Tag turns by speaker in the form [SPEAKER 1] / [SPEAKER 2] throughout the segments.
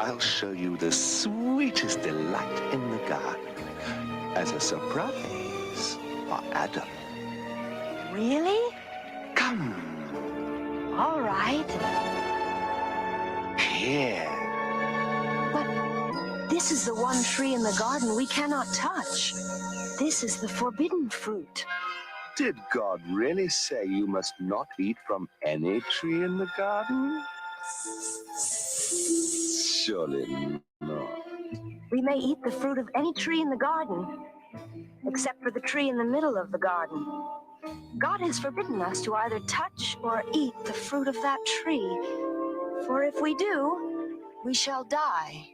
[SPEAKER 1] I'll show you the sweetest delight in the garden as a surprise for Adam.
[SPEAKER 2] Really?
[SPEAKER 1] Come.
[SPEAKER 2] All right.
[SPEAKER 1] Here.
[SPEAKER 2] But this is the one tree in the garden we cannot touch. This is the forbidden fruit.
[SPEAKER 1] Did God really say you must not eat from any tree in the garden? Surely not.
[SPEAKER 2] We may eat the fruit of any tree in the garden, except for the tree in the middle of the garden. God has forbidden us to either touch or eat the fruit of that tree, for if we do, we shall die.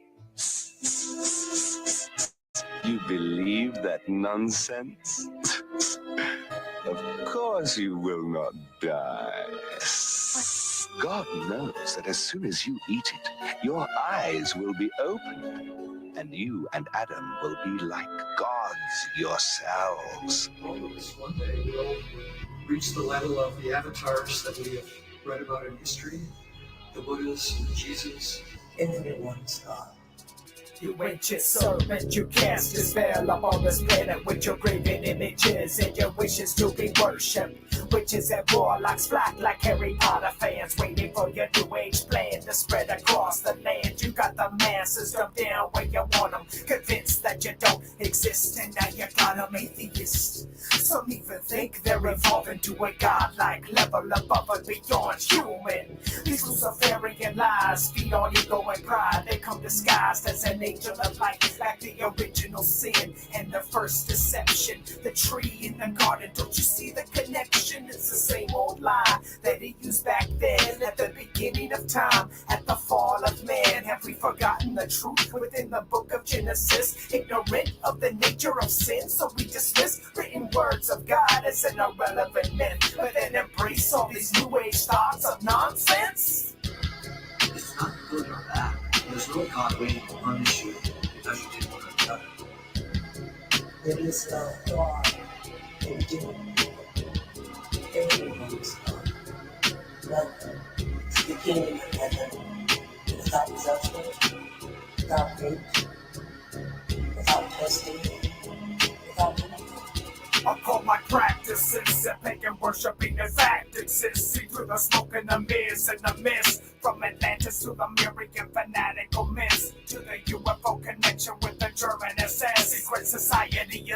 [SPEAKER 1] You believe that nonsense? Of course you will not die. God knows that as soon as you eat it, your eyes will be opened, and you and Adam will be like gods yourselves.
[SPEAKER 3] One day we'll reach the level of the avatars that we have read about in history, the Buddhas, Jesus, infinite ones, God.
[SPEAKER 4] You ancient serpent, you cast your spell upon this planet with your graven images and your wishes to be worshipped. Witches and warlocks flock like Harry Potter fans, waiting for your new age plan to spread across the land. You got the masses dumped down where you want them, convinced that you don't exist, and now you got them atheists. Some even think they're evolving to a godlike level above and beyond human. These Luciferian lies feed on ego and pride. They come disguised as an angel of light, like the original sin and the first deception. The tree in the garden, don't you see the connection? It's the same old lie that he used back then at the beginning of time, at the fall of man. Have we forgotten the truth within the book of Genesis? Ignorant of the nature of sin, so we dismiss written words of God as an irrelevant myth, but then embrace all these new age thoughts of nonsense.
[SPEAKER 3] It's not good or bad. There's no God waiting to punish you because you did one or the other.
[SPEAKER 5] There is no God in doing. Everyone is God. Welcome to the kingdom of heaven, without judgment, without hate, without testing, without anything.
[SPEAKER 4] I call my practices and pagan worshiping as act exists. See through the smoke and the mirrors and the mist. From Atlantis to the American fanatical myths, to the UFO connection with the German SS. Secret society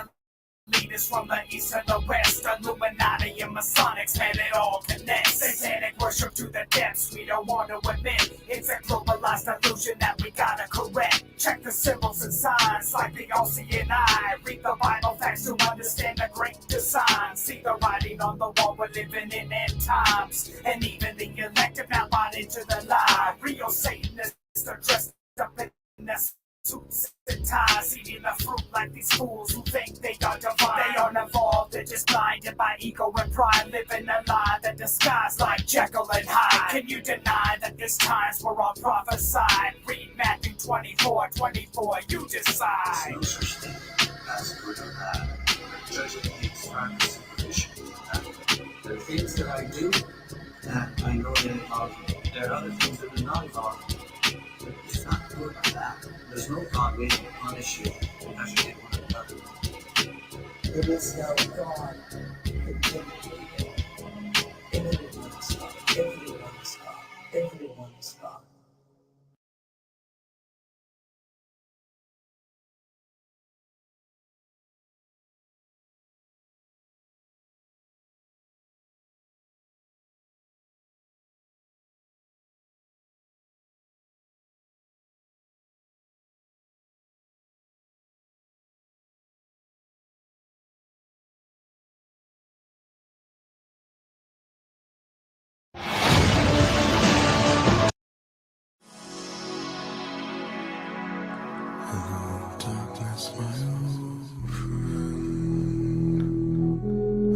[SPEAKER 4] leaders from the east and the west, Illuminati and Masonics, man, it all connects. Satanic worship to the depths we don't want to admit. It's a globalized illusion that we gotta correct. Check the symbols and signs like the all-seeing eye. Read the Bible facts to understand the great design. See the writing on the wall, we're living in end times. And even the elect have now bought into the lie. Real Satanists are dressed up in this suits and ties, eating the fruit like these fools who think they are divine. They aren't evolved, they're just blinded by ego and pride, living a lie that disguised like Jekyll and Hyde. Can you deny that these times were all prophesied? Read Matthew 24:24, you decide.
[SPEAKER 3] There's no such thing as good or bad. Judging takes time and supervision. There are things that I do that I know that involve me. There are other things that do not involve me. But it's not good or bad. There's no God waiting to punish you because you did one or the other.
[SPEAKER 5] There is no God in doing. Everyone is God. Everyone is God. Everyone is God.
[SPEAKER 6] Hello, darkness, my old friend.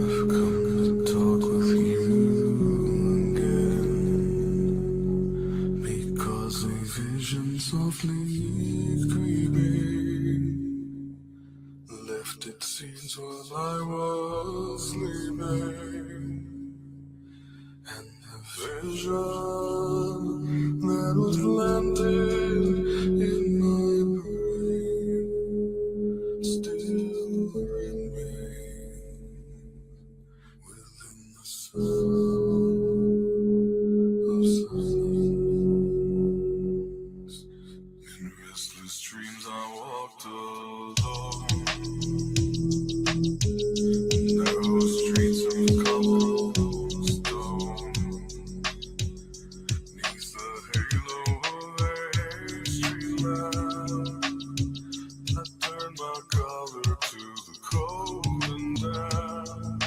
[SPEAKER 6] I've come to talk with you again, because a vision softly creeping left its seeds while I was sleeping, and the vision that was planted In restless dreams I walked alone, narrow streets of cobblestone, neath the halo of a street lamp, I turned my collar to the cold and damp.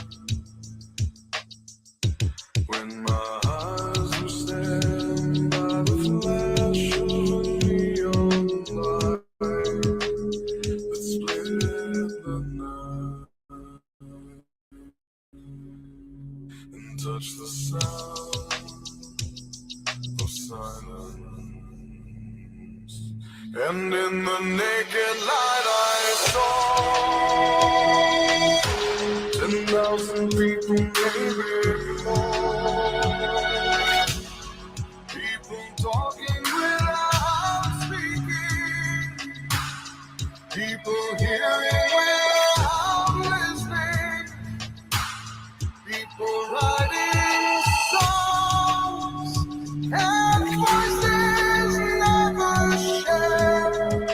[SPEAKER 6] When my eyes were stabbed by the flash of a neon light that split the night and touched the sound of silence, and in the naked light I saw 10,000 people, maybe more. People talking without speaking. People hearing without listening. People writing songs and voices never shared.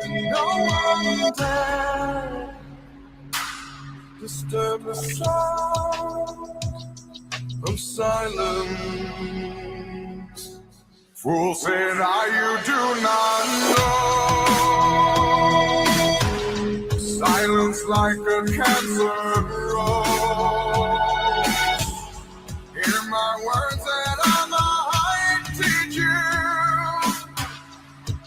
[SPEAKER 6] And no one dared disturb the sound of silence. Fool said I, you do not know. Silence like a cancer grows. Hear my words that I might teach you.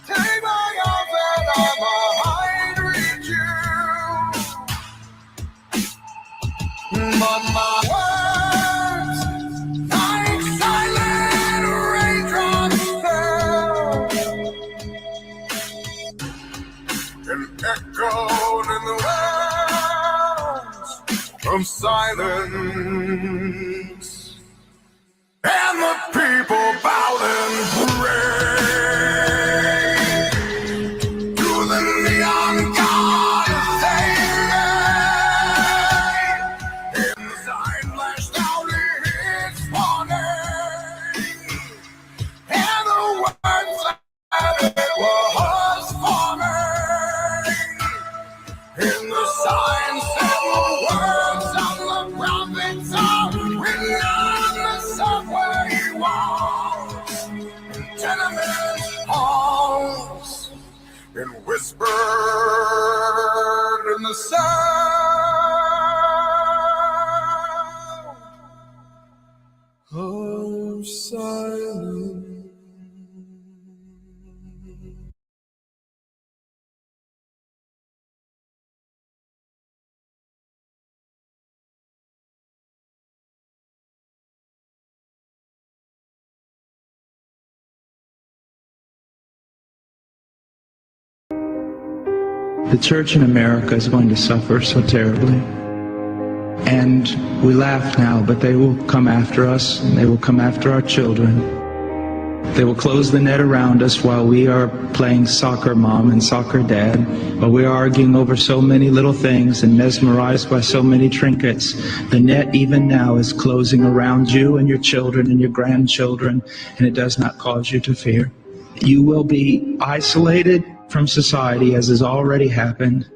[SPEAKER 6] Take my arms that I might reach you. But my words, like silent raindrops, fell and echoed in the wells of silence. And the people bowed and prayed to the neon god they made. And the sign flashed out its warning, and the words that it was forming. And the sign said the words of the prophets are written on the subway walls, in tenement halls, and whispered in the sound of silence.
[SPEAKER 7] The church in America is going to suffer so terribly. And we laugh now, but they will come after us, and they will come after our children. They will close the net around us while we are playing soccer mom and soccer dad, while we are arguing over so many little things and mesmerized by so many trinkets. The net even now is closing around you and your children and your grandchildren, and it does not cause you to fear. You will be isolated from society, as has already happened.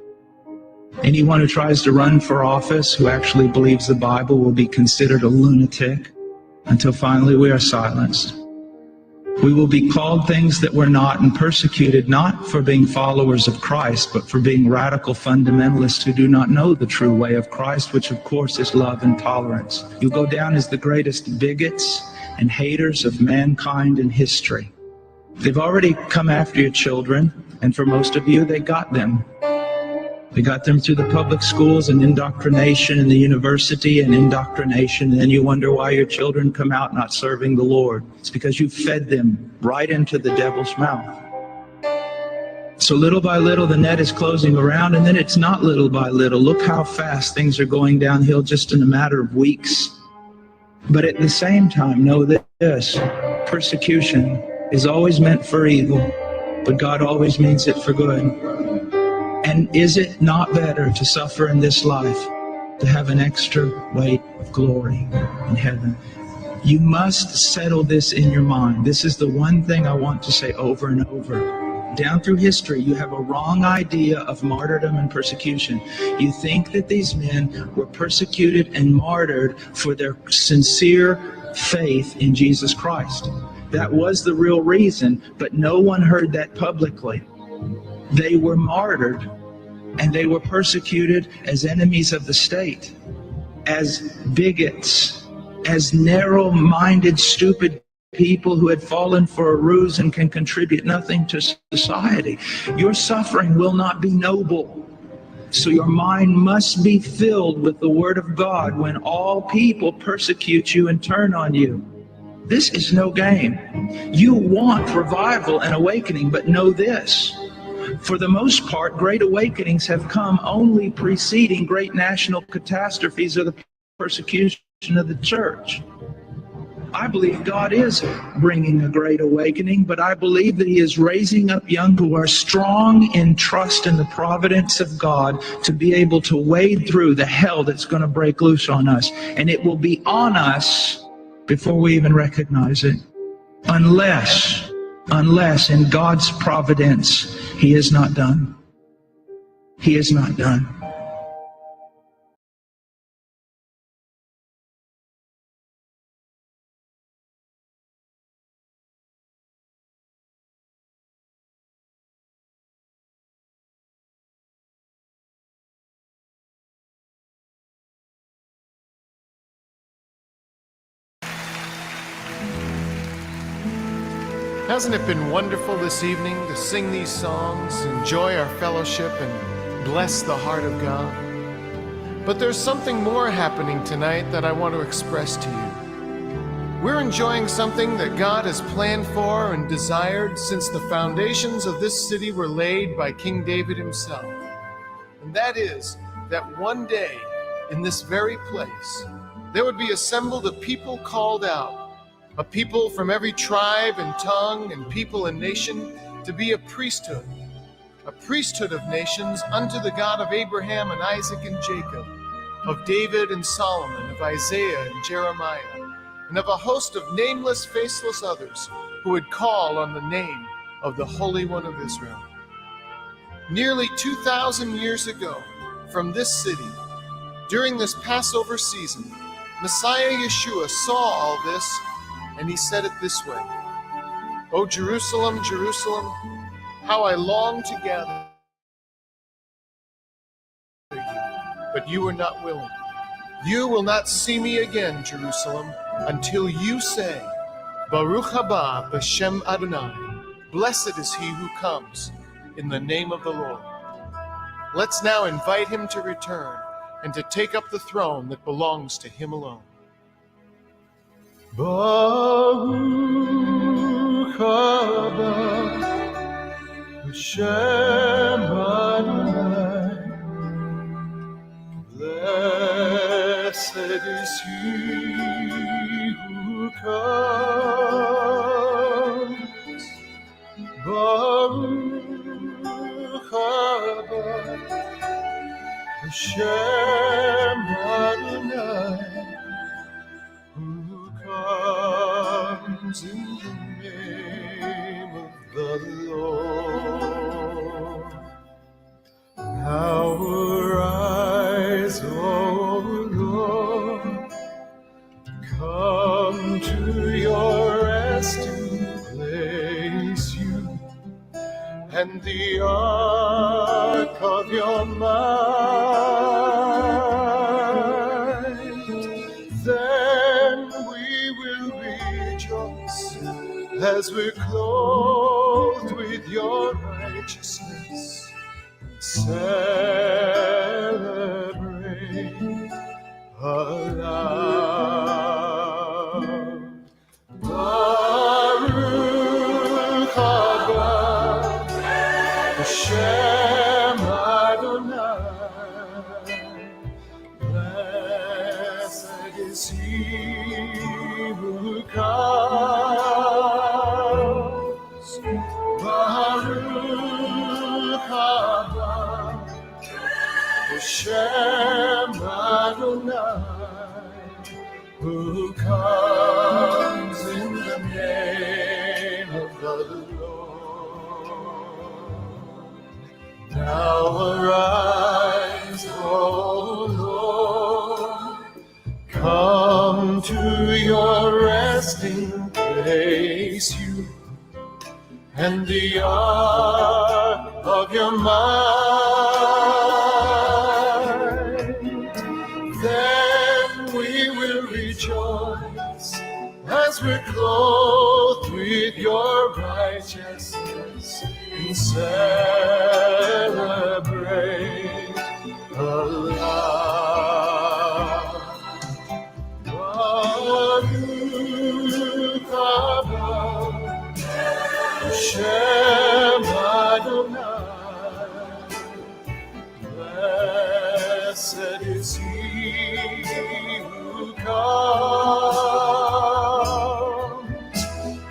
[SPEAKER 7] Anyone who tries to run for office who actually believes the Bible will be considered a lunatic until finally we are silenced. We will be called things that we're not and persecuted not for being followers of Christ, but for being radical fundamentalists who do not know the true way of Christ, which of course is love and tolerance. You'll go down as the greatest bigots and haters of mankind in history. They've already come after your children, and for most of you, they got them. They got them through the public schools and indoctrination and the university and indoctrination, and then you wonder why your children come out not serving the Lord. It's because you fed them right into the devil's mouth. So little by little, the net is closing around, and then it's not little by little. Look how fast things are going downhill just in a matter of weeks. But at the same time, know this: persecution is always meant for evil, but God always means it for good. And is it not better to suffer in this life, to have an extra weight of glory in heaven. You must settle this in your mind. This is the one thing I want to say over and over. Down through history, you have a wrong idea of martyrdom and persecution. You think that these men were persecuted and martyred for their sincere faith in Jesus Christ. That was the real reason, but no one heard that publicly. They were martyred, and they were persecuted as enemies of the state, as bigots, as narrow-minded, stupid people who had fallen for a ruse and can contribute nothing to society. Your suffering will not be noble. So your mind must be filled with the Word of God when all people persecute you and turn on you. This is no game. You want revival and awakening, but know this. For the most part, great awakenings have come only preceding great national catastrophes or the persecution of the church. I believe God is bringing a great awakening, but I believe that He is raising up young who are strong in trust in the providence of God to be able to wade through the hell that's going to break loose on us. And it will be on us before we even recognize it. Unless in God's providence, He is not done. He is not done.
[SPEAKER 8] Hasn't it been wonderful this evening to sing these songs, enjoy our fellowship, and bless the heart of God? But there's something more happening tonight that I want to express to you. We're enjoying something that God has planned for and desired since the foundations of this city were laid by King David himself. And that is that one day, in this very place, there would be assembled a people called out, a people from every tribe and tongue and people and nation, to be a priesthood of nations unto the God of Abraham and Isaac and Jacob, of David and Solomon, of Isaiah and Jeremiah, and of a host of nameless, faceless others who would call on the name of the Holy One of Israel. Nearly 2,000 years ago, from this city, during this Passover season, Messiah Yeshua saw all this, and he said it this way: "O Jerusalem, Jerusalem, how I long to gather you, but you are not willing. You will not see me again, Jerusalem, until you say, Baruch haba b'shem Adonai, blessed is he who comes in the name of the Lord." Let's now invite him to return and to take up the throne that belongs to him alone. Baruch haba b'shem Adonai, blessed is he who comes. Baruch haba b'shem Adonai, comes in the name of the Lord. Now arise, O Lord, come to your resting place, you and the ark of your might. Then we will rejoice as we're clothed with your righteousness, and celebrate aloud. Baruch haba b'shem Adonai, blessed is he who comes. Baruch haba who comes in the name of the Lord. Now arise, O Lord, come to your resting place, you and the ark of your mind. Then we will rejoice as we're clothed with your righteousness and celebrate aloud. Baruch haba Hashem Adonai, blessed is he who comes.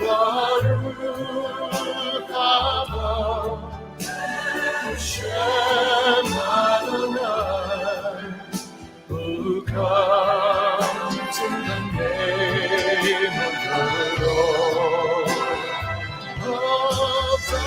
[SPEAKER 8] Baruch haba Hashem Adonai, who comes in the name of the Lord. Of the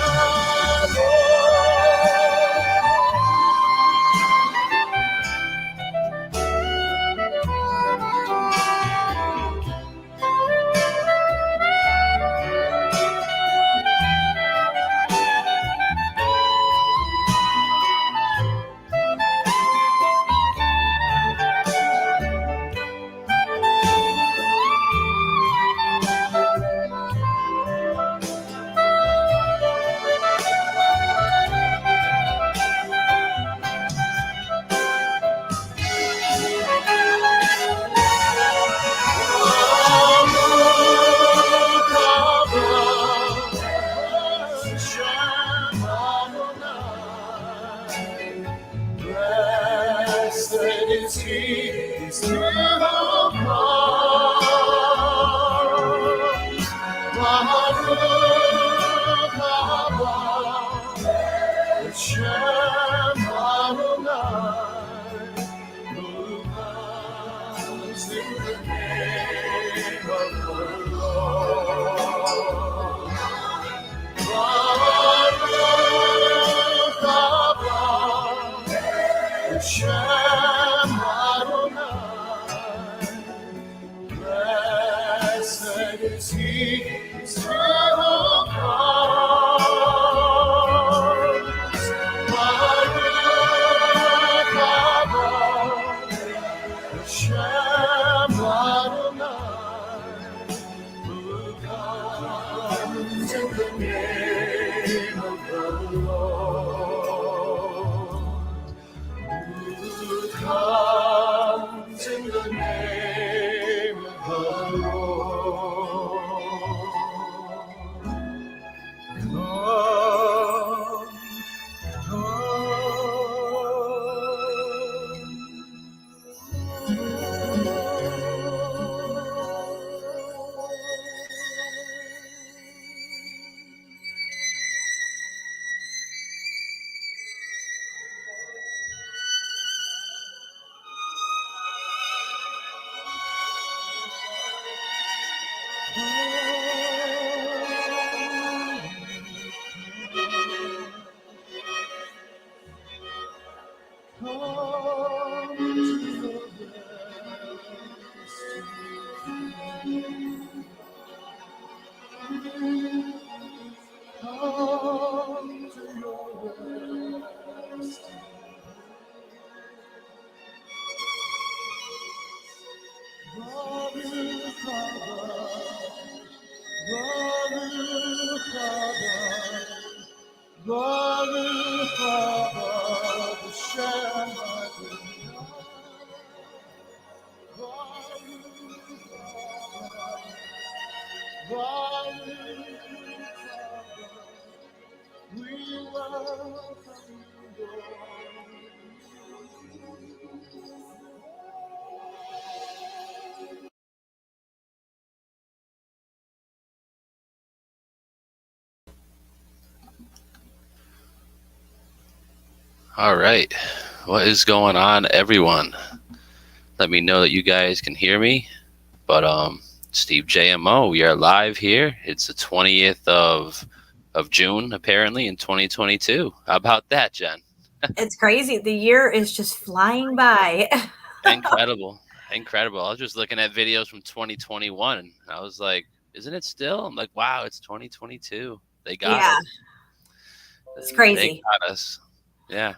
[SPEAKER 9] All right. What is going on, everyone? Let me know that you guys can hear me. But Steve JMO, we are live here. It's the 20th of June, apparently, in 2022. How about that, Jen?
[SPEAKER 10] It's crazy. The year is just flying by.
[SPEAKER 9] Incredible. Incredible. I was just looking at videos from 2021 and I was like, isn't it still? I'm like, wow, it's 2022. They got
[SPEAKER 10] Yeah,
[SPEAKER 9] us.
[SPEAKER 10] it's
[SPEAKER 9] They
[SPEAKER 10] crazy.
[SPEAKER 9] got us. Yeah.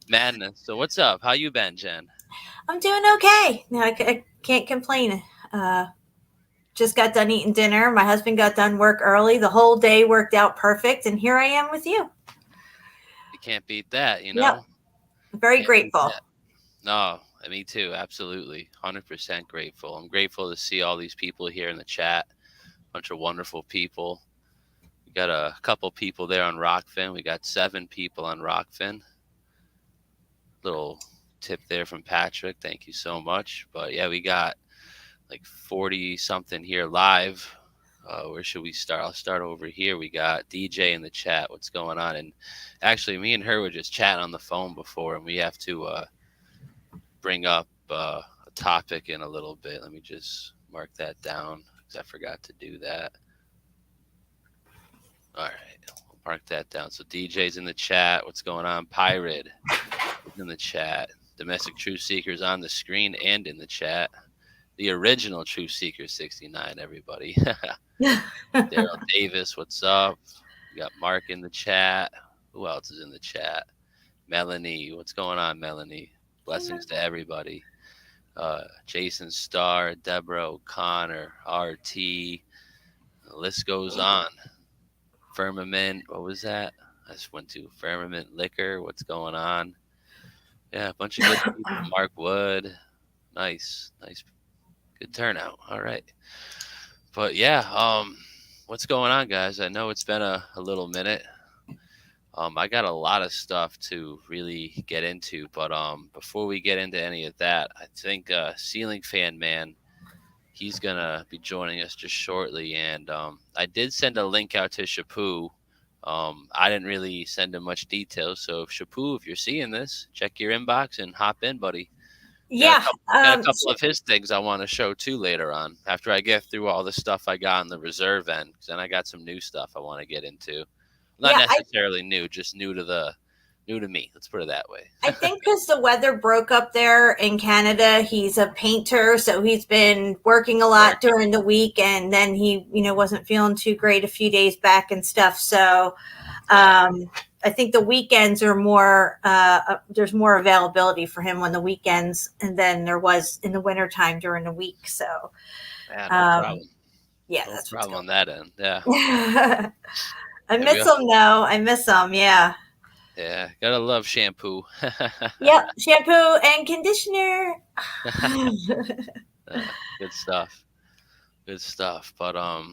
[SPEAKER 9] Madness. So what's up? How you been, Jen?
[SPEAKER 10] I'm doing okay. No, I can't complain. Just got done eating dinner. My husband got done work early. The whole day worked out perfect, and here I am with you.
[SPEAKER 9] You can't beat that, you
[SPEAKER 10] Yep.
[SPEAKER 9] know?
[SPEAKER 10] Very
[SPEAKER 9] Can't beat
[SPEAKER 10] grateful.
[SPEAKER 9] that. No, me too. Absolutely. 100% grateful. I'm grateful to see all these people here in the chat. Bunch of wonderful people. We got a couple people there on Rockfin. We got 7 people on Rockfin. Little tip there from Patrick. Thank you so much. But yeah, we got like 40 something here live. Where should we start? I'll start over here. We got DJ in the chat. What's going on? And actually, me and her were just chatting on the phone before, and we have to bring up a topic in a little bit. Let me just mark that down because I forgot to do that. All right, we'll mark that down. So DJ's in the chat. What's going on? Pirate is in the chat. Domestic Truth Seekers on the screen and in the chat. The original Truth Seeker 69, everybody. Daryl Davis, what's up? We got Mark in the chat. Who else is in the chat? Melanie, what's going on, Melanie? Blessings to everybody. Jason Starr, Deborah O'Connor, RT. The list goes on. Firmament, what was that? I just went to Firmament Liquor. What's going on? Yeah, a bunch of good people. Mark Wood. Nice. Good turnout. All right. But yeah, what's going on, guys? I know it's been a little minute. I got a lot of stuff to really get into, but before we get into any of that, I think Ceiling Fan Man, he's gonna be joining us just shortly, and I did send a link out to Shapu. I didn't really send him much detail, so Shapu, if you're seeing this, check your inbox and hop in, buddy.
[SPEAKER 10] Yeah.
[SPEAKER 9] Got a couple of his things I want to show too later on after I get through all the stuff I got on the reserve end. Because then I got some new stuff I want to get into. Not necessarily new, just new to me. Let's put it that way.
[SPEAKER 10] I think because the weather broke up there in Canada, he's a painter, so he's been working a lot during the week, and then he, wasn't feeling too great a few days back and stuff. So, I think the weekends are more. There's more availability for him on the weekends, and then there was in the wintertime during the week. So,
[SPEAKER 9] yeah, no problem.
[SPEAKER 10] Yeah,
[SPEAKER 9] no
[SPEAKER 10] that's
[SPEAKER 9] problem on that end. Yeah.
[SPEAKER 10] I miss him though. I miss him. Yeah.
[SPEAKER 9] Yeah, gotta love shampoo.
[SPEAKER 10] Yep, shampoo and conditioner.
[SPEAKER 9] Good stuff. But I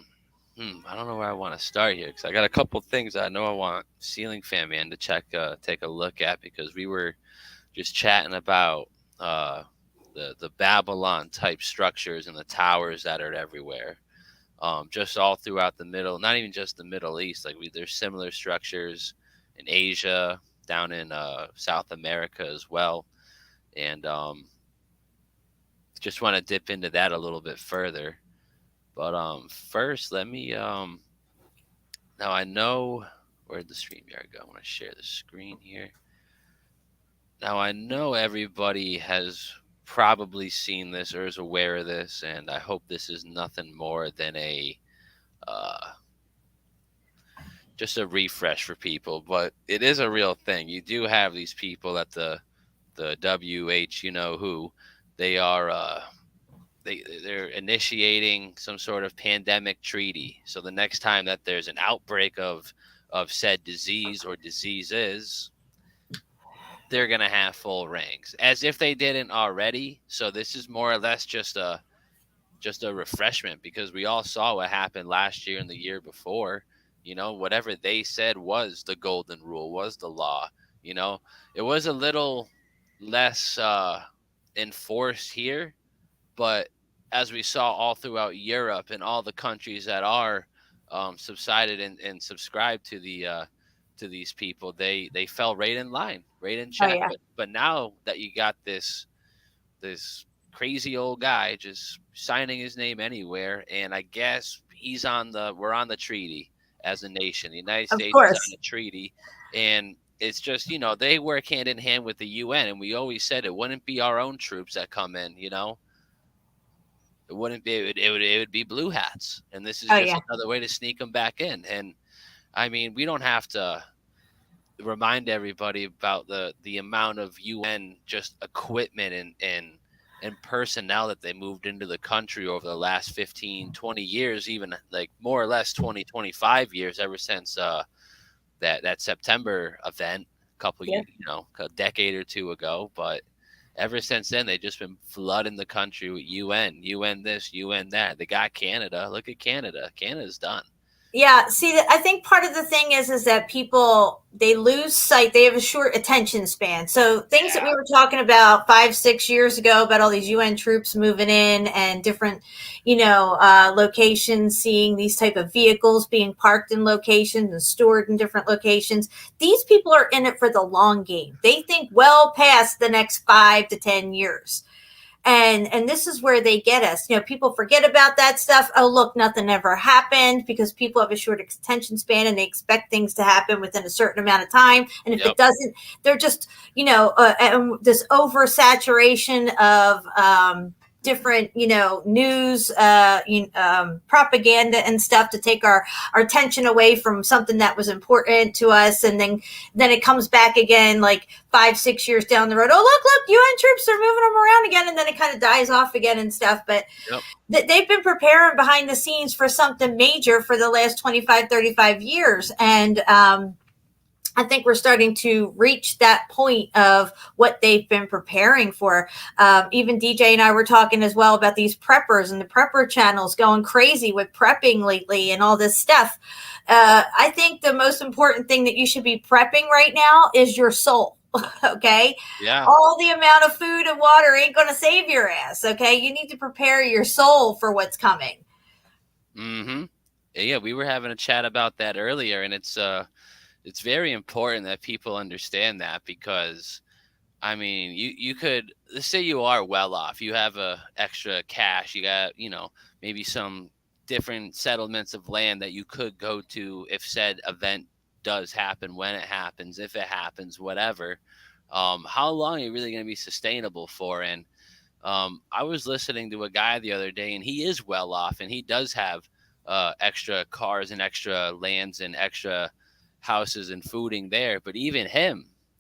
[SPEAKER 9] don't know where I want to start here because I got a couple things I know I want Ceiling Fan Man to take a look at, because we were just chatting about the Babylon type structures and the towers that are everywhere, just all throughout the middle, not even just the Middle East. Like there's similar structures in Asia, down in South America as well, and just want to dip into that a little bit further. But first, let me now I know where'd the StreamYard go. I want to share the screen here. Now I know everybody has probably seen this or is aware of this, and I hope this is nothing more than just a refresh for people, but it is a real thing. You do have these people at the WH, who they are they're initiating some sort of pandemic treaty. So the next time that there's an outbreak of said disease or diseases, they're gonna have full ranks, as if they didn't already. So this is more or less just a refreshment, because we all saw what happened last year and the year before. Whatever they said was the golden rule, was the law. It was a little less enforced here, but as we saw all throughout Europe and all the countries that are subsided and subscribed to these people, they fell right in line, right in check.
[SPEAKER 10] yeah.
[SPEAKER 9] But now that you got this crazy old guy just signing his name anywhere. And I guess we're on the treaty as a nation. The United
[SPEAKER 10] Of
[SPEAKER 9] States is on
[SPEAKER 10] course.
[SPEAKER 9] the treaty. And it's just, they work hand in hand with the UN. And we always said it wouldn't be our own troops that come in, It wouldn't be, it would be blue hats. And this is
[SPEAKER 10] Oh
[SPEAKER 9] just
[SPEAKER 10] yeah.
[SPEAKER 9] another way to sneak them back in. And I mean, we don't have to remind everybody about the amount of UN just equipment and personnel that they moved into the country over the last 15, 20 years, even like more or less 20, 25 years, ever since that September event
[SPEAKER 10] Yeah.
[SPEAKER 9] a decade or two ago. But ever since then, they've just been flooding the country with UN this, UN that. They got Canada. Look at Canada. Canada's done.
[SPEAKER 10] Yeah, see, I think part of the thing is that people, they lose sight. They have a short attention span. So things that we were talking about 5-6 years ago about all these UN troops moving in and different, locations, seeing these type of vehicles being parked in locations and stored in different locations. These people are in it for the long game. They think well past the next 5 to 10 years. And this is where they get us. People forget about that stuff. Oh, look, nothing ever happened, because people have a short attention span and they expect things to happen within a certain amount of time. And if it doesn't, they're just, this oversaturation of different, news, propaganda and stuff to take our attention away from something that was important to us. And then it comes back again, like 5-6 years down the road. Oh, look, UN troops are moving them around again. And then it kind of dies off again and stuff. But they've been preparing behind the scenes for something major for the last 25, 35 years. And, I think we're starting to reach that point of what they've been preparing for. Even DJ and I were talking as well about these preppers and the prepper channels going crazy with prepping lately and all this stuff. I think the most important thing that you should be prepping right now is your soul. Okay.
[SPEAKER 9] Yeah.
[SPEAKER 10] All the amount of food and water ain't going to save your ass. Okay. You need to prepare your soul for what's coming.
[SPEAKER 9] Mm-hmm. Yeah. We were having a chat about that earlier, and it's very important that people understand that, because I mean, you could, let's say you are well off, you have extra cash, you got, maybe some different settlements of land that you could go to if said event does happen, when it happens, if it happens, whatever. How long are you really going to be sustainable for? And I was listening to a guy the other day, and he is well off, and he does have extra cars and extra lands and extra houses and fooding there. But even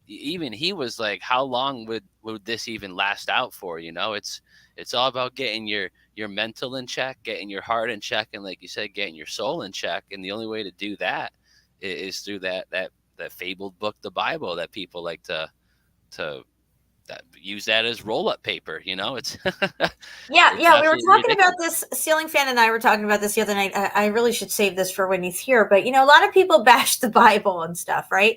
[SPEAKER 9] he was like, how long would this even last out for? It's all about getting your mental in check, getting your heart in check, and like you said, getting your soul in check. And the only way to do that is through that fabled book, the Bible, that people like to use that as roll-up paper. It's
[SPEAKER 10] Yeah,
[SPEAKER 9] it's
[SPEAKER 10] we were
[SPEAKER 9] absolutely
[SPEAKER 10] talking
[SPEAKER 9] ridiculous.
[SPEAKER 10] about this. Ceiling Fan and I were talking about this the other night. I really should save this for when he's here. But a lot of people bash the Bible and stuff, right?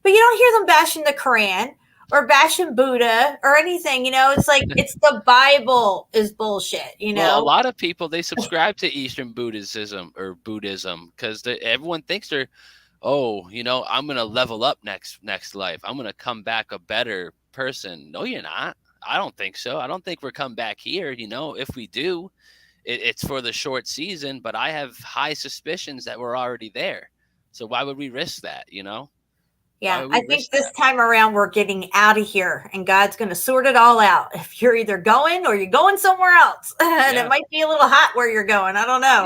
[SPEAKER 10] But you don't hear them bashing the Quran or bashing Buddha or anything. It's like it's the Bible is bullshit.
[SPEAKER 9] Well, a lot of people, they subscribe to Eastern Buddhism because everyone thinks they're, I'm gonna level up next life. I'm gonna come back a better person. No, you're not. I don't think so. I don't think we're come back here. If we do, it's for the short season. But I have high suspicions that we're already there. So why would we risk that?
[SPEAKER 10] Yeah, I think this time around we're getting out of here, and God's going to sort it all out. If you're either going or you're going somewhere else, and it might be a little hot where you're going. I don't know.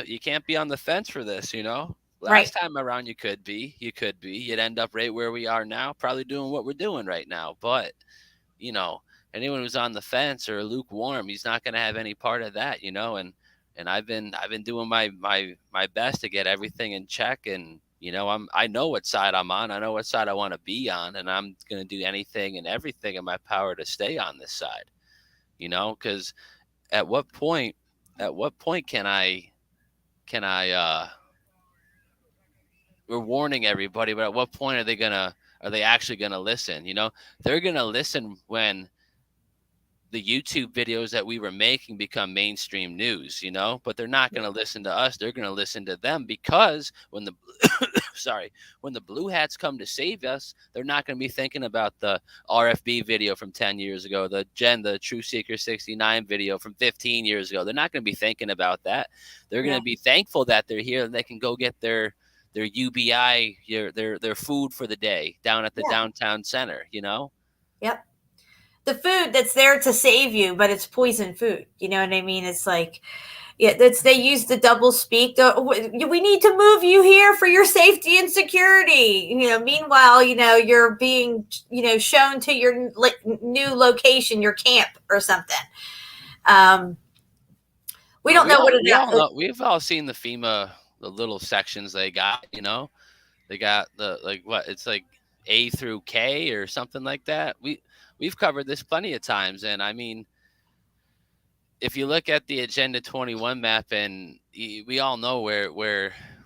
[SPEAKER 9] You can't be on the fence for this. Last time around, you could be. You'd end up right where we are now, probably doing what we're doing right now. But anyone who's on the fence or lukewarm, he's not going to have any part of that. And I've been doing my best to get everything in check. And I know what side I'm on. I know what side I want to be on, and I'm going to do anything and everything in my power to stay on this side. Because at what point can I we're warning everybody, but at what point are they actually gonna listen? They're gonna listen when the YouTube videos that we were making become mainstream news, but they're not going to listen to us. They're going to listen to them, because when the sorry, when the blue hats come to save us, they're not going to be thinking about the RFB video from 10 years ago, the True Seeker 69 video from 15 years ago. They're not going to be thinking about that. They're going to be thankful that they're here and they can go get their UBI, their food for the day down at the downtown center, you know?
[SPEAKER 10] Yep. The food that's there to save you, but it's poison food. You know what I mean? It's like, they use the double speak. We need to move you here for your safety and security. You know, meanwhile, you know, you're being, you know, shown to your new location, your camp or something. We don't know what it is.
[SPEAKER 9] We've all seen the FEMA, the little sections they got, you know, they got it's like A through K or something like that. We've covered this plenty of times. And I mean, if you look at the Agenda 21 map, and we all know where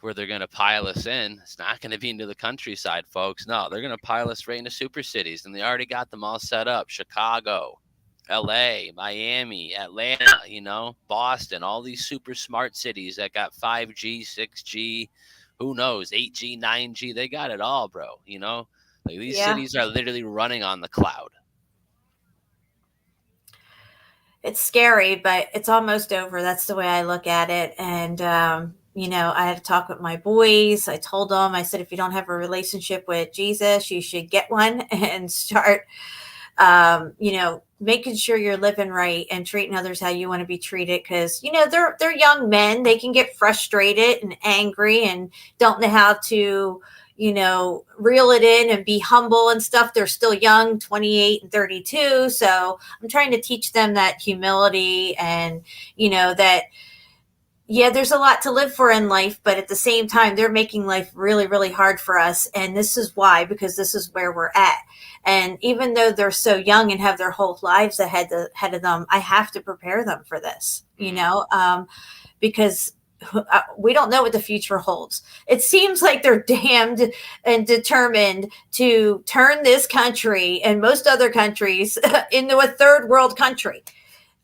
[SPEAKER 9] they're going to pile us in, it's not going to be into the countryside, folks. No, they're going to pile us right into super cities, and they already got them all set up. Chicago, LA, Miami, Atlanta, you know, Boston, all these super smart cities that got 5G, 6G, who knows, 8G, 9G, they got it all, bro. You know, like these cities are literally running on the cloud.
[SPEAKER 10] It's scary, but it's almost over. That's the way I look at it. And, you know, I had to talk with my boys. I told them, I said, if you don't have a relationship with Jesus, you should get one and start, you know, making sure you're living right and treating others how you want to be treated. Because, you know, they're young men. They can get frustrated and angry and don't know how to, you know, reel it in and be humble and stuff. They're still young, 28 and 32. So I'm trying to teach them that humility and, you know, that, there's a lot to live for in life, but at the same time, they're making life really, really hard for us. And this is why, because this is where we're at. And even though they're so young and have their whole lives ahead of them, I have to prepare them for this, you know, because we don't know what the future holds. It seems like they're damned and determined to turn this country and most other countries into a third world country,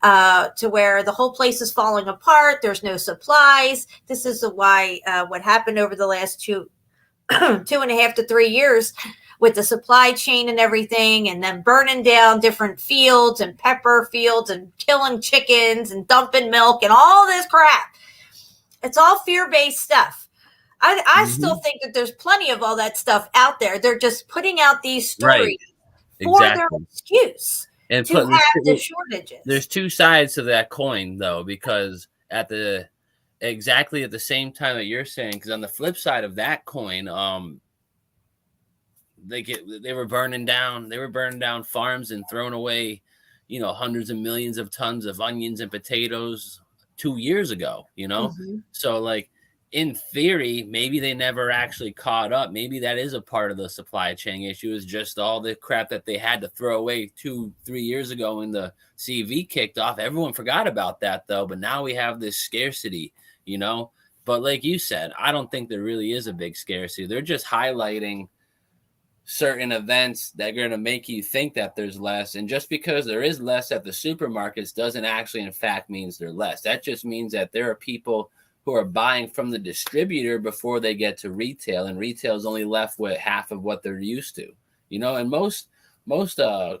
[SPEAKER 10] to where the whole place is falling apart. There's no supplies. This is why what happened over the last 2.5 to 3 years with the supply chain and everything, and then burning down different fields and pepper fields and killing chickens and dumping milk and all this crap. It's all fear-based stuff. I still think that there's plenty of all that stuff out there. They're just putting out these stories for their excuse
[SPEAKER 9] and
[SPEAKER 10] to have the shortages.
[SPEAKER 9] There's two sides to that coin, though, because exactly at the same time that you're saying, because on the flip side of that coin, they were burning down farms and throwing away, you know, hundreds of millions of tons of onions and potatoes 2 years ago, you know? So like in theory, maybe they never actually caught up. Maybe that is a part of the supply chain issue, is just all the crap that they had to throw away 2-3 years ago when the CV kicked off. Everyone forgot about that though, but now we have this scarcity, you know? But like you said, I don't think there really is a big scarcity. They're just highlighting certain events that are going to make you think that there's less. And just because there is less at the supermarkets doesn't actually, in fact, means they're less. That just means that there are people who are buying from the distributor before they get to retail, and retail is only left with half of what they're used to, you know. And most what are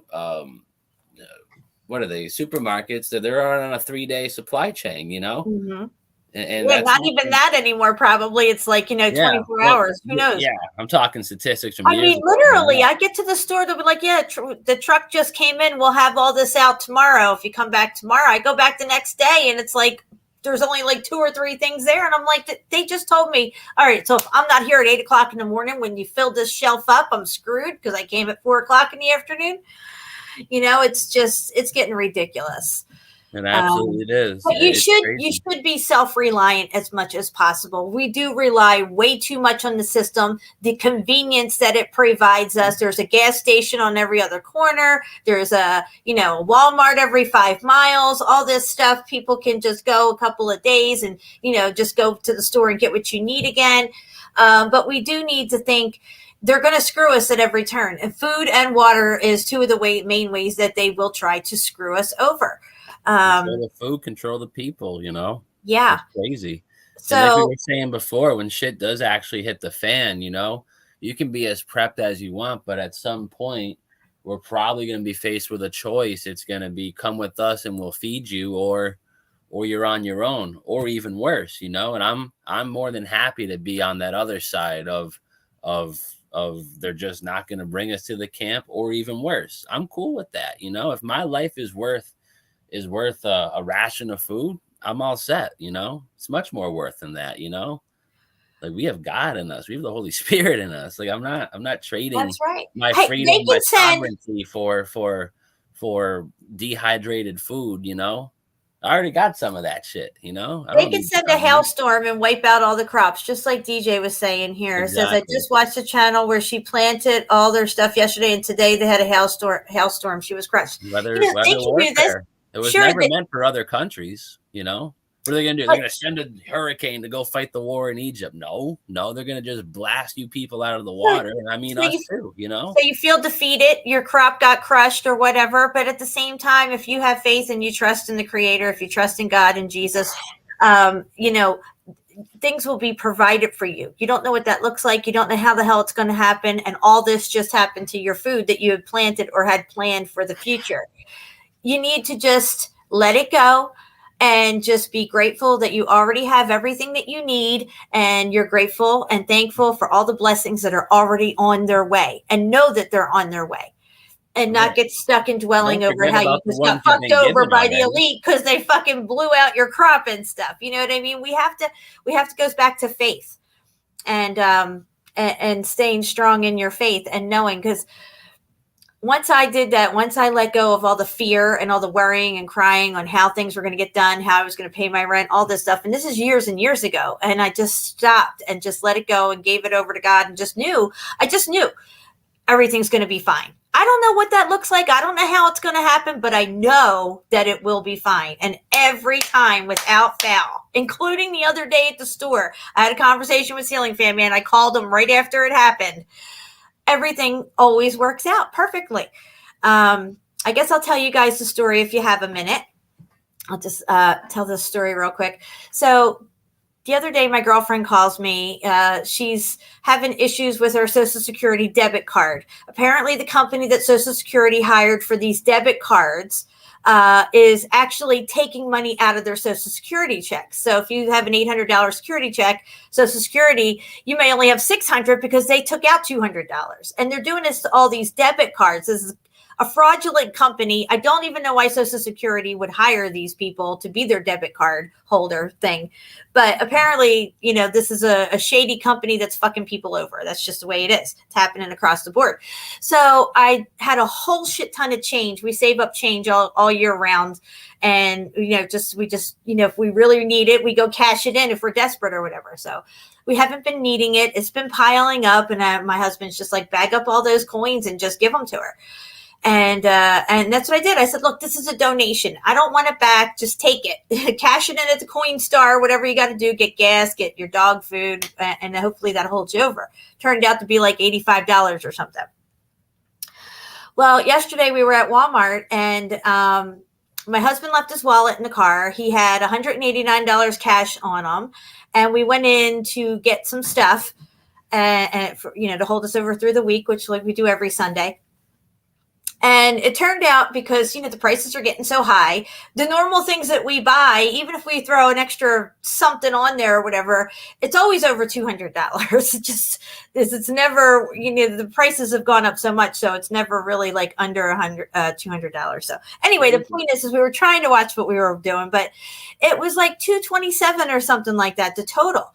[SPEAKER 9] they, supermarkets, that they're on a 3-day supply chain, you know. And
[SPEAKER 10] that's not even that anymore. Probably it's like, you know, 24 hours. Who knows?
[SPEAKER 9] Yeah, I'm talking statistics from
[SPEAKER 10] years ago. Literally, I get to the store, they'll be like, the truck just came in. We'll have all this out tomorrow. If you come back tomorrow, I go back the next day, and it's like there's only like 2 or 3 things there, and I'm like, they just told me, all right, so if I'm not here at 8 o'clock in the morning when you fill this shelf up, I'm screwed because I came at 4 o'clock in the afternoon. You know, it's getting ridiculous.
[SPEAKER 9] It absolutely is.
[SPEAKER 10] But you should be self-reliant as much as possible. We do rely way too much on the system, the convenience that it provides us. There's a gas station on every other corner. There's a Walmart every 5 miles, all this stuff. People can just go a couple of days and, just go to the store and get what you need again. But we do need to think they're going to screw us at every turn. And food and water is 2 of the main ways that they will try to screw us over.
[SPEAKER 9] Control the food, control the people,
[SPEAKER 10] Yeah.
[SPEAKER 9] It's crazy.
[SPEAKER 11] And like we
[SPEAKER 10] So
[SPEAKER 11] were saying before, when shit does actually hit the fan, you know, you can be as prepped as you want, but at some point, we're probably going to be faced with a choice. It's going to be come with us and we'll feed you, or you're on your own, or even worse, you know. And I'm more than happy to be on that other side of they're just not going to bring us to the camp, or even worse. I'm cool with that, you know. If my life is worth a ration of food, I'm all set, you know. It's much more worth than that, you know. Like, we have God in us, we have the Holy Spirit in us. Like, I'm not trading
[SPEAKER 10] that's right.
[SPEAKER 11] my
[SPEAKER 10] Hey,
[SPEAKER 11] freedom,
[SPEAKER 10] they
[SPEAKER 11] my
[SPEAKER 10] can send
[SPEAKER 11] sovereignty for dehydrated food, you know. I already got some of that shit, you know. I
[SPEAKER 10] They
[SPEAKER 11] don't
[SPEAKER 10] can
[SPEAKER 11] need
[SPEAKER 10] send a
[SPEAKER 11] some of it.
[SPEAKER 10] hailstorm and wipe out all the crops, just like DJ was saying here. It says, I
[SPEAKER 11] Exactly.
[SPEAKER 10] just watched a channel where she planted all their stuff yesterday, and today they had a hailstorm. She was crushed.
[SPEAKER 11] Weather
[SPEAKER 10] You know, they can do this.
[SPEAKER 11] warfare. It was
[SPEAKER 10] Sure,
[SPEAKER 11] never meant for other countries, you know. What are they gonna do? They're gonna send a hurricane to go fight the war in Egypt? No, they're gonna just blast you people out of the water. And I mean,
[SPEAKER 10] so
[SPEAKER 11] us too, you know.
[SPEAKER 10] So you feel defeated, your crop got crushed or whatever. But at the same time, if you have faith and you trust in the Creator, if you trust in God and Jesus, you know, things will be provided for you. You don't know what that looks like. You don't know how the hell it's going to happen. And all this just happened to your food that you had planted or had planned for the future. You need to just let it go and just be grateful that you already have everything that you need, and you're grateful and thankful for all the blessings that are already on their way, and know that they're on their way, and not get stuck in dwelling
[SPEAKER 11] Don't
[SPEAKER 10] over
[SPEAKER 11] forget
[SPEAKER 10] how you
[SPEAKER 11] about the
[SPEAKER 10] just got
[SPEAKER 11] ones you've
[SPEAKER 10] fucked
[SPEAKER 11] been
[SPEAKER 10] over
[SPEAKER 11] given
[SPEAKER 10] by the
[SPEAKER 11] already.
[SPEAKER 10] elite because they fucking blew out your crop and stuff. You know what I mean? We have to go back to faith and staying strong in your faith and knowing, because once I did that, once I let go of all the fear and all the worrying and crying on how things were going to get done, how I was going to pay my rent, all this stuff. And this is years and years ago. And I just stopped and just let it go and gave it over to God, and I just knew everything's going to be fine. I don't know what that looks like. I don't know how it's going to happen, but I know that it will be fine. And every time, without fail, including the other day at the store, I had a conversation with Ceiling Fan Man. I called him right after it happened. Everything always works out perfectly. I guess I'll tell you guys the story if you have a minute. I'll just tell this story real quick. So the other day, my girlfriend calls me. She's having issues with her Social Security debit card. Apparently, the company that Social Security hired for these debit cards is actually taking money out of their Social Security checks. So if you have an $800 security check, Social Security, you may only have $600 because they took out $200. And they're doing this to all these debit cards. This is a fraudulent company. I don't even know why Social Security would hire these people to be their debit card holder thing. But apparently, you know, this is a shady company that's fucking people over. That's just the way it is. It's happening across the board. So I had a whole shit ton of change. We save up change all year round. And, you know, we just, you know, if we really need it, we go cash it in if we're desperate or whatever. So we haven't been needing it. It's been piling up. And my husband's just like, bag up all those coins and just give them to her. And that's what I did. I said, look, this is a donation. I don't want it back. Just take it. Cash it in at the Coinstar, whatever you got to do. Get gas, get your dog food, and hopefully that holds you over. Turned out to be like $85 or something. Well, yesterday we were at Walmart, and my husband left his wallet in the car. He had $189 cash on him, and we went in to get some stuff, and for, you know, to hold us over through the week, which like we do every Sunday. And it turned out, because, you know, the prices are getting so high, the normal things that we buy, even if we throw an extra something on there or whatever, it's always over $200. It's never, you know, the prices have gone up so much. So it's never really like under $200. So anyway, the point is we were trying to watch what we were doing, but it was like $227 or something like that, the total.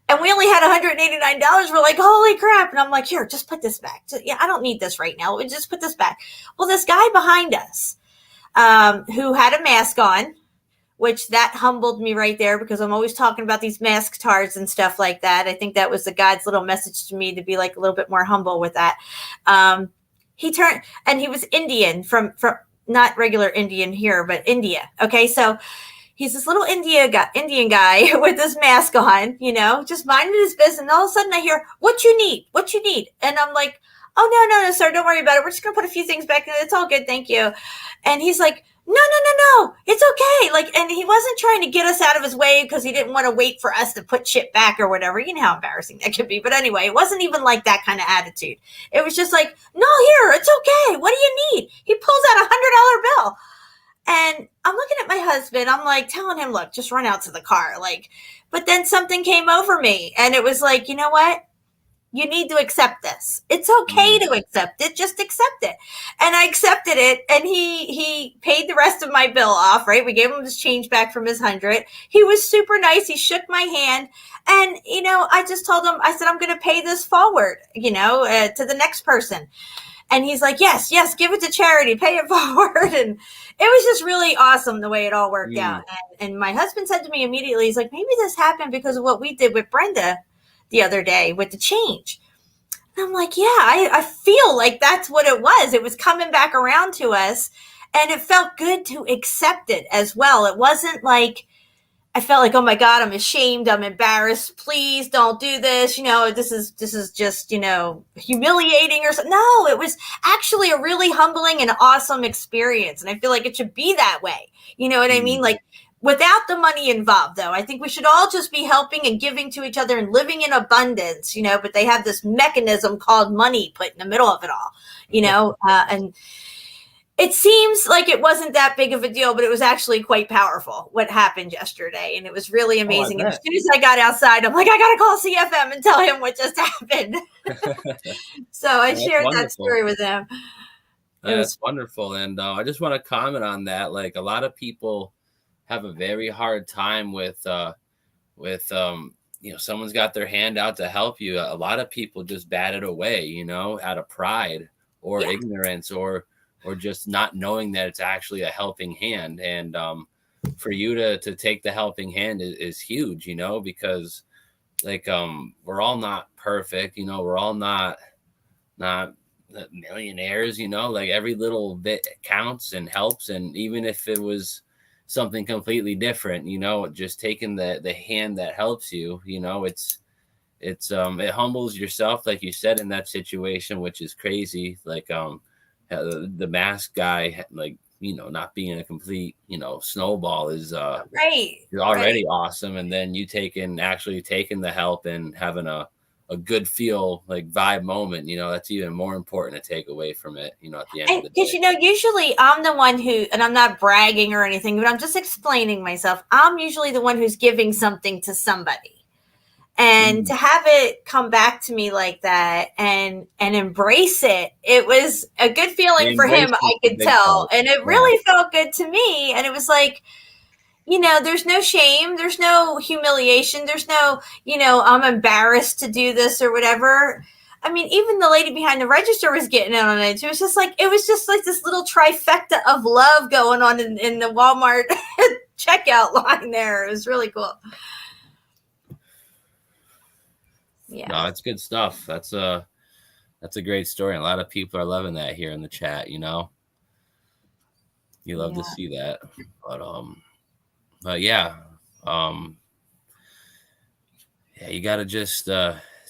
[SPEAKER 10] And we only had $189. We're like, holy crap. And I'm like, here, just put this back. Yeah, I don't need this right now. We just put this back. Well, this guy behind us who had a mask on, which that humbled me right there, because I'm always talking about these mask tards and stuff like that. I think that was the God's little message to me, to be like a little bit more humble with that. He turned, and he was Indian from not regular Indian here, but India. Okay, so he's this little Indian guy with this mask on, you know, just minding his business. And all of a sudden I hear, what you need? And I'm like, oh, no, sir, don't worry about it. We're just going to put a few things back in. It's all good. Thank you. And he's like, no, it's okay. Like, and he wasn't trying to get us out of his way because he didn't want to wait for us to put shit back or whatever. You know how embarrassing that could be. But anyway, it wasn't even like that kind of attitude. It was just like, no, here, it's okay. What do you need? He pulls out $100 bill. And I'm looking at my husband. I'm like telling him, look, just run out to the car. Like, but then something came over me and it was like, you know what? You need to accept this. It's okay to accept it. Just accept it. And I accepted it. And he paid the rest of my bill off, right? We gave him his change back from his 100. He was super nice. He shook my hand. And, you know, I just told him, I said, I'm going to pay this forward, you know, to the next person. And he's like, yes, give it to charity, pay it forward. And it was just really awesome the way it all worked out. And my husband said to me immediately, he's like, maybe this happened because of what we did with Brenda the other day with the change. And I'm like, yeah, I feel like that's what it was. It was coming back around to us. And it felt good to accept it as well. It wasn't like, I felt like, oh my God, I'm ashamed. I'm embarrassed. Please don't do this. You know, this is just, you know, humiliating or something. No, it was actually a really humbling and awesome experience. And I feel like it should be that way. You know what I mean? Like, without the money involved, though, I think we should all just be helping and giving to each other and living in abundance, you know, but they have this mechanism called money put in the middle of it all, you know, and it seems like it wasn't that big of a deal, but it was actually quite powerful what happened yesterday. And it was really amazing. And as soon as I got outside, I'm like, I got to call CFM and tell him what just happened. So I shared that story with him.
[SPEAKER 11] That's wonderful. And I just want to comment on that. Like, a lot of people have a very hard time with you know, someone's got their hand out to help you. A lot of people just bat it away, you know, out of pride or ignorance or just not knowing that it's actually a helping hand. And for you to take the helping hand is huge, you know, because like we're all not perfect, you know, we're all not millionaires, you know, like every little bit counts and helps. And even if it was something completely different, you know, just taking the hand that helps you, you know, it humbles yourself, like you said, in that situation, which is crazy. Like the mask guy, like, you know, not being a complete, you know, snowball is already awesome. And then you actually taking the help and having a good feel, like vibe moment, you know, that's even more important to take away from it, you know, at the end of the day.
[SPEAKER 10] Because, you know, usually I'm the one who, and I'm not bragging or anything, but I'm just explaining myself. I'm usually the one who's giving something to somebody. And to have it come back to me like that and embrace it, it was a good feeling for him, I could tell. And it really felt good to me. And it was like, you know, there's no shame, there's no humiliation, there's no, you know, I'm embarrassed to do this or whatever. I mean, even the lady behind the register was getting in on it. It was just like this little trifecta of love going on in the Walmart checkout line there. It was really cool. Yeah.
[SPEAKER 11] No, it's good stuff. That's a great story. A lot of people are loving that here in the chat, you know. You love to see that. But yeah, you got to just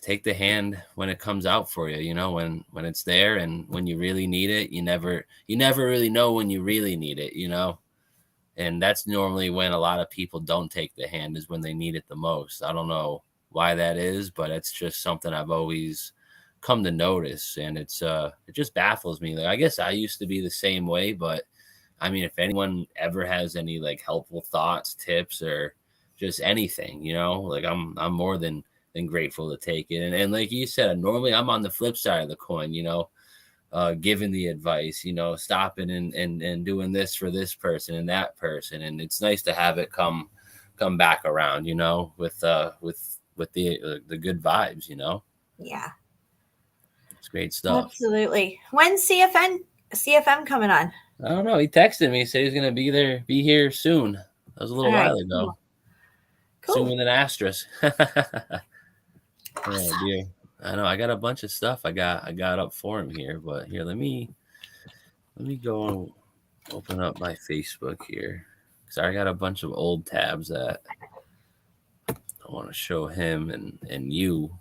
[SPEAKER 11] take the hand when it comes out for you, you know, when it's there, and when you really need it, you never really know when you really need it, you know. And that's normally when a lot of people don't take the hand, is when they need it the most. I don't know why that is, but it's just something I've always come to notice. And it just baffles me. Like, I guess I used to be the same way, but I mean, if anyone ever has any like helpful thoughts, tips, or just anything, you know, like I'm more than grateful to take it. And like you said, normally I'm on the flip side of the coin, you know, giving the advice, you know, stopping and doing this for this person and that person. And it's nice to have it come back around, you know, with the good vibes, you know.
[SPEAKER 10] Yeah,
[SPEAKER 11] it's great stuff.
[SPEAKER 10] Absolutely. When's CFM coming on?
[SPEAKER 11] I don't know. He texted me, said he's gonna be here soon. That was a little while ago. Cool. Sooner than asterisk. Oh dear. I know. I got a bunch of stuff I got up for him here, but here, let me go and open up my Facebook here, because I got a bunch of old tabs that I want to show him and you.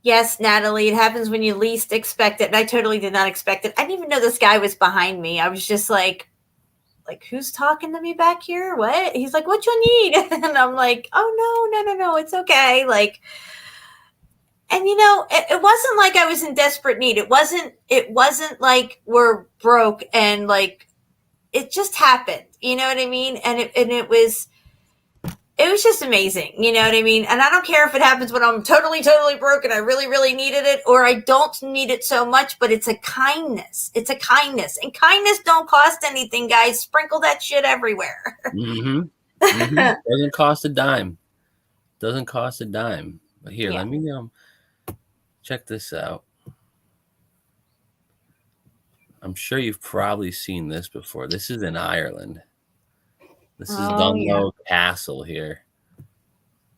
[SPEAKER 10] Yes, Natalie, it happens when you least expect it. And I totally did not expect it. I didn't even know this guy was behind me. I was just like, like, who's talking to me back here? What? He's like, what you need? And I'm like, oh, no, it's okay. Like, and you know, it wasn't like I was in desperate need. It wasn't like we're broke and like, it just happened. You know what I mean? And it was just amazing. You know what I mean? And I don't care if it happens when I'm totally broke and I really, really needed it, or I don't need it so much, but it's a kindness. It's a kindness. And kindness don't cost anything, guys. Sprinkle that shit everywhere.
[SPEAKER 11] Doesn't cost a dime. Doesn't cost a dime. But here, let me check this out. I'm sure you've probably seen this before. This is in Ireland. This is Dunlow Castle here.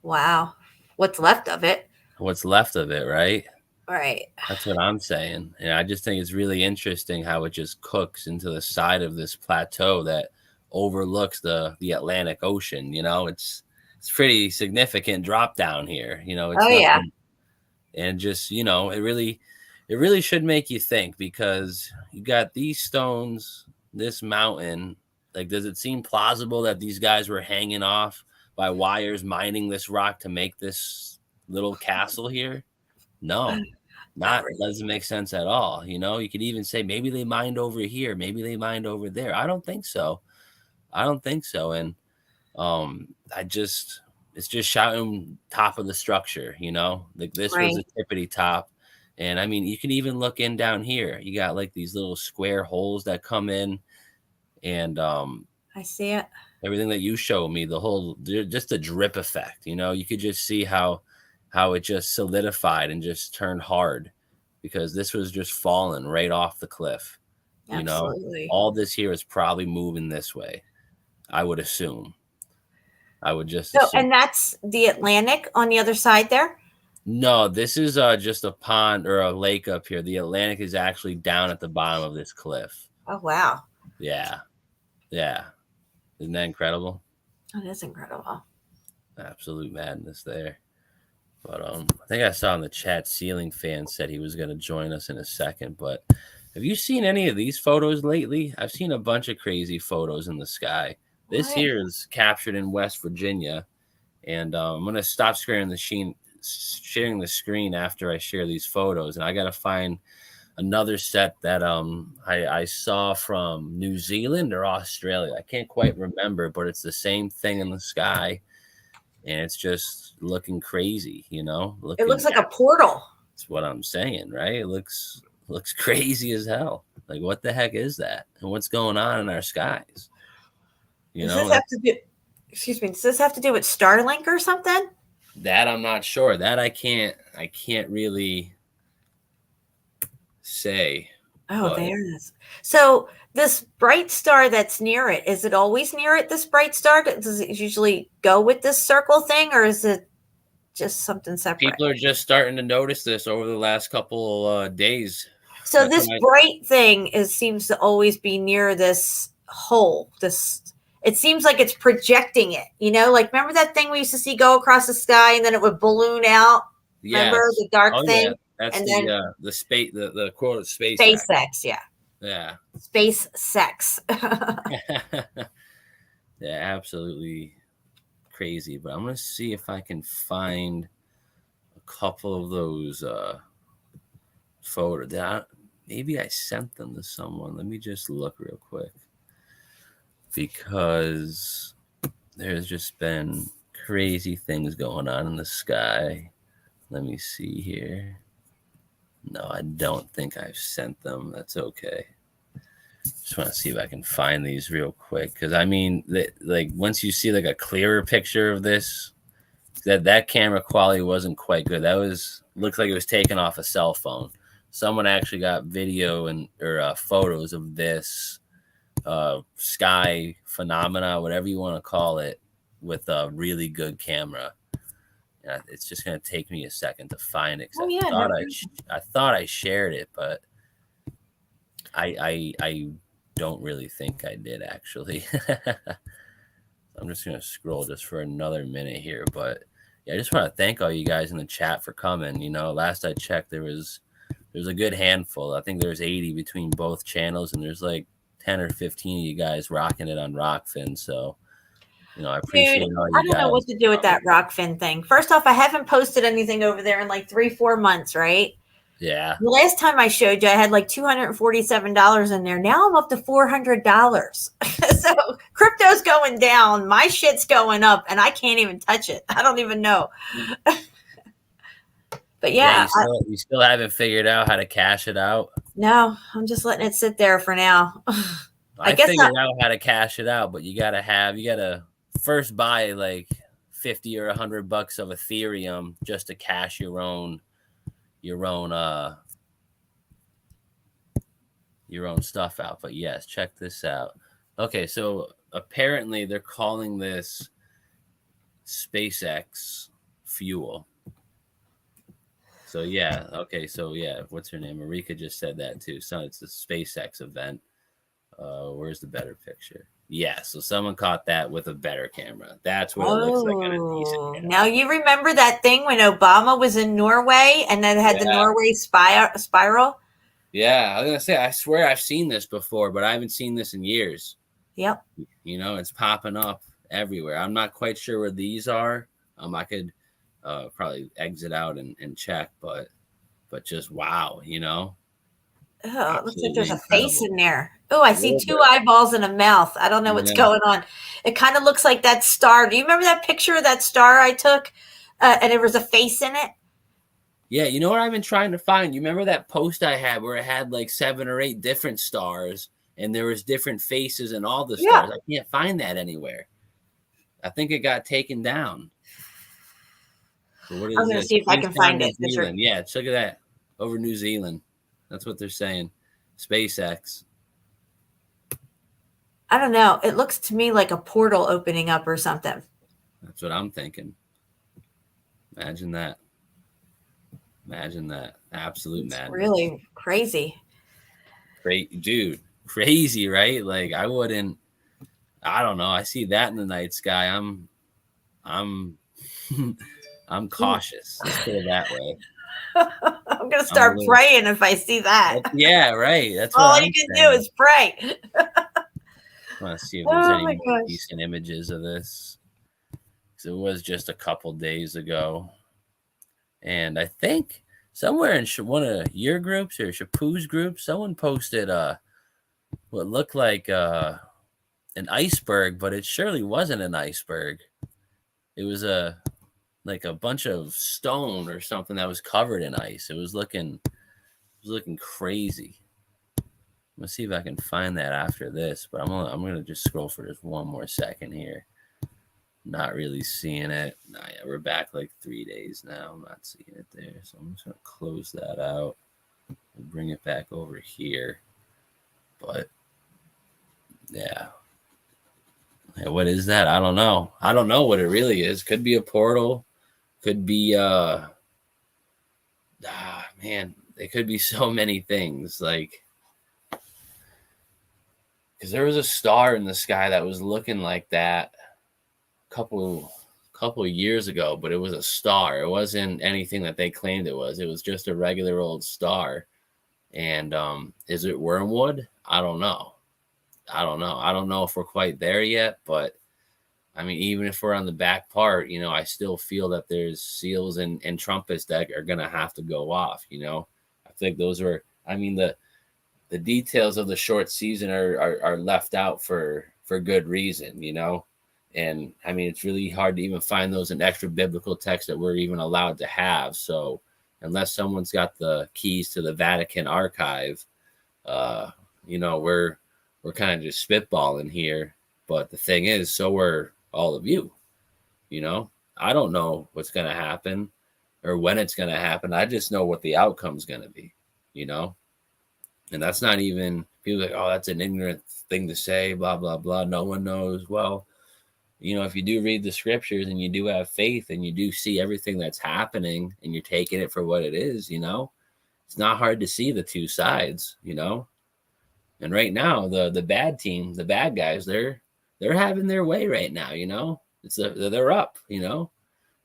[SPEAKER 10] Wow. What's left of it.
[SPEAKER 11] What's left of it, right?
[SPEAKER 10] Right.
[SPEAKER 11] That's what I'm saying. And I just think it's really interesting how it just cooks into the side of this plateau that overlooks the Atlantic Ocean. You know, it's pretty significant drop down here. You know, it's nothing. And just, you know, it really should make you think, because you got these stones, this mountain. Like, does it seem plausible that these guys were hanging off by wires, mining this rock to make this little castle here? No, not really. Doesn't make sense at all. You know, you could even say maybe they mined over here, maybe they mined over there. I don't think so. And it's just shouting top of the structure, you know, like this was the tippity top. And I mean, you can even look in down here. You got like these little square holes that come in, and
[SPEAKER 10] I see it.
[SPEAKER 11] Everything that you showed me, just the drip effect, you know, you could just see how it just solidified and just turned hard, because this was just falling right off the cliff.
[SPEAKER 10] Absolutely.
[SPEAKER 11] You know, all this here is probably moving this way, I would assume. assume.
[SPEAKER 10] And that's the Atlantic on the other side there?
[SPEAKER 11] No, this is just a pond or a lake up here. The Atlantic is actually down at the bottom of this cliff.
[SPEAKER 10] Oh, wow.
[SPEAKER 11] Yeah. Isn't that incredible?
[SPEAKER 10] That is incredible.
[SPEAKER 11] Absolute madness there. But I think I saw in the chat Ceiling Fan said he was going to join us in a second. But have you seen any of these photos lately? I've seen a bunch of crazy photos in the sky. This here is captured in West Virginia. And I'm going to stop sharing the screen after I share these photos. And I got to find another set that I saw from New Zealand or Australia. I can't quite remember, but it's the same thing in the sky. And it's just looking crazy, you know.
[SPEAKER 10] It looks like a portal.
[SPEAKER 11] That's what I'm saying, right? It looks crazy as hell. Like, what the heck is that? And what's going on in our skies?
[SPEAKER 10] Does this have to do with Starlink or something?
[SPEAKER 11] That I'm not sure. That I can't really say.
[SPEAKER 10] Oh, there it is. So this bright star that's near it, is it always near it, this bright star? Does it usually go with this circle thing, or is it just something separate?
[SPEAKER 11] People are just starting to notice this over the last couple days.
[SPEAKER 10] So this bright thing seems to always be near this hole. It seems like it's projecting it, you know, like remember that thing we used to see go across the sky and then it would balloon out?
[SPEAKER 11] Yes.
[SPEAKER 10] Remember the dark thing?
[SPEAKER 11] Yeah. That's the space, the quote SpaceX.
[SPEAKER 10] SpaceX, yeah.
[SPEAKER 11] Yeah.
[SPEAKER 10] Space sex.
[SPEAKER 11] Yeah, absolutely crazy. But I'm going to see if I can find a couple of those photos. Maybe I sent them to someone. Let me just look real quick. Because there's just been crazy things going on in the sky. Let me see here. No, I don't think I've sent them. That's okay. Just want to see if I can find these real quick. Because, I mean, like once you see like a clearer picture of this, that camera quality wasn't quite good. Looks like it was taken off a cell phone. Someone actually got video or photos of this sky phenomena, whatever you want to call it, with a really good camera. And it's just going to take me a second to find it. I thought I shared it, but I don't really think I did, actually. I'm just going to scroll just for another minute here. But yeah, I just want to thank all you guys in the chat for coming. You know, last I checked, there was a good handful. I think there's 80 between both channels, and there's like 10 or 15 of you guys rocking it on Rockfin. So, you know, I
[SPEAKER 10] Dude,
[SPEAKER 11] appreciate all
[SPEAKER 10] I
[SPEAKER 11] you
[SPEAKER 10] don't know
[SPEAKER 11] guys.
[SPEAKER 10] what to do with that Rockfin thing. First off, I haven't posted anything over there in like 3-4 months, right?
[SPEAKER 11] Yeah.
[SPEAKER 10] The last time I showed you, I had like $247 in there. Now I'm up to $400. So crypto's going down, my shit's going up, and I can't even touch it. I don't even know. But yeah,
[SPEAKER 11] you still haven't figured out how to cash it out.
[SPEAKER 10] no, I'm just letting it sit there for now.
[SPEAKER 11] I figured out how to cash it out, but you gotta first buy like 50 or $100 of Ethereum just to cash your own stuff out. But yes, check this out. Okay, so apparently they're calling this SpaceX fuel. So yeah, okay, so yeah, what's her name? Marika just said that too. So it's the SpaceX event. Where's the better picture? Yeah, so someone caught that with a better camera. That's what it looks like on a decent camera.
[SPEAKER 10] Now you remember that thing when Obama was in Norway and then had the Norway spiral?
[SPEAKER 11] Yeah, I was gonna say, I swear I've seen this before, but I haven't seen this in years.
[SPEAKER 10] Yep.
[SPEAKER 11] You know, it's popping up everywhere. I'm not quite sure where these are. I could probably exit out and check, but just wow, you know.
[SPEAKER 10] Oh, it looks like
[SPEAKER 11] Absolutely
[SPEAKER 10] there's a face
[SPEAKER 11] incredible.
[SPEAKER 10] in there. Oh, I see two eyeballs and a mouth. I don't know what's going on. It kind of looks like that star. Do you remember that picture of that star I took? And there was a face in it?
[SPEAKER 11] Yeah, you know what I've been trying to find? You remember that post I had where it had like 7 or 8 different stars and there was different faces and all the stars? I can't find that anywhere. I think it got taken down. So what is
[SPEAKER 10] I'm going to see if I can find it.
[SPEAKER 11] New Zealand. Yeah, look at that. Over New Zealand. That's what they're saying. SpaceX.
[SPEAKER 10] I don't know. It looks to me like a portal opening up or something.
[SPEAKER 11] That's what I'm thinking. Imagine that. Imagine that. Absolute madness.
[SPEAKER 10] Really crazy.
[SPEAKER 11] Dude, crazy, right? Like I don't know. I see that in the night sky. I'm cautious. Let's put it that way.
[SPEAKER 10] I'm gonna start praying if I see that.
[SPEAKER 11] Yeah, right. That's
[SPEAKER 10] all you can do is pray.
[SPEAKER 11] I want to see if there's any more decent images of this. Because it was just a couple days ago. And I think somewhere in one of your groups or Shapu's group, someone posted what looked like an iceberg, but it surely wasn't an iceberg. It was like a bunch of stone or something that was covered in ice. It was looking crazy. I'm gonna see if I can find that after this, but I'm gonna just scroll for just one more second here. Not really seeing it. Nah, yeah, we're back like 3 days now. I'm not seeing it there, so I'm just gonna close that out and bring it back over here. But yeah. Hey, what is that? I don't know. I don't know what it really is. Could be a portal. Could be man, it could be so many things. Like, because there was a star in the sky that was looking like that a couple of years ago, but it was a star. It wasn't anything that they claimed it was. It was just a regular old star. And is it wormwood? I don't know. I don't know if we're quite there yet, but I mean, even if we're on the back part, you know, I still feel that there's seals and trumpets that are going to have to go off, you know. I think those are, I mean, the details of the short season are left out for good reason, you know. And I mean, it's really hard to even find those in extra biblical texts that we're even allowed to have. So unless someone's got the keys to the Vatican archive, you know, we're kind of just spitballing here. But the thing is, so we're all of you, you know. I don't know what's going to happen or when it's going to happen. I just know what the outcome's going to be, you know. And that's not even, people like, oh, that's an ignorant thing to say, blah, blah, blah. No one knows. Well, you know, if you do read the scriptures and you do have faith and you do see everything that's happening and you're taking it for what it is, you know, it's not hard to see the two sides, you know. And right now, the bad team, the bad guys, they're having their way right now, you know. They're up, you know.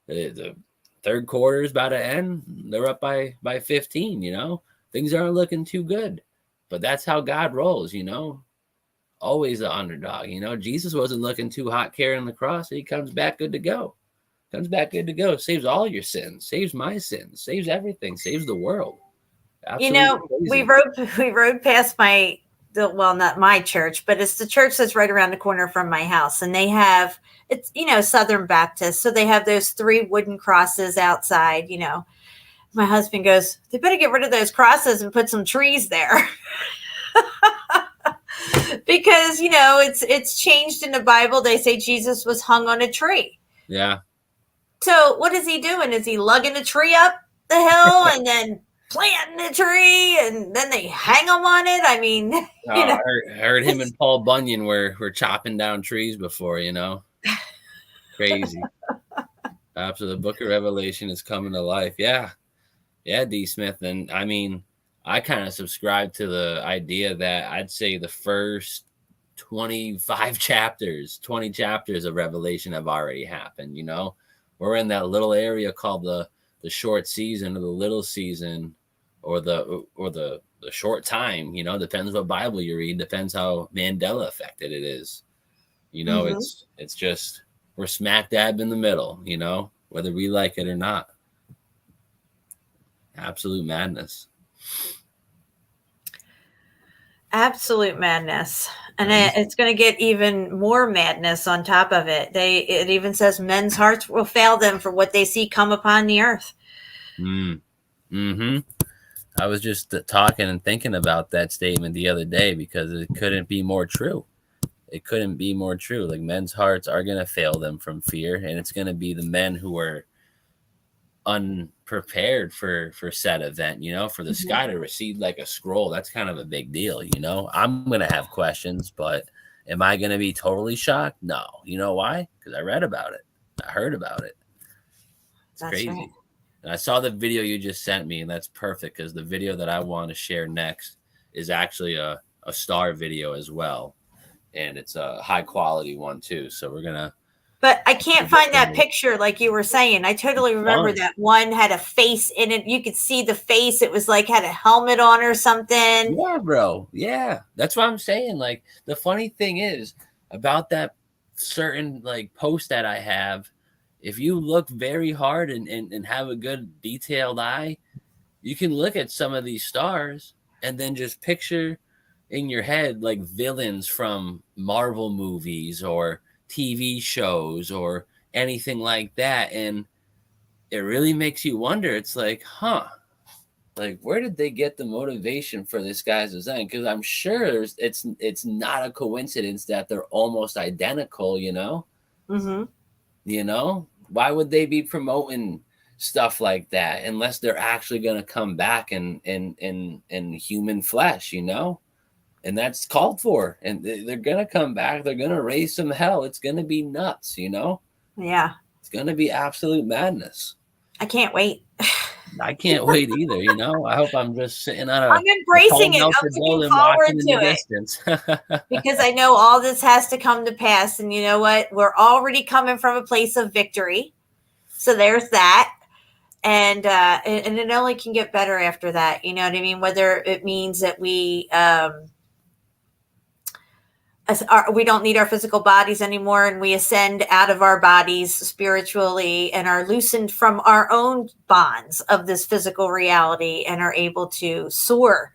[SPEAKER 11] The third quarter is about to end. They're up by 15, you know. Things aren't looking too good. But that's how God rolls, you know. always the underdog. You know, Jesus wasn't looking too hot carrying the cross. He comes back good to go. Comes back good to go. Saves all your sins. Saves my sins. Saves everything. Saves the world. Absolutely
[SPEAKER 10] You know, we rode past well, not my church, but it's the church that's right around the corner from my house, and they have it's Southern Baptist, so they have those 3 wooden crosses outside. My husband goes, they better get rid of those crosses and put some trees there. Because it's changed in the Bible. They say Jesus was hung on a tree.
[SPEAKER 11] Yeah.
[SPEAKER 10] So what is he doing? Is he lugging a tree up the hill and then planting a tree and then they hang them on it? I mean,
[SPEAKER 11] I heard him and Paul Bunyan were chopping down trees before. Crazy. Absolutely. The Book of Revelation is coming to life. Yeah, D. Smith. And I mean, I kind of subscribe to the idea that I'd say the first 20 chapters of Revelation have already happened. We're in that little area called the short season or the little season or the short time. Depends what Bible you read, depends how Mandela affected it is. It's just we're smack dab in the middle, whether we like it or not. Absolute madness.
[SPEAKER 10] Absolute madness. And it's going to get even more madness on top of it. It even says men's hearts will fail them for what they see come upon the earth.
[SPEAKER 11] Mm-hmm. I was just talking and thinking about that statement the other day because it couldn't be more true. It couldn't be more true. Like, men's hearts are going to fail them from fear, and it's going to be the men who are unprepared for said event, for the sky to recede like a scroll. That's kind of a big deal. I'm going to have questions, but am I going to be totally shocked? No. You know why? Because I read about it. I heard about it. It's crazy. Right. And I saw the video you just sent me, and that's perfect because the video that I want to share next is actually a star video as well. And it's a high quality one too. So we're going to.
[SPEAKER 10] But I can't find that picture like you were saying. I totally remember that one had a face in it. You could see the face. It was like had a helmet on or something.
[SPEAKER 11] Yeah, bro. Yeah. That's what I'm saying. Like, the funny thing is about that certain like post that I have, if you look very hard and have a good detailed eye, you can look at some of these stars and then just picture in your head like villains from Marvel movies or TV shows or anything like that, and it really makes you wonder. It's like, like, where did they get the motivation for this guy's design? Because I'm sure it's not a coincidence that they're almost identical. Why would they be promoting stuff like that unless they're actually going to come back in human flesh? And that's called for. And they're going to come back. They're going to raise some hell. It's going to be nuts,
[SPEAKER 10] Yeah.
[SPEAKER 11] It's going to be absolute madness.
[SPEAKER 10] I can't wait.
[SPEAKER 11] I can't wait either, I hope I'm just sitting on
[SPEAKER 10] I'm embracing it. I'm looking forward to it. Because I know all this has to come to pass. And you know what? We're already coming from a place of victory. So there's that. And it only can get better after that. You know what I mean? Whether it means that we don't need our physical bodies anymore, and we ascend out of our bodies spiritually and are loosened from our own bonds of this physical reality and are able to soar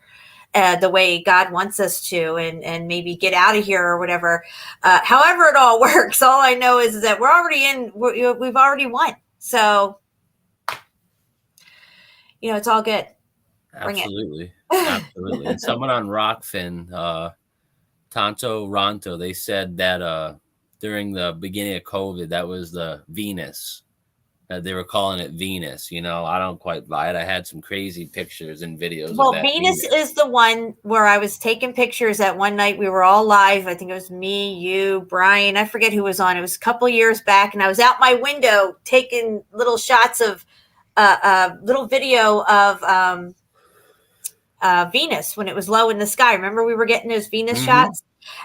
[SPEAKER 10] the way God wants us to, and maybe get out of here or whatever. However it all works, all I know is that we've already won. So, it's all good. Bring
[SPEAKER 11] Absolutely. Absolutely. And someone on Rockfin, Tonto Ronto, they said that during the beginning of COVID, that was the Venus. They were calling it Venus. I don't quite buy it. I had some crazy pictures and videos.
[SPEAKER 10] Well, Venus is the one where I was taking pictures that one night. We were all live. I think it was me, you, Brian. I forget who was on. It was a couple years back, and I was out my window taking little shots of little video of Venus when it was low in the sky. Remember, we were getting those Venus shots?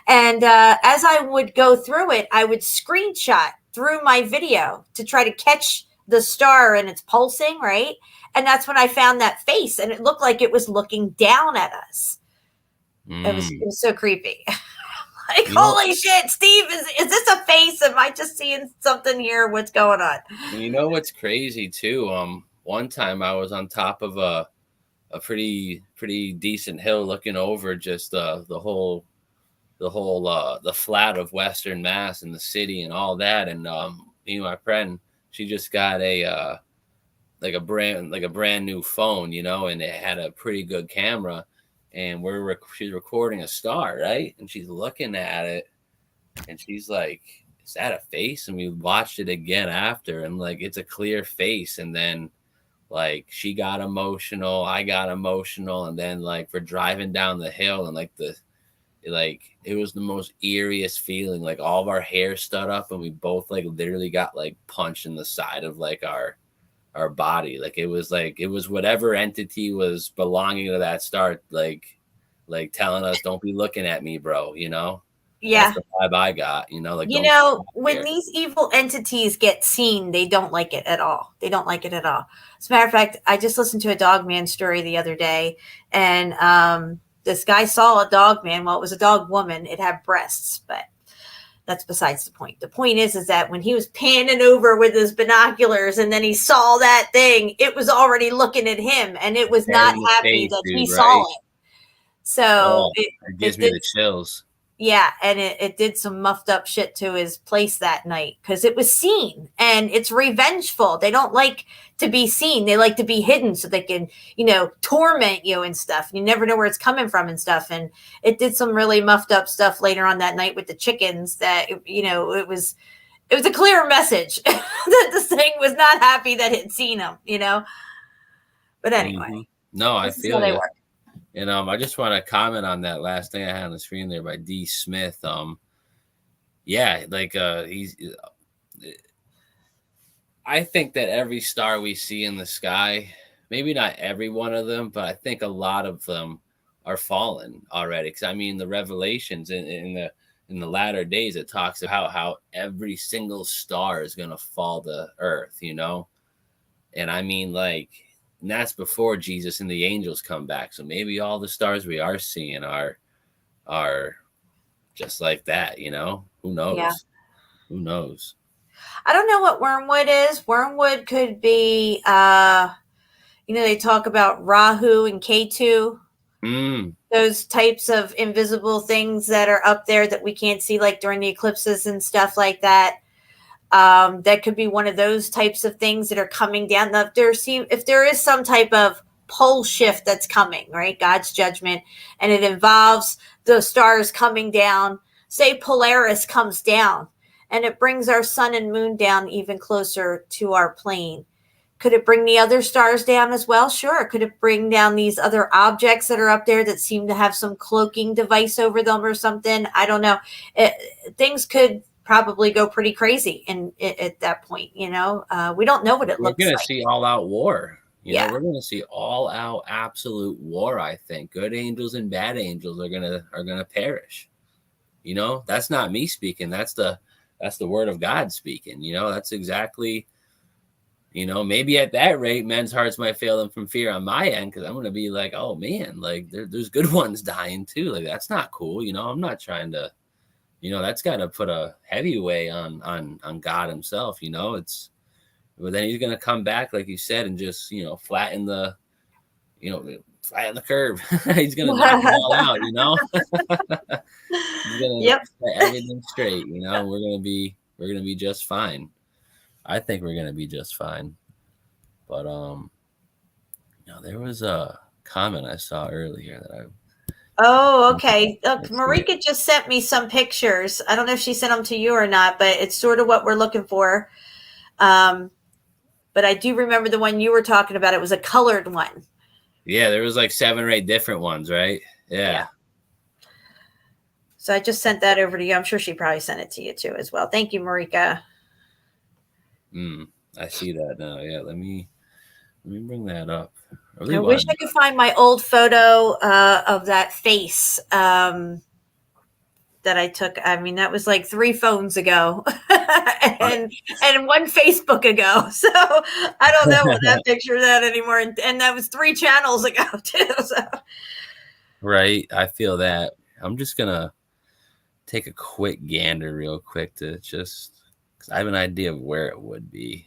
[SPEAKER 10] And as I would go through it, I would screenshot through my video to try to catch the star and it's pulsing, right? And that's when I found that face, and it looked like it was looking down at us. It was so creepy. Like, holy shit, Steve, is this a face? Am I just seeing something here? What's going on?
[SPEAKER 11] You know what's crazy too? One time I was on top of a pretty decent hill looking over just the whole the flat of Western Mass and the city and all that. And me and my friend, she just got a brand new phone, you know, and it had a pretty good camera. And she's recording a star, right? And she's looking at it, and she's like, "Is that a face?" And we watched it again after, and like it's a clear face. And then like she got emotional, I got emotional, and then like we're driving down the hill, and it was the most eeriest feeling. Like all of our hair stood up, and we both like literally got like punched in the side of like our body. Like it was whatever entity was belonging to that star, like telling us, "Don't be looking at me, bro," you know.
[SPEAKER 10] Yeah.
[SPEAKER 11] That's the vibe I got, you know. Like,
[SPEAKER 10] you know, when these evil entities get seen, they don't like it at all. They don't like it at all. As a matter of fact, I just listened to a dog man story the other day, and this guy saw a dog man. Well, it was a dog woman. It had breasts, but that's besides the point. The point is that when he was panning over with his binoculars and then he saw that thing, it was already looking at him, and it was not happy that he saw it. So
[SPEAKER 11] it gives me the chills.
[SPEAKER 10] Yeah, and it did some muffed up shit to his place that night because it was seen, and it's revengeful. They don't like to be seen. They like to be hidden so they can, you know, torment you and stuff. You never know where it's coming from and stuff. And it did some really muffed up stuff later on that night with the chickens that, you know, it was a clear message that this thing was not happy that it had seen him, you know. But anyway.
[SPEAKER 11] No, I feel
[SPEAKER 10] they
[SPEAKER 11] it.
[SPEAKER 10] work.
[SPEAKER 11] And I just want to comment on that last thing I had on the screen there by D. Smith. Yeah, like I think that every star we see in the sky, maybe not every one of them, but I think a lot of them are fallen already. Because I mean, the Revelations in the latter days, it talks about how every single star is gonna fall to earth, you know. And I mean, like. And that's before Jesus and the angels come back. So maybe all the stars we are seeing are just like that, you know? Who knows?
[SPEAKER 10] Yeah.
[SPEAKER 11] Who knows?
[SPEAKER 10] I don't know what wormwood is. Wormwood could be, you know, they talk about Rahu and Ketu. Those types of invisible things that are up there that we can't see, like during the eclipses and stuff like that. That could be one of those types of things that are coming down. If there is some type of pole shift that's coming, right? God's judgment, and it involves the stars coming down. Say Polaris comes down, and it brings our sun and moon down even closer to our plane. Could it bring the other stars down as well? Sure. Could it bring down these other objects that are up there that seem to have some cloaking device over them or something? I don't know. Things could probably go pretty crazy at that point, you know. We don't know what it looks like.
[SPEAKER 11] We're going to see all out war. You know, we're going to see all out absolute war. I think good angels and bad angels are going to perish. You know, that's not me speaking. That's the word of God speaking. You know, that's exactly, you know, maybe at that rate, men's hearts might fail them from fear on my end. Cause I'm going to be like, oh man, like there's good ones dying too. Like, that's not cool. You know, I'm not trying to, you know, that's got to put a heavy weight on God himself. You know, but then he's going to come back, like you said, and just, you know, flatten the curve. He's going to knock it all out, you know. He's going to set everything straight. You know, we're going to be just fine. I think we're going to be just fine. But you know, there was a comment I saw earlier that I.
[SPEAKER 10] Oh, okay. Look, Marika just sent me some pictures. I don't know if she sent them to you or not, but it's sort of what we're looking for. But I do remember the one you were talking about. It was a colored one.
[SPEAKER 11] Yeah, there was like 7 or 8 different ones, right? Yeah.
[SPEAKER 10] So I just sent that over to you. I'm sure she probably sent it to you too as well. Thank you, Marika.
[SPEAKER 11] I see that now. Yeah, let me bring that up.
[SPEAKER 10] I wish I could find my old photo of that face that I took. I mean, that was like 3 phones ago and 1 Facebook ago. So I don't know what that picture of that anymore. And that was 3 channels ago too. So.
[SPEAKER 11] Right. I feel that. I'm just going to take a quick gander real quick to just, because I have an idea of where it would be.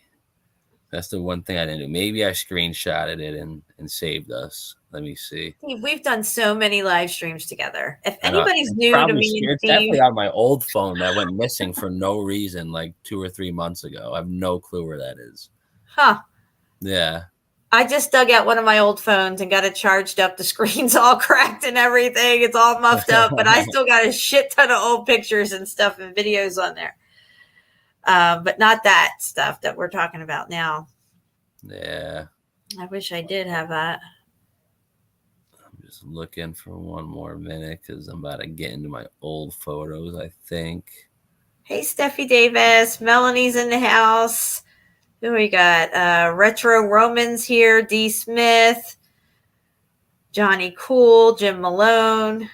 [SPEAKER 11] That's the one thing I didn't do. Maybe I screenshotted it and saved us. Let me see.
[SPEAKER 10] Steve, we've done so many live streams together. If
[SPEAKER 11] I know.
[SPEAKER 10] anybody's
[SPEAKER 11] It's
[SPEAKER 10] new to
[SPEAKER 11] probably,
[SPEAKER 10] me and
[SPEAKER 11] it's
[SPEAKER 10] Steve,
[SPEAKER 11] definitely on my old phone that went missing for no reason like 2 or 3 months ago. I have no clue where that is.
[SPEAKER 10] huh?
[SPEAKER 11] Yeah.
[SPEAKER 10] I just dug out one of my old phones and got it charged up. The screen's all cracked and everything. It's all muffed up, but I still got a shit ton of old pictures and stuff and videos on there. But not that stuff that we're talking about now.
[SPEAKER 11] Yeah.
[SPEAKER 10] I wish I did have that.
[SPEAKER 11] I'm just looking for one more minute because I'm about to get into my old photos, I think.
[SPEAKER 10] Hey, Steffi Davis. Melanie's in the house. Who we got? Retro Romans here. D. Smith. Johnny Cool. Jim Malone.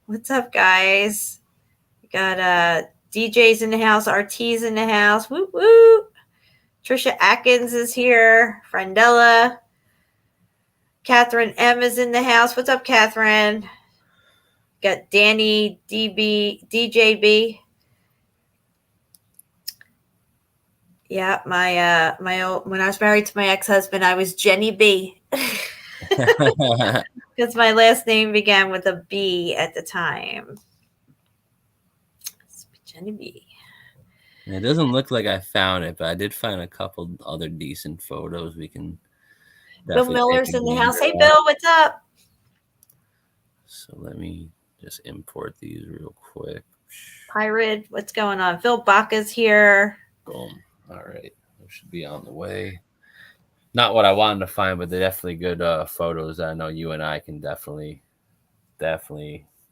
[SPEAKER 10] What's up, guys? We got DJ's in the house. RT's in the house. Woo woo. Trisha Atkins is here. Frandella. Catherine M is in the house. What's up, Catherine? Got Danny DJB. Yeah, my old, when I was married to my ex-husband, I was Jenny B. Because my last name began with a B at the time. Jenny B.
[SPEAKER 11] It doesn't look like I found it, but I did find a couple other decent photos we can
[SPEAKER 10] Bill
[SPEAKER 11] definitely
[SPEAKER 10] Miller's
[SPEAKER 11] take a
[SPEAKER 10] in the house.
[SPEAKER 11] gander
[SPEAKER 10] Hey,
[SPEAKER 11] at.
[SPEAKER 10] Bill, what's up?
[SPEAKER 11] So let me just import these real quick.
[SPEAKER 10] Pirate, what's going on? Phil Baca's here.
[SPEAKER 11] Boom. All right. Those should be on the way. Not what I wanted to find, but they're definitely good photos that I know you and I can definitely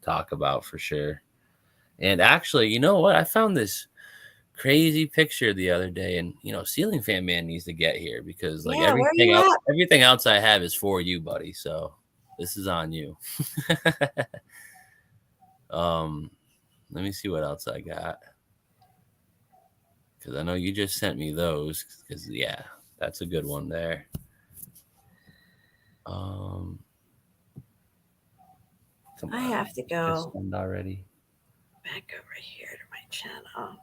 [SPEAKER 11] talk about for sure. And actually, you know what? I found this crazy picture the other day, and Ceiling Fan Man needs to get here because like
[SPEAKER 10] Yeah, where are you at?
[SPEAKER 11] everything else I have is for you, buddy. So this is on you. Let me see what else I got. Because I know you just sent me those. Because yeah, that's a good one there.
[SPEAKER 10] I have to go
[SPEAKER 11] already.
[SPEAKER 10] Back over here to my channel.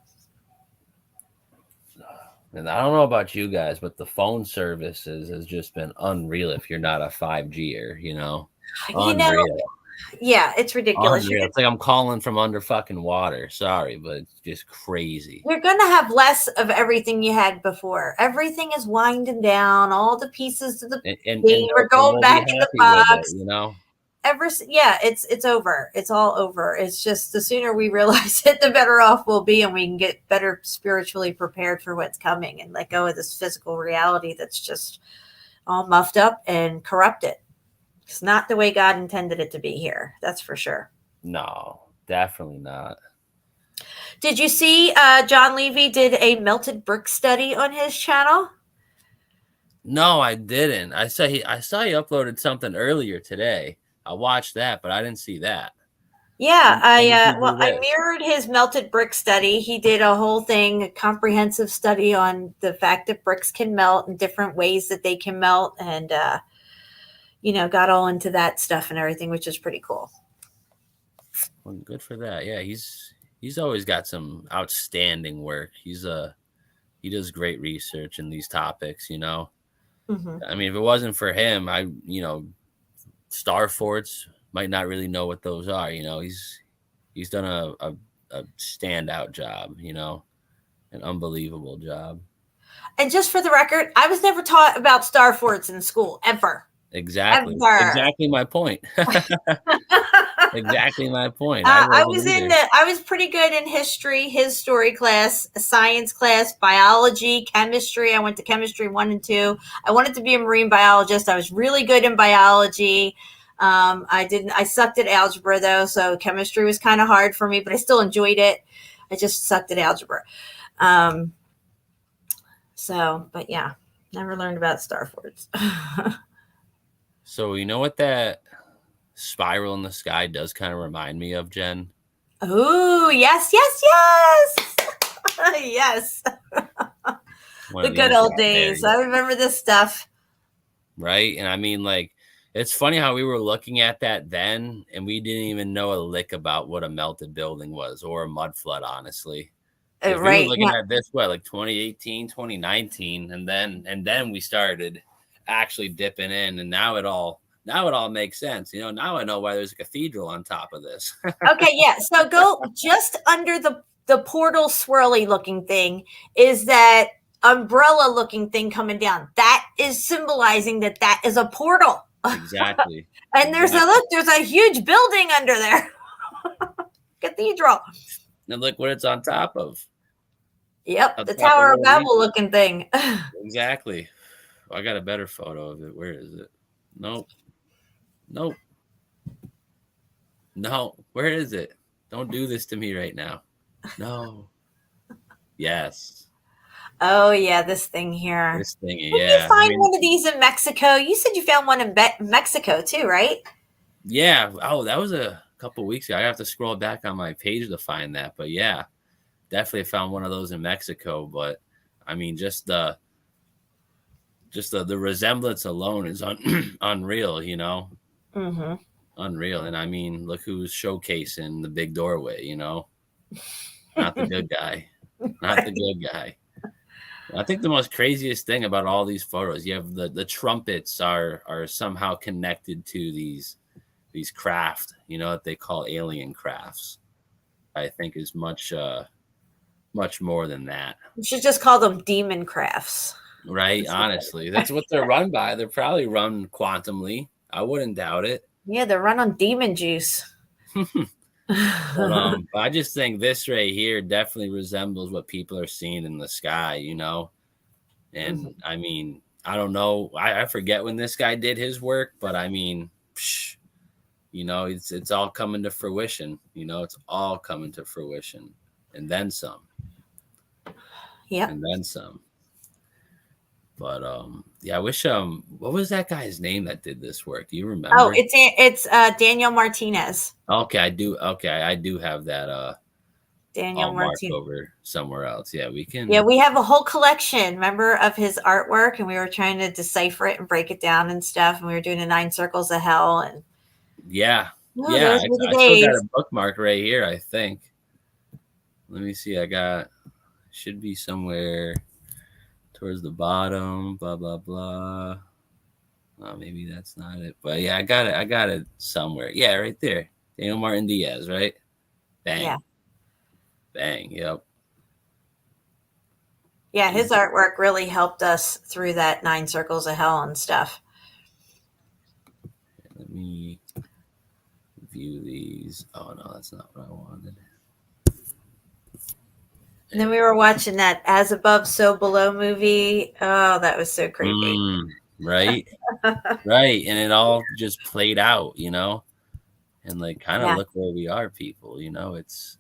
[SPEAKER 11] And I don't know about you guys, but the phone services has just been unreal if you're not a 5G-er, Unreal.
[SPEAKER 10] Yeah, it's ridiculous.
[SPEAKER 11] Unreal. It's like I'm calling from under fucking water. Sorry, but it's just crazy.
[SPEAKER 10] You're going to have less of everything you had before. Everything is winding down. All the pieces of the
[SPEAKER 11] and
[SPEAKER 10] we're going back in the box. It's over. It's all over. It's just the sooner we realize it, the better off we'll be, and we can get better spiritually prepared for what's coming and let go of this physical reality that's just all muffed up and corrupted. It's not the way God intended it to be here. That's for sure.
[SPEAKER 11] No, definitely not.
[SPEAKER 10] Did you see John Levy did a melted brick study on his channel?
[SPEAKER 11] No, I didn't. I saw he uploaded something earlier today. I watched that, but I didn't see that.
[SPEAKER 10] Yeah, I mirrored his melted brick study. He did a whole thing, a comprehensive study on the fact that bricks can melt and different ways that they can melt, and got all into that stuff and everything, which is pretty cool.
[SPEAKER 11] Well, good for that. Yeah, he's always got some outstanding work. He does great research in these topics,
[SPEAKER 10] Mm-hmm.
[SPEAKER 11] I mean, if it wasn't for him, Star Forts might not really know what those are. He's done a standout job, an unbelievable job.
[SPEAKER 10] And just for the record, I was never taught about Star Forts in school, ever.
[SPEAKER 11] Exactly.
[SPEAKER 10] Ever.
[SPEAKER 11] Exactly my point. Exactly my point.
[SPEAKER 10] I was pretty good in history, his story class, science class, biology, chemistry. I went to chemistry 1 and 2. I wanted to be a marine biologist. I was really good in biology. I sucked at algebra though, so chemistry was kind of hard for me, but I still enjoyed it. I just sucked at algebra. But yeah, never learned about Star Forts.
[SPEAKER 11] So you know what that spiral in the sky does kind of remind me of, Jen?
[SPEAKER 10] Oh, yes. Yes. The good old days. I remember this stuff.
[SPEAKER 11] Right? And I mean, like, It's funny how we were looking at that then, and we didn't even know a lick about what a melted building was or a mud flood, honestly. Because we were
[SPEAKER 10] Right
[SPEAKER 11] looking
[SPEAKER 10] now,
[SPEAKER 11] at this, what, like 2018, 2019, and then we started actually dipping in, and now it all makes sense. Now I know why there's a cathedral on top of this.
[SPEAKER 10] okay, yeah. So go just under the portal swirly looking thing is that umbrella looking thing coming down. That is symbolizing that is a portal.
[SPEAKER 11] Exactly.
[SPEAKER 10] And there's a huge building under there. Cathedral.
[SPEAKER 11] And look what it's on top of.
[SPEAKER 10] Yep,
[SPEAKER 11] On
[SPEAKER 10] the
[SPEAKER 11] top of
[SPEAKER 10] Tower of
[SPEAKER 11] what
[SPEAKER 10] Babel looking thing.
[SPEAKER 11] Exactly. I got a better photo of it. Where is it? Nope. No. Where is it? Don't do this to me right now. No. Yes.
[SPEAKER 10] Oh yeah, this thing here.
[SPEAKER 11] This thing,
[SPEAKER 10] Did
[SPEAKER 11] yeah.
[SPEAKER 10] you find one of these in Mexico? You said you found one in Mexico too, right?
[SPEAKER 11] Yeah. Oh, that was a couple weeks ago. I have to scroll back on my page to find that. But yeah, definitely found one of those in Mexico. But I mean, just the resemblance alone is unreal,
[SPEAKER 10] Mm-hmm.
[SPEAKER 11] Unreal. And I mean, look who's showcasing the big doorway, not the good guy, not the good guy. I think the most craziest thing about all these photos, you have the trumpets are somehow connected to these craft, that they call alien crafts. I think is much more than that.
[SPEAKER 10] You should just call them demon crafts.
[SPEAKER 11] Right? Honestly, that's what they're run by. They're probably run quantumly. I wouldn't doubt it.
[SPEAKER 10] Yeah, they're run on demon juice.
[SPEAKER 11] But I just think this right here definitely resembles what people are seeing in the sky, And I mean, I don't know. I forget when this guy did his work, but I mean, it's all coming to fruition. It's all coming to fruition, and then some.
[SPEAKER 10] Yeah,
[SPEAKER 11] and then some. But yeah, I wish what was that guy's name that did this work? Do you remember?
[SPEAKER 10] Oh, it's Daniel Martinez.
[SPEAKER 11] Okay, I do have that
[SPEAKER 10] Daniel
[SPEAKER 11] all marked
[SPEAKER 10] Martinez
[SPEAKER 11] over somewhere else. Yeah, we can.
[SPEAKER 10] Yeah, we have a whole collection, remember, of his artwork, and we were trying to decipher it and break it down and stuff, and we were doing the 9 circles of hell, and
[SPEAKER 11] yeah,
[SPEAKER 10] oh,
[SPEAKER 11] yeah,
[SPEAKER 10] those
[SPEAKER 11] I
[SPEAKER 10] were the
[SPEAKER 11] still got
[SPEAKER 10] days.
[SPEAKER 11] a bookmark right here, I think. Let me see. Should be somewhere towards the bottom, blah blah blah. Maybe that's not it, but yeah, I got it somewhere. Yeah, right there. Daniel Martin Diaz, right? Bang.
[SPEAKER 10] Yeah.
[SPEAKER 11] Bang. Yep.
[SPEAKER 10] Yeah, his artwork really helped us through that 9 circles of hell and stuff.
[SPEAKER 11] Let me view these. Oh no, that's not what I wanted.
[SPEAKER 10] And then we were watching that As Above, So Below movie. Oh, that was so creepy.
[SPEAKER 11] Right. Right. And it all just played out, and like kind of look where we are, people, it's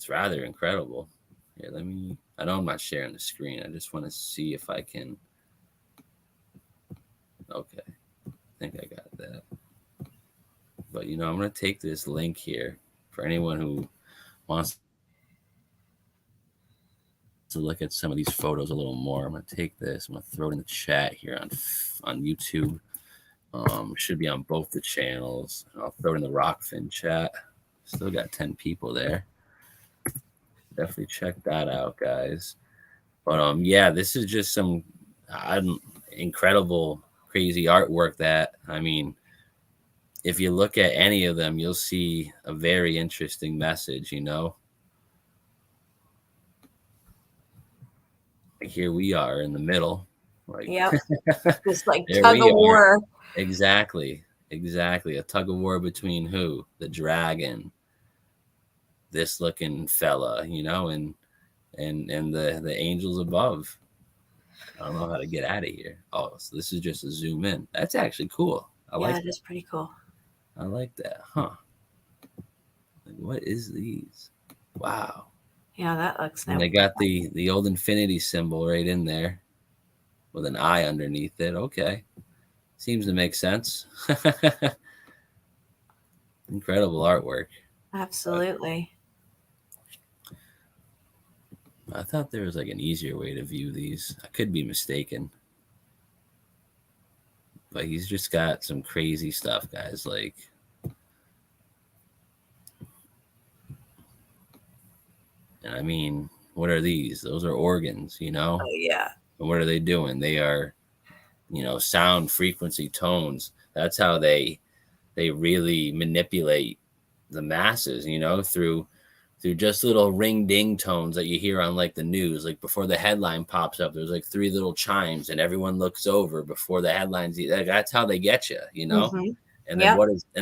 [SPEAKER 11] rather incredible. Here, I know I'm not sharing the screen. I just want to see if I can. Okay. I think I got that. But, I'm going to take this link here for anyone who wants to look at some of these photos a little more. I'm going to take this. I'm going to throw it in the chat here on YouTube. Should be on both the channels. I'll throw it in the Rockfin chat. Still got 10 people there. Definitely check that out, guys. But yeah, this is just some incredible, crazy artwork that, I mean, if you look at any of them, you'll see a very interesting message, Like here we are in the middle. Like,
[SPEAKER 10] yep. Just like
[SPEAKER 11] there
[SPEAKER 10] tug
[SPEAKER 11] we
[SPEAKER 10] of war.
[SPEAKER 11] Exactly. A tug of war between who? The dragon, this looking fella, and the angels above. I don't know how to get out of here. Oh, so this is just a zoom in. That's actually cool. I like
[SPEAKER 10] that is pretty cool.
[SPEAKER 11] I like that. Huh. Like, what is these? Wow.
[SPEAKER 10] Yeah, that looks nice.
[SPEAKER 11] And they got the old infinity symbol right in there with an eye underneath it. Okay. Seems to make sense. Incredible artwork.
[SPEAKER 10] Absolutely.
[SPEAKER 11] I thought there was like an easier way to view these. I could be mistaken. But he's just got some crazy stuff, guys. Like, and I mean, what are these? Those are organs, you know?
[SPEAKER 10] Oh yeah.
[SPEAKER 11] And what are they doing? They are, you know, sound, frequency, tones. That's how they really manipulate the masses, you know, through just little ring ding tones that you hear on like the news. Like before the headline pops up, there's like 3 little chimes and everyone looks over before the headlines. That's how they get you, you know?
[SPEAKER 10] Mm-hmm.
[SPEAKER 11] And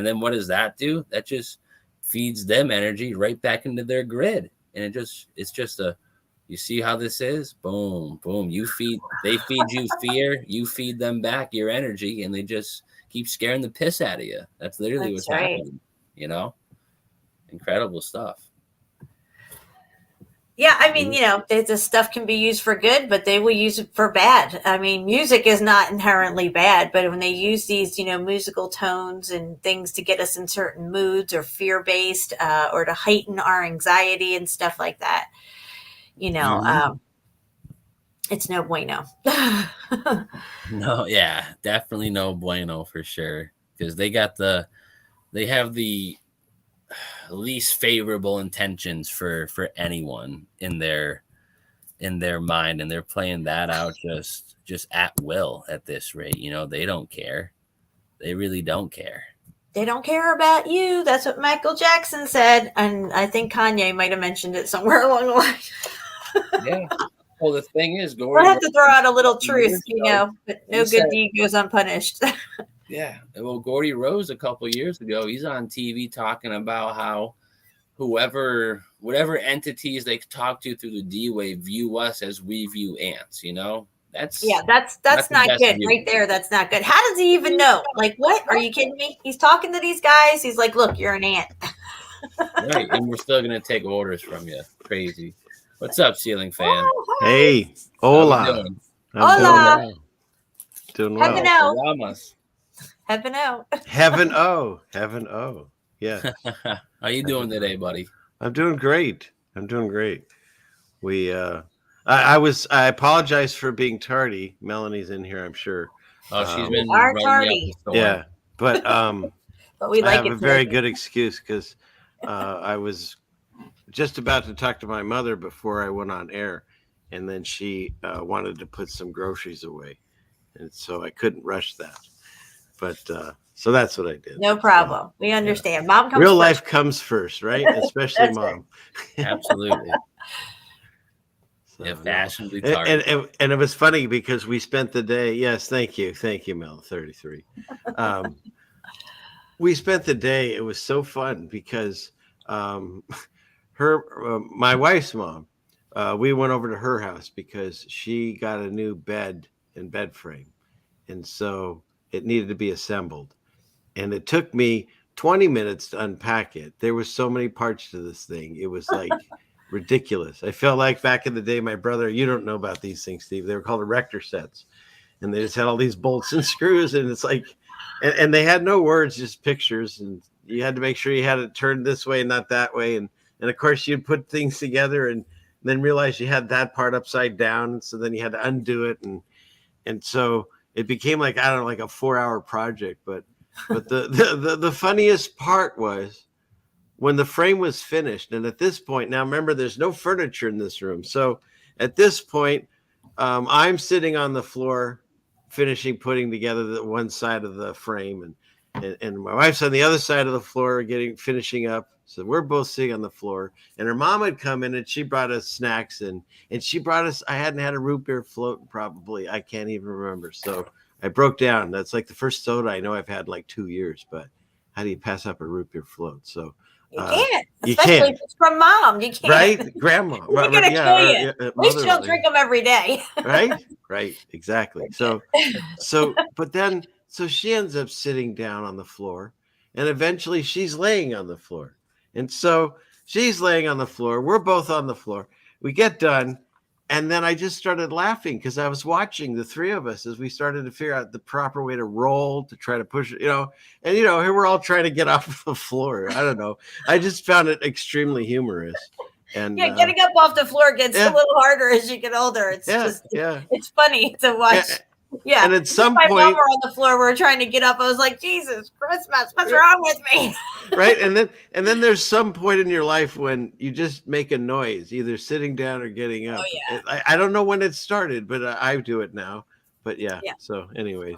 [SPEAKER 11] then what does that do? That just feeds them energy right back into their grid. And it's just a, you see how this is? Boom, boom. They feed you fear, you feed them back your energy, and they just keep scaring the piss out of you. That's literally what's happening, you know? Incredible stuff.
[SPEAKER 10] Yeah, I mean, you know, this stuff can be used for good, but they will use it for bad. I mean, music is not inherently bad, but when they use these, you know, musical tones and things to get us in certain moods or fear-based or to heighten our anxiety and stuff like that, you know, it's no bueno.
[SPEAKER 11] No, yeah, definitely no bueno for sure. Because they have the least favorable intentions for anyone in their mind, and they're playing that out just at will at this rate. You know, they don't care. They really don't care.
[SPEAKER 10] They don't care about you. That's what Michael Jackson said, and I think Kanye might have mentioned it somewhere along the line.
[SPEAKER 11] Yeah. Well, the thing is,
[SPEAKER 10] we'll have to throw out a little truth, you know, but no good deed goes unpunished.
[SPEAKER 11] Yeah. Well, Gordy Rose a couple years ago, he's on TV talking about how whatever entities they talk to through the D-Wave view us as we view ants, you know? That's not good right there. That's not good. How does he even know? Like, what? Are you kidding me? He's talking to these guys. He's like, look, you're an ant. Right. And we're still going to take orders from you. Crazy. What's up, Ceiling Fan?
[SPEAKER 10] Oh,
[SPEAKER 12] hey. Hola.
[SPEAKER 10] Hola.
[SPEAKER 12] Doing well.
[SPEAKER 10] Heaven out. Heaven out.
[SPEAKER 12] Heaven O. Heaven O. Yeah.
[SPEAKER 11] How you doing today, buddy?
[SPEAKER 12] I'm doing great. We I apologize for being tardy. Melanie's in here, I'm sure.
[SPEAKER 11] Oh, she's been
[SPEAKER 10] tardy.
[SPEAKER 12] Yeah, but
[SPEAKER 10] but we like
[SPEAKER 12] I have a very good excuse because I was just about to talk to my mother before I went on air, and then she wanted to put some groceries away, and so I couldn't rush that. But so that's what I did.
[SPEAKER 10] No problem. We understand. Mom comes
[SPEAKER 12] Real
[SPEAKER 10] first.
[SPEAKER 12] life comes first, right? Especially Mom.
[SPEAKER 10] Right.
[SPEAKER 11] Absolutely. Fashionably tardy.
[SPEAKER 12] And it was funny because we spent the day. Yes, thank you, Mel. 33. We spent the day. It was so fun because my wife's mom. We went over to her house because she got a new bed and bed frame, and so it needed to be assembled. And it took me 20 minutes to unpack it. There were so many parts to this thing. It was like ridiculous. I felt like back in the day, my brother, you don't know about these things, Steve. They were called erector sets. And they just had all these bolts and screws. And it's like, and they had no words, just pictures. And you had to make sure you had it turned this way and not that way. And of course, you'd put things together and then realize you had that part upside down. And so then you had to undo it. And so it became like, I don't know, like a 4-hour project. But the funniest part was when the frame was finished. And at this point, now remember, there's no furniture in this room. So at this point, I'm sitting on the floor, putting together the one side of the frame, and my wife's on the other side of the floor, finishing up. So we're both sitting on the floor. And her mom had come in and she brought us snacks, and she brought us. I hadn't had a root beer float probably. I can't even remember. So I broke down. That's like the first soda I know I've had in like 2 years. But how do you pass up a root beer float? So
[SPEAKER 10] you can't,
[SPEAKER 12] you
[SPEAKER 10] especially
[SPEAKER 12] can't.
[SPEAKER 10] if it's from Mom. You can't,
[SPEAKER 12] right? Grandma,
[SPEAKER 10] we're gonna kill you. At least you don't drink them every day,
[SPEAKER 12] right, exactly. So, but then, so she ends up sitting down on the floor, and eventually she's laying on the floor, and so she's laying on the floor. We're both on the floor. We get done. And then I just started laughing because I was watching the three of us as we started to figure out the proper way to roll to try to push it, and here we're all trying to get off the floor. I don't know. I just found it extremely humorous. And
[SPEAKER 10] getting up off the floor gets a little harder as you get older. It's it's funny to watch. Yeah.
[SPEAKER 12] And at some
[SPEAKER 10] my mom
[SPEAKER 12] point,
[SPEAKER 10] were on the floor. We were trying to get up. I was like, Jesus Christmas, what's wrong with me?
[SPEAKER 12] right? And then there's some point in your life when you just make a noise, either sitting down or getting up.
[SPEAKER 10] Oh, yeah.
[SPEAKER 12] I don't know when it started, but I do it now. But yeah.
[SPEAKER 10] Yeah.
[SPEAKER 12] So, anyways,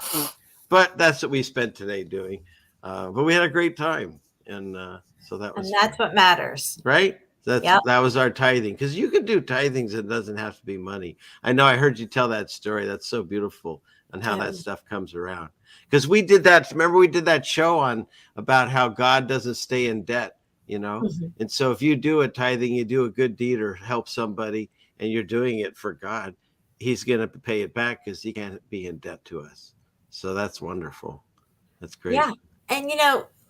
[SPEAKER 12] but that's what we spent today doing. But we had a great time, and so that was
[SPEAKER 10] And that's what matters.
[SPEAKER 12] right.
[SPEAKER 10] Yep.
[SPEAKER 12] That was our tithing, because you can do tithings. It doesn't have to be money. I know I heard you tell that story. That's so beautiful, and how that stuff comes around. Because we did that. Remember, we did that show on about how God doesn't stay in debt, And so if you do a tithing, you do a good deed or help somebody, and you're doing it for God, He's going to pay it back, because He can't be in debt to us. So that's wonderful. That's great.
[SPEAKER 10] Yeah. And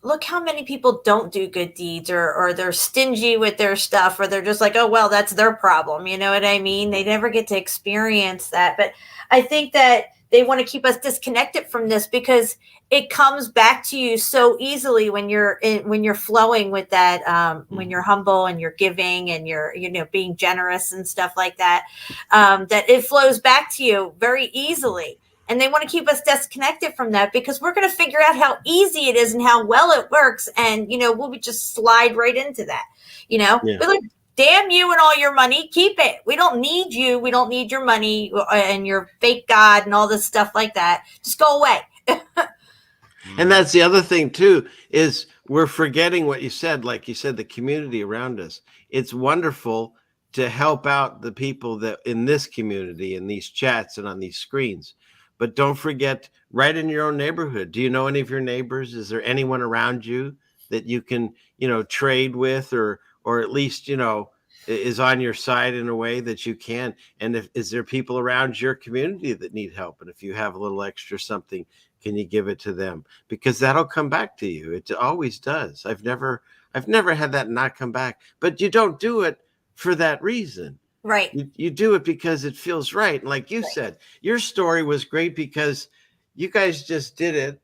[SPEAKER 10] look how many people don't do good deeds, or they're stingy with their stuff, or they're just like, oh, well, that's their problem. You know what I mean? They never get to experience that. But I think that they want to keep us disconnected from this, because it comes back to you so easily when you're flowing with that, when you're humble and you're giving and you're, being generous and stuff like that, that it flows back to you very easily. And they want to keep us disconnected from that, because we're going to figure out how easy it is and how well it works. And, we'll just slide right into that,
[SPEAKER 12] Yeah.
[SPEAKER 10] We're like, damn you and all your money, keep it. We don't need you. We don't need your money and your fake God and all this stuff like that. Just go away.
[SPEAKER 12] And that's the other thing too, is we're forgetting what you said. Like you said, the community around us. It's wonderful to help out the people that in this community, in these chats and on these screens. But don't forget, right in your own neighborhood. Do you know any of your neighbors? Is there anyone around you that you can, trade with, or at least, is on your side in a way that you can? And is there people around your community that need help? And if you have a little extra something, can you give it to them? Because that'll come back to you. It always does. I've never had that not come back. But you don't do it for that reason.
[SPEAKER 10] Right.
[SPEAKER 12] You do it because it feels right. And like you said, your story was great because you guys just did it,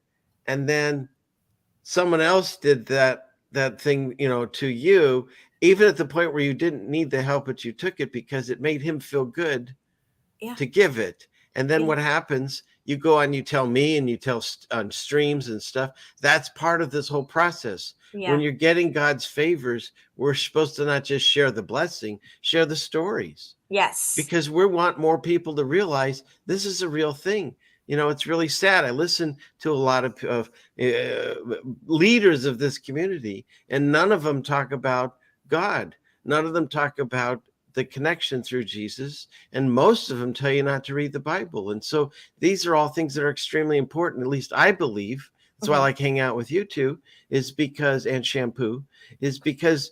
[SPEAKER 12] and then someone else did that thing, to you, even at the point where you didn't need the help, but you took it because it made him feel good to give it. And then what happens? You go on, you tell me, and you tell on streams and stuff. That's part of this whole process.
[SPEAKER 10] Yeah.
[SPEAKER 12] When you're getting God's favors, we're supposed to not just share the blessing, share the stories.
[SPEAKER 10] Yes.
[SPEAKER 12] Because we want more people to realize this is a real thing. It's really sad. I listen to a lot of leaders of this community, and none of them talk about God. None of them talk about the connection through Jesus, and most of them tell you not to read the Bible. And so these are all things that are extremely important. At least I believe. That's why I like hanging out with you two, and Shampoo, is because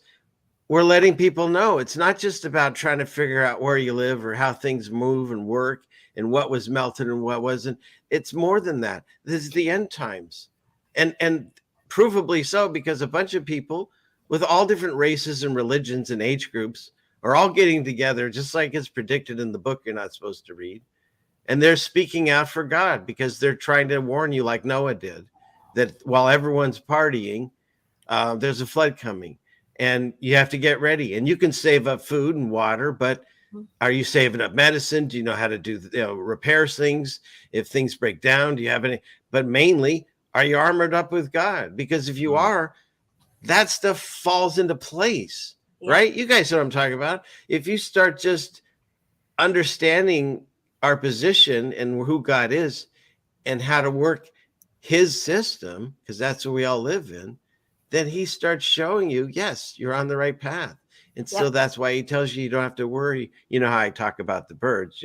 [SPEAKER 12] we're letting people know it's not just about trying to figure out where you live or how things move and work and what was melted and what wasn't. It's more than that. This is the end times, and provably so, because a bunch of people with all different races and religions and age groups are all getting together, just like it's predicted in the book you're not supposed to read. And they're speaking out for God because they're trying to warn you, like Noah did, that while everyone's partying, there's a flood coming, and you have to get ready. And you can save up food and water, but are you saving up medicine? Do you know how to do repair things? If things break down, do you have any? But mainly, are you armored up with God? Because if you are, that stuff falls into place. Right? You guys know what I'm talking about. If you start just understanding our position and who God is and how to work his system, because that's what we all live in, then he starts showing you, yes, you're on the right path. And so that's why he tells you don't have to worry. You know how I talk about the birds,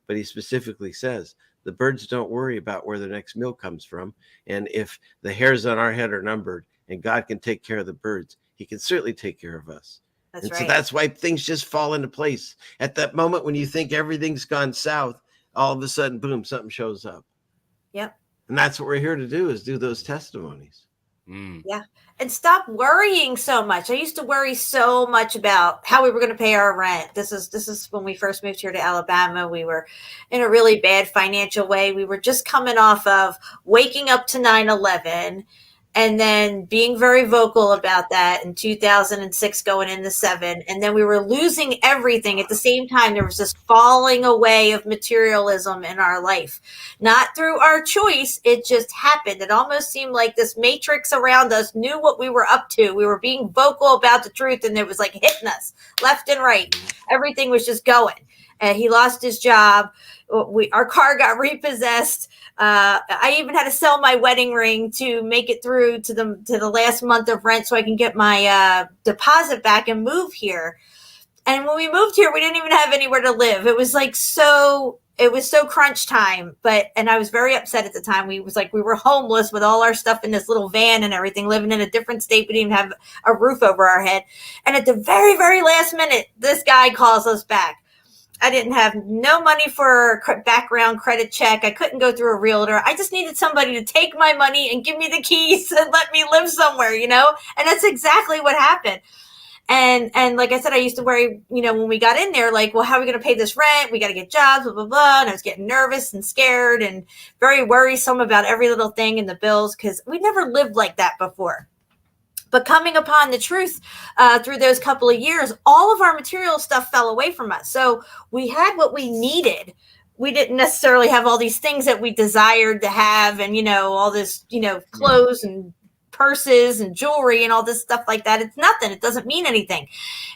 [SPEAKER 12] but he specifically says the birds don't worry about where their next meal comes from. And if the hairs on our head are numbered and God can take care of the birds, he can certainly take care of us.
[SPEAKER 10] That's right.
[SPEAKER 12] So that's why things just fall into place. At that moment when you think everything's gone south, all of a sudden, boom, something shows up.
[SPEAKER 10] Yep.
[SPEAKER 12] And that's what we're here to do, is do those testimonies.
[SPEAKER 10] Yeah. And stop worrying so much. I used to worry so much about how we were going to pay our rent. This is when we first moved here to Alabama. We were in a really bad financial way. We were just coming off of waking up to 9/11, and then being very vocal about that in 2006 going into 7, and then we were losing everything at the same time. There was this falling away of materialism in our life, not through our choice. It just happened. It almost seemed like this matrix around us knew what we were up to. We were being vocal about the truth, and it was like hitting us left and right. Everything was just going, and he lost his job. Our car got repossessed. I even had to sell my wedding ring to make it through to the last month of rent so I can get my deposit back and move here. And when we moved here, we didn't even have anywhere to live. It was so crunch time. And I was very upset at the time. We were homeless with all our stuff in this little van and everything, living in a different state. We didn't even have a roof over our head. And at the very, very last minute, this guy calls us back. I didn't have no money for a background credit check. I couldn't go through a realtor. I just needed somebody to take my money and give me the keys and let me live somewhere, And that's exactly what happened. And like I said, I used to worry, when we got in there, like, well, how are we going to pay this rent? We got to get jobs, blah, blah, blah. And I was getting nervous and scared and very worrisome about every little thing in the bills because we never lived like that before. But coming upon the truth through those couple of years, all of our material stuff fell away from us. So we had what we needed. We didn't necessarily have all these things that we desired to have and, all this, clothes and purses and jewelry and all this stuff like that. It's nothing. It doesn't mean anything.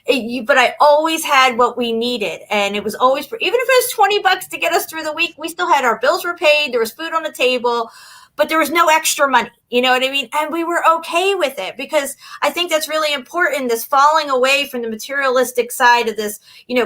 [SPEAKER 10] But I always had what we needed. And it was always, even if it was $20 to get us through the week, we still had our bills were paid. There was food on the table. But there was no extra money, you know what I mean? And we were okay with it because I think that's really important, this falling away from the materialistic side of this,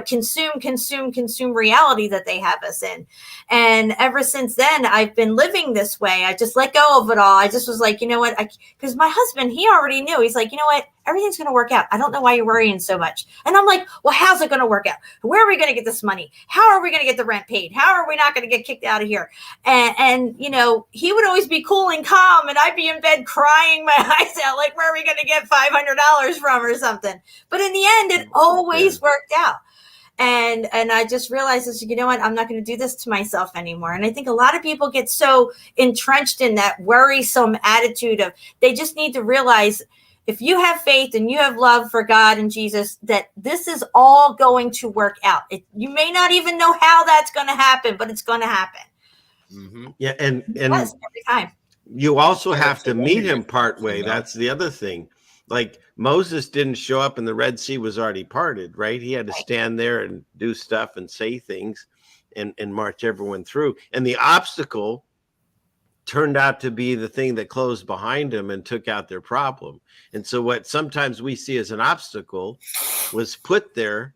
[SPEAKER 10] consume reality that they have us in. And ever since then, I've been living this way. I just let go of it all. I just was like, you know what? Because my husband, he already knew. He's like, you know what? Everything's going to work out. I don't know why you're worrying so much. And I'm like, well, how's it going to work out? Where are we going to get this money? How are we going to get the rent paid? How are we not going to get kicked out of here? And he would always be cool and calm. And I'd be in bed crying my eyes out. Like, where are we going to get $500 from or something? But in the end, it always worked out. And I just realized, you know what, I'm not going to do this to myself anymore. And I think a lot of people get so entrenched in that worrisome attitude of they just need to realize if you have faith and you have love for God and Jesus, that this is all going to work out. You may not even know how that's going to happen, but it's going to happen.
[SPEAKER 12] Mm-hmm. Yeah. And
[SPEAKER 10] every time.
[SPEAKER 12] You also have to meet him part way. That's the other thing. Like Moses didn't show up and the Red Sea was already parted, right? He had to stand there and do stuff and say things and march everyone through. And the obstacle turned out to be the thing that closed behind him and took out their problem. And so what sometimes we see as an obstacle was put there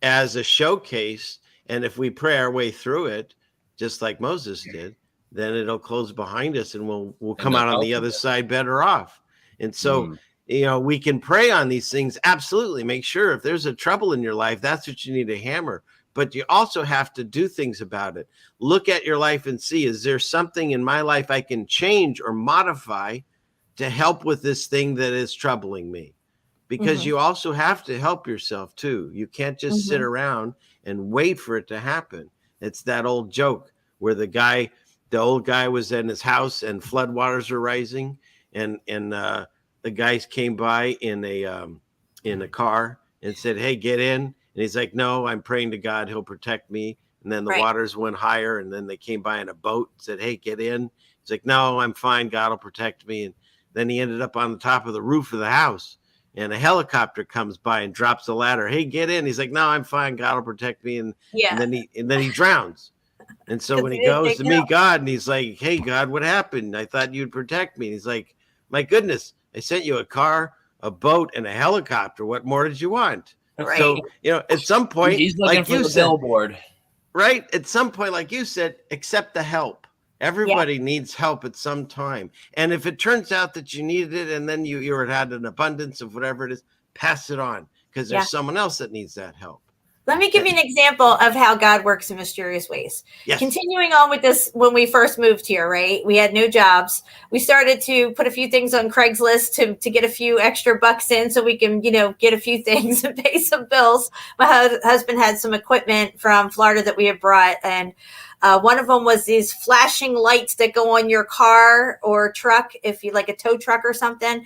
[SPEAKER 12] as a showcase. And if we pray our way through it, just like Moses did, then it'll close behind us and we'll come out on the other side better off. And so, we can pray on these things. Absolutely. Make sure if there's a trouble in your life, that's what you need to hammer. But you also have to do things about it. Look at your life and see, is there something in my life I can change or modify to help with this thing that is troubling me? Because you also have to help yourself too. You can't just sit around and wait for it to happen. It's that old joke where the old guy was in his house and floodwaters were rising and the guys came by in a car and said, hey, get in. And he's like, no, I'm praying to God. He'll protect me. And then the waters went higher. And then they came by in a boat and said, hey, get in. He's like, no, I'm fine. God will protect me. And then he ended up on the top of the roof of the house. And a helicopter comes by and drops the ladder. Hey, get in. He's like, no, I'm fine. God will protect me. And then he drowns. And so when he goes to meet God and he's like, hey, God, what happened? I thought you'd protect me. And he's like, my goodness, I sent you a car, a boat, and a helicopter. What more did you want? Right. So, at some point,
[SPEAKER 11] he's looking
[SPEAKER 12] like
[SPEAKER 11] for the billboard.
[SPEAKER 12] Right. At some point, like you said, accept the help. Everybody needs help at some time. And if it turns out that you needed it and then you had an abundance of whatever it is, pass it on because there's someone else that needs that help.
[SPEAKER 10] Let me give you an example of how God works in mysterious ways.
[SPEAKER 12] Yes.
[SPEAKER 10] Continuing on with this, when we first moved here, right? We had no jobs. We started to put a few things on Craigslist to get a few extra bucks in so we can, get a few things and pay some bills. My husband had some equipment from Florida that we had brought, and one of them was these flashing lights that go on your car or truck, if you like a tow truck or something.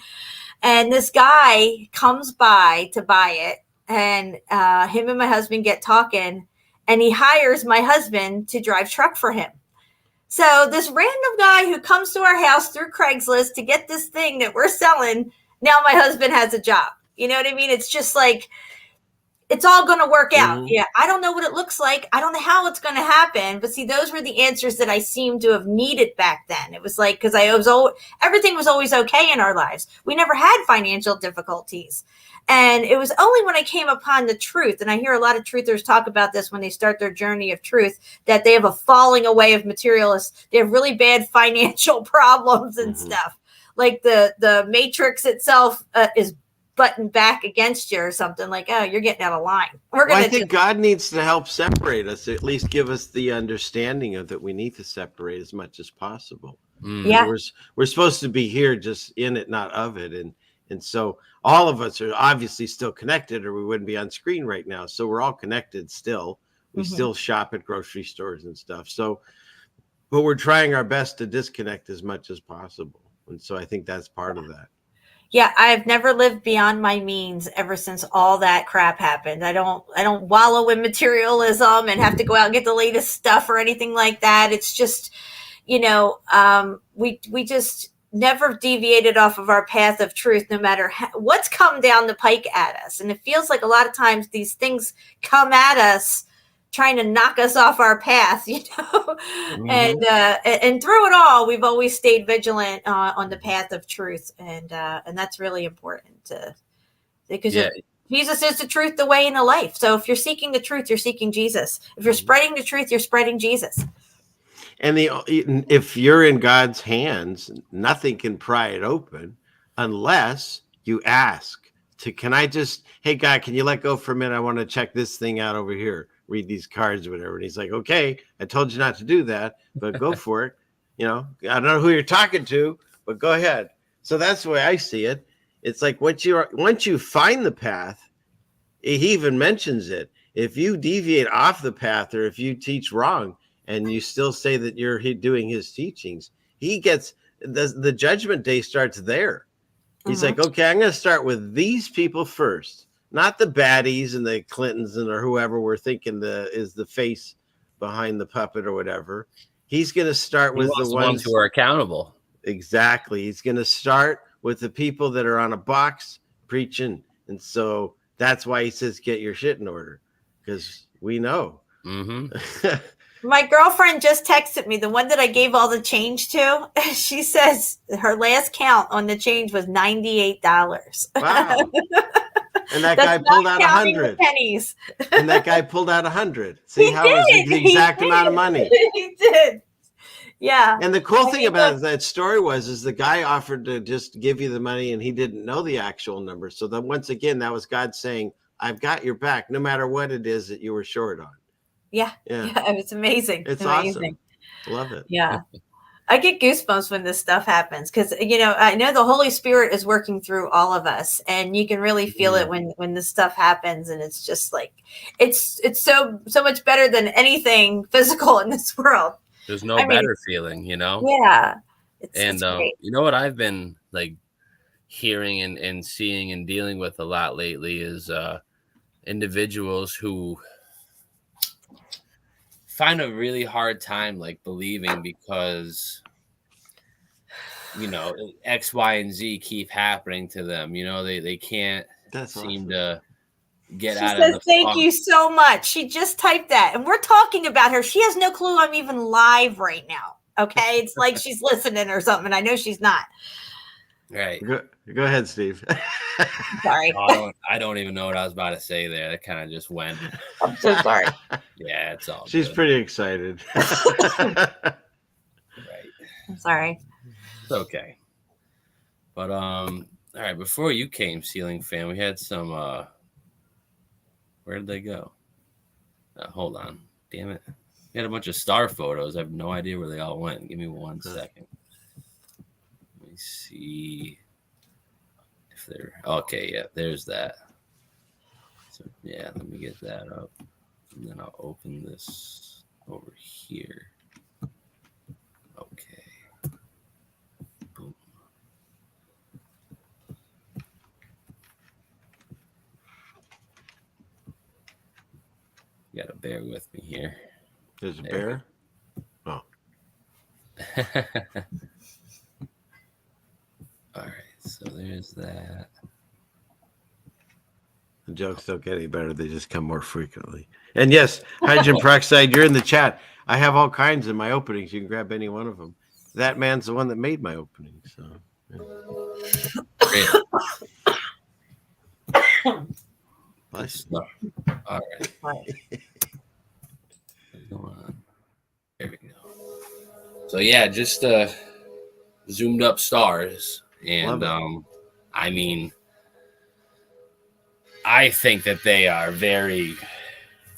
[SPEAKER 10] And this guy comes by to buy it. And him and my husband get talking, and he hires my husband to drive truck for him. So this random guy who comes to our house through Craigslist to get this thing that we're selling, now my husband has a job. You know what I mean? It's just like, it's all going to work out. Yeah. I don't know what it looks like. I don't know how it's going to happen. But see, those were the answers that I seemed to have needed back then. It was like, because everything was always okay in our lives. We never had financial difficulties. And it was only when I came upon the truth, and I hear a lot of truthers talk about this when they start their journey of truth, that they have a falling away of materialists. They have really bad financial problems and stuff. Like the matrix itself is buttoned back against you or something, like, oh, you're getting out of line.
[SPEAKER 12] I think God needs to help separate us, at least give us the understanding of that we need to separate as much as possible.
[SPEAKER 10] Yeah.
[SPEAKER 12] We're supposed to be here just in it, not of it. And so all of us are obviously still connected, or we wouldn't be on screen right now. So we're all connected still. We still shop at grocery stores and stuff. So, but we're trying our best to disconnect as much as possible. And so I think that's part of that.
[SPEAKER 10] Yeah, I've never lived beyond my means ever since all that crap happened. I don't wallow in materialism and have to go out and get the latest stuff or anything like that. It's just, we just never deviated off of our path of truth, no matter what's come down the pike at us. And it feels like a lot of times these things come at us trying to knock us off our path, and through it all, we've always stayed vigilant on the path of truth. And that's really important because Jesus is the truth, the way, and the life. So if you're seeking the truth, you're seeking Jesus. If you're spreading the truth, you're spreading Jesus.
[SPEAKER 12] And if you're in God's hands, nothing can pry it open unless you ask can I just, hey God, can you let go for a minute? I want to check this thing out over here, read these cards or whatever. And he's like, okay, I told you not to do that, but go for it. I don't know who you're talking to, but go ahead. So that's the way I see it. It's like once you find the path, he even mentions it. If you deviate off the path, or if you teach wrong, and you still say that you're doing his teachings, he gets the judgment day starts there. He's like, okay, I'm going to start with these people first, not the baddies and the Clintons or whoever we're thinking is the face behind the puppet or whatever. He's going to start with the ones
[SPEAKER 11] who are accountable.
[SPEAKER 12] Exactly. He's going to start with the people that are on a box preaching. And so that's why he says, get your shit in order, because we know.
[SPEAKER 10] My girlfriend just texted me, the one that I gave all the change to. She says her last count on the change was $98.
[SPEAKER 12] Wow. And that guy pulled out 100
[SPEAKER 10] pennies.
[SPEAKER 12] And that guy pulled out 100. See how it was the exact amount of money.
[SPEAKER 10] He did. Yeah.
[SPEAKER 12] And the cool thing about that story is the guy offered to just give you the money, and he didn't know the actual number. So then once again, that was God saying, I've got your back, no matter what it is that you were short on.
[SPEAKER 10] Yeah. It's amazing.
[SPEAKER 12] It's amazing. Awesome. Love it.
[SPEAKER 10] Yeah. I get goosebumps when this stuff happens because, I know the Holy Spirit is working through all of us, and you can really feel it when this stuff happens. And it's just like, it's so much better than anything physical in this world.
[SPEAKER 11] There's no better feeling,
[SPEAKER 10] Yeah.
[SPEAKER 11] It's great. You know what I've been like hearing and seeing and dealing with a lot lately is individuals who find a really hard time like believing because X, Y, and Z keep happening to them. They can't seem to get out of the
[SPEAKER 10] thank you so much. She just typed that, and we're talking about her. She has no clue I'm even live right now. Okay, it's like she's listening or something. I know she's not.
[SPEAKER 11] Right.
[SPEAKER 12] Go ahead, Steve.
[SPEAKER 10] Sorry.
[SPEAKER 11] I don't even know what I was about to say there. That kind of just went.
[SPEAKER 10] I'm so sorry.
[SPEAKER 11] Yeah, it's all
[SPEAKER 12] She's
[SPEAKER 11] good.
[SPEAKER 12] pretty excited.
[SPEAKER 11] Right.
[SPEAKER 10] I'm sorry.
[SPEAKER 11] It's okay. But all right, before you came, Ceiling Fan, we had some where did they go? Hold on. Damn it. We had a bunch of star photos. I have no idea where they all went. Give me 1 second. Let me see if they're okay. Yeah, there's that. So yeah, let me get that up, and then I'll open this over here. Okay. Boom. You gotta bear with me here.
[SPEAKER 12] There's a bear? Oh.
[SPEAKER 11] All right, so there's that.
[SPEAKER 12] The jokes don't get any better. They just come more frequently. And yes, hydrogen peroxide, you're in the chat. I have all kinds in my openings. You can grab any one of them. That man's the one that made my opening. So,
[SPEAKER 11] yeah.
[SPEAKER 12] Bless
[SPEAKER 11] you. All right. Go on. There we go. So yeah, just zoomed up stars, and I mean, I think that they are very,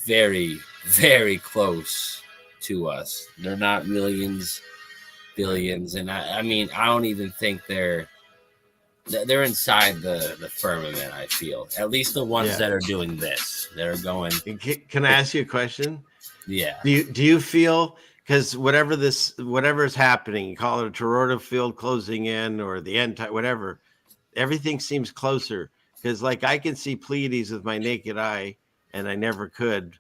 [SPEAKER 11] very, very close to us. They're not millions, billions, and I mean, I don't even think they're inside the firmament. I feel at least the ones that are doing this, they're going.
[SPEAKER 12] Can I ask you a question?
[SPEAKER 11] Yeah.
[SPEAKER 12] Do you feel, because whatever is happening, you call it a toroidal field closing in or the end time, whatever, everything seems closer. Because like I can see Pleiades with my naked eye, and I never could,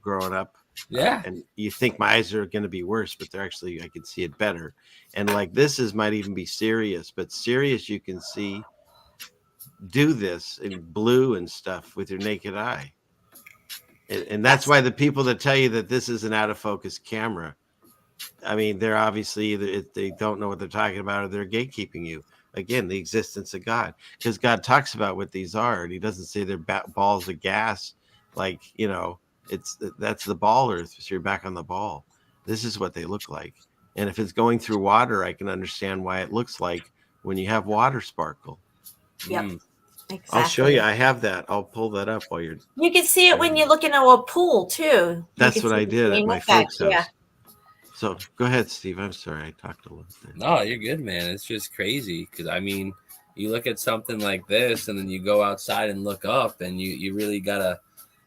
[SPEAKER 12] growing up.
[SPEAKER 11] Yeah.
[SPEAKER 12] And you think my eyes are going to be worse, but they're actually, I can see it better. And like might even be Sirius, but Sirius you can see do this in blue and stuff with your naked eye. And that's why the people that tell you that this is an out of focus camera, I mean, they're obviously either they don't know what they're talking about, or they're gatekeeping you. Again, the existence of God, because God talks about what these are, and He doesn't say they're balls of gas, like that's the ball Earth. So you're back on the ball. This is what they look like, and if it's going through water, I can understand why it looks like when you have water sparkle.
[SPEAKER 10] Yep. Exactly.
[SPEAKER 12] I'll show you. I have that. I'll pull that up while you're.
[SPEAKER 10] You can see it when you look into a pool too.
[SPEAKER 12] That's what I did at my folks' house. Yeah. So go ahead, Steve. I'm sorry. I talked a little bit.
[SPEAKER 11] No, you're good, man. It's just crazy because I mean, you look at something like this, and then you go outside and look up, and you really gotta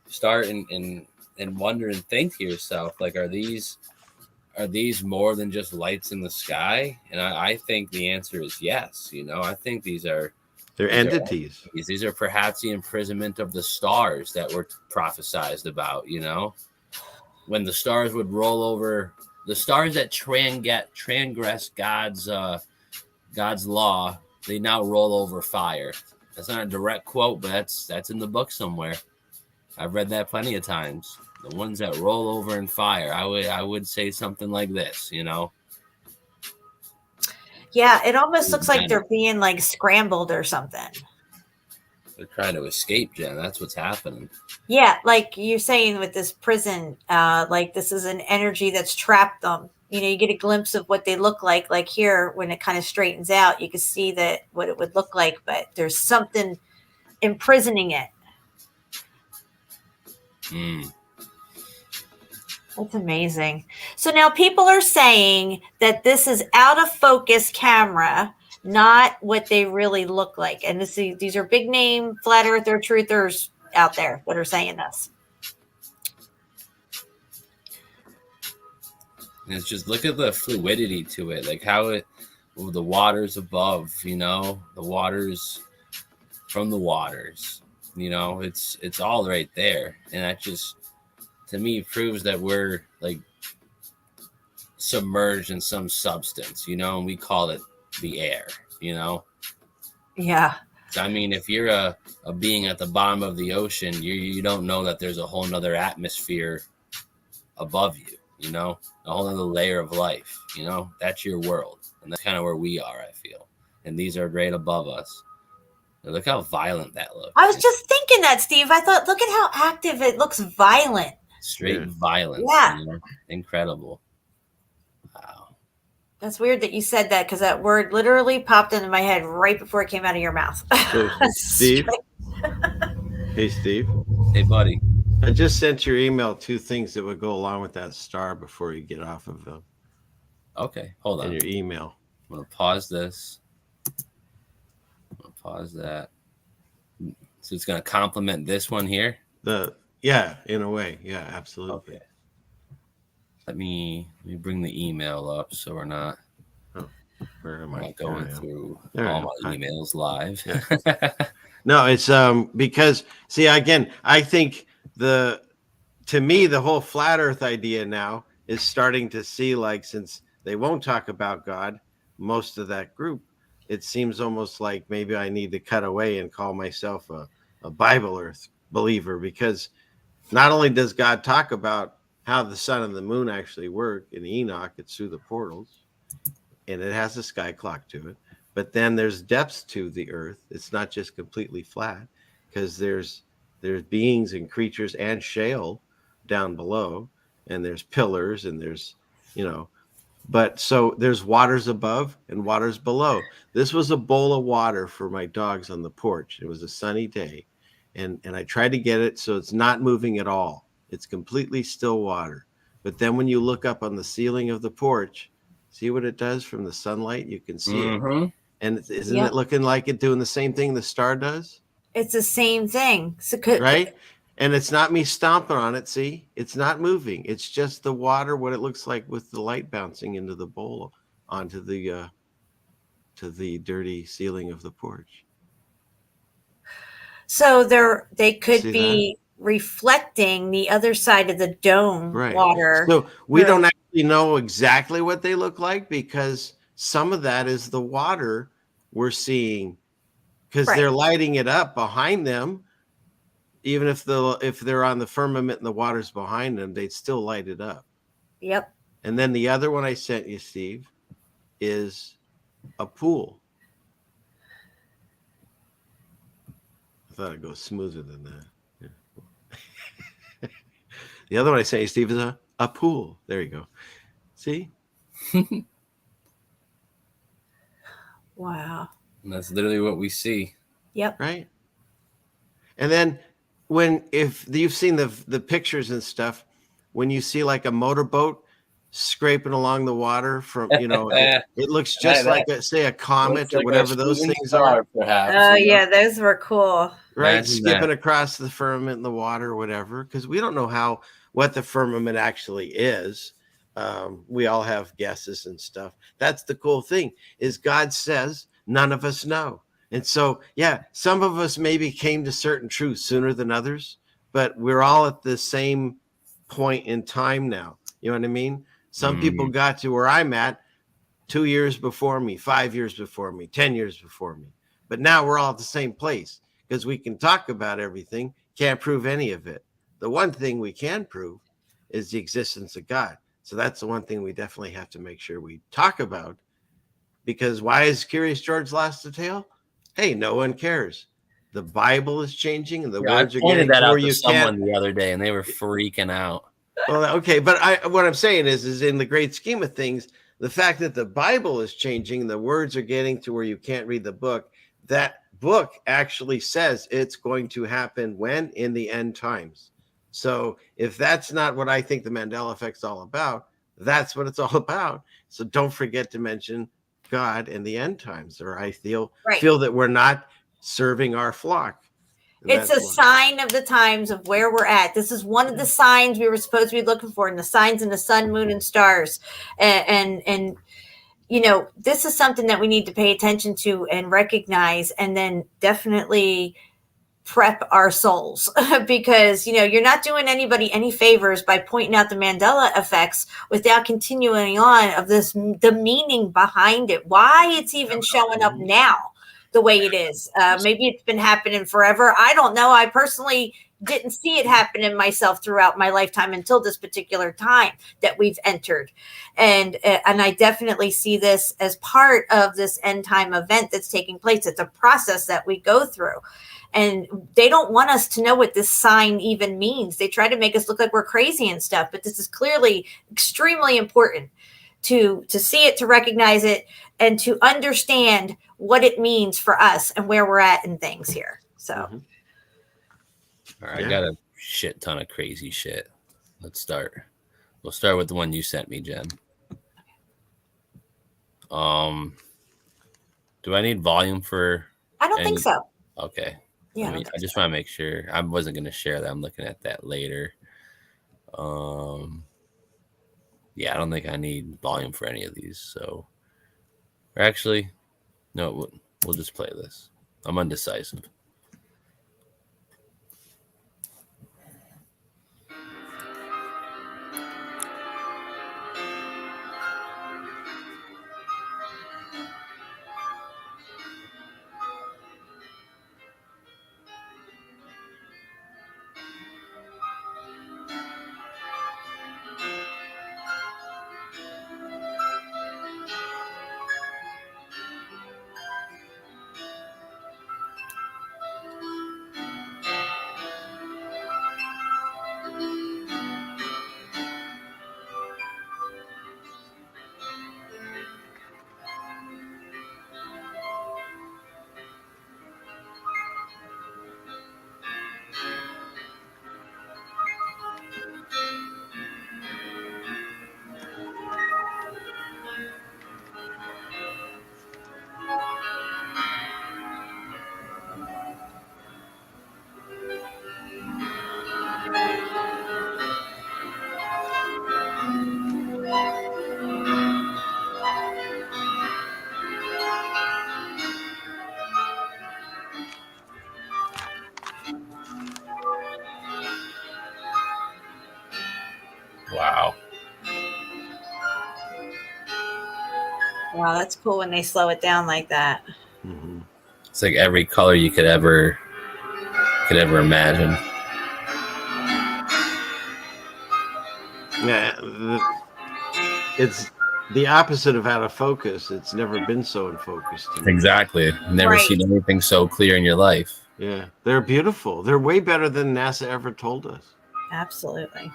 [SPEAKER 11] start and wonder and think to yourself, like, are these more than just lights in the sky? And I think the answer is yes. I think they're
[SPEAKER 12] entities.
[SPEAKER 11] These are perhaps the imprisonment of the stars that were prophesized about, when the stars would roll over, the stars that transgress God's law, they now roll over fire. That's not a direct quote, but that's in the book somewhere. I've read that plenty of times. The ones that roll over in fire, I would say something like this,
[SPEAKER 10] Yeah, it almost looks like they're being like scrambled or something.
[SPEAKER 11] They're trying to escape, Jen. That's what's happening.
[SPEAKER 10] Yeah, like you're saying with this prison, like this is an energy that's trapped them. You get a glimpse of what they look like. Like here, when it kind of straightens out, you can see that what it would look like, but there's something imprisoning it. That's amazing. So now people are saying that this is out of focus camera, not what they really look like. And these are big name flat earther truthers out there that are saying this.
[SPEAKER 11] And it's just, look at the fluidity to it, like how the waters above, the waters from the waters, it's all right there. And that just, to me, proves that we're like submerged in some substance, and we call it the air,
[SPEAKER 10] Yeah.
[SPEAKER 11] I mean, if you're a being at the bottom of the ocean, you don't know that there's a whole nother atmosphere above you, a whole other layer of life, that's your world. And that's kind of where we are, I feel. And these are right above us. And look how violent that looks.
[SPEAKER 10] I was just thinking that, Steve. I thought, look at how active it looks. Violent.
[SPEAKER 11] Straight violence.
[SPEAKER 10] Yeah.
[SPEAKER 11] Incredible. Wow.
[SPEAKER 10] That's weird that you said that, because that word literally popped into my head right before it came out of your mouth.
[SPEAKER 12] So, Steve? Hey, Steve.
[SPEAKER 11] Hey, buddy.
[SPEAKER 12] I just sent your email 2 things that would go along with that star before you get off of them.
[SPEAKER 11] Okay, hold on.
[SPEAKER 12] In your email.
[SPEAKER 11] I'm gonna pause this. I'm gonna pause that. So it's gonna complement this one here.
[SPEAKER 12] Yeah, in a way, yeah, absolutely.
[SPEAKER 11] Okay. Let me bring the email up so we're not.
[SPEAKER 12] Where am I?
[SPEAKER 11] Not going through
[SPEAKER 12] There
[SPEAKER 11] all my emails live.
[SPEAKER 12] Yeah. No, it's because see again, I think to me the whole flat earth idea now is starting to see, like, since they won't talk about God, most of that group, it seems almost like maybe I need to cut away and call myself a Bible earth believer, because not only does God talk about how the sun and the moon actually work in Enoch, it's through the portals, and it has a sky clock to it. But then there's depths to the earth. It's not just completely flat, because there's beings and creatures and shale down below, and there's pillars, and there's, but so there's waters above and waters below. This was a bowl of water for my dogs on the porch. It was a sunny day, and I tried to get it so it's not moving at all. It's completely still water. But then when you look up on the ceiling of the porch, see what it does from the sunlight? You can see it. And isn't it looking like it doing the same thing the star does?
[SPEAKER 10] It's the same thing. So
[SPEAKER 12] right? And it's not me stomping on it. See, it's not moving. It's just the water, what it looks like with the light bouncing into the bowl onto the to the dirty ceiling of the porch.
[SPEAKER 10] So they could be reflecting the other side of the dome water.
[SPEAKER 12] So we don't actually know exactly what they look like, because some of that is the water we're seeing, because they're lighting it up behind them. Even if they're on the firmament and the water's behind them, they'd still light it up.
[SPEAKER 10] Yep.
[SPEAKER 12] And then the other one I sent you, Steve, is a pool. I thought it'd go smoother than that. Yeah. The other one I sent you, Steve, is a pool. There you go. See?
[SPEAKER 10] Wow.
[SPEAKER 11] And that's literally what we see.
[SPEAKER 10] Yep.
[SPEAKER 12] Right. And then if you've seen the pictures and stuff, when you see like a motorboat scraping along the water from, it looks just like a comet or whatever those things are.
[SPEAKER 11] Perhaps,
[SPEAKER 10] oh yeah, those were cool.
[SPEAKER 12] Right,
[SPEAKER 11] Imagine
[SPEAKER 12] skipping
[SPEAKER 11] that.
[SPEAKER 12] across the firmament in the water or whatever, because we don't know what the firmament actually is. We all have guesses and stuff. That's the cool thing, is God says none of us know. And so, yeah, some of us maybe came to certain truths sooner than others, but we're all at the same point in time now. You know what I mean? Some people got to where I'm at 2 years before me, 5 years before me, 10 years before me. But now we're all at the same place, because we can talk about everything, can't prove any of it. The one thing we can prove is the existence of God. So that's the one thing we definitely have to make sure we talk about, because why is Curious George lost the tail? Hey, no one cares. The Bible is changing, and the words are getting to where you can't.
[SPEAKER 11] The other day, and they were freaking out.
[SPEAKER 12] Well, okay, but what I'm saying is in the great scheme of things, the fact that the Bible is changing, the words are getting to where you can't read the book. That book actually says it's going to happen when? In the end times. So if that's not what I think the Mandela effect's all about, that's what it's all about. So don't forget to mention God and the end times, or I feel that we're not serving our flock.
[SPEAKER 10] It's a sign of the times of where we're at. This is one of the signs we were supposed to be looking for, and the signs in the sun, moon, and stars. And this is something that we need to pay attention to and recognize, and then definitely prep our souls because you're not doing anybody any favors by pointing out the Mandela effects without continuing on of the meaning behind it, why it's even showing up now the way it is. Maybe it's been happening forever. I don't know. I personally didn't see it happening myself throughout my lifetime until this particular time that we've entered. And I definitely see this as part of this end time event that's taking place. It's a process that we go through. And they don't want us to know what this sign even means. They try to make us look like we're crazy and stuff, but this is clearly extremely important to see it, to recognize it, and to understand what it means for us and where we're at in things here. So,
[SPEAKER 11] all right, I got a shit ton of crazy shit. Let's start. We'll start with the one you sent me, Jen. Do I need volume for?
[SPEAKER 10] I don't think so.
[SPEAKER 11] Okay.
[SPEAKER 10] Yeah,
[SPEAKER 11] I just want to make sure. I wasn't going to share that. I'm looking at that later. Yeah, I don't think I need volume for any of these. So, or actually, no, we'll just play this. I'm undecisive. Wow.
[SPEAKER 10] Wow, that's cool when they slow it down like that.
[SPEAKER 12] Mm-hmm.
[SPEAKER 11] It's like every color you could ever imagine.
[SPEAKER 12] Yeah, it's the opposite of out of focus. It's never been so in focus to me.
[SPEAKER 11] Exactly. Never seen anything so clear in your life.
[SPEAKER 12] Yeah, they're beautiful. They're way better than NASA ever told us.
[SPEAKER 10] Absolutely.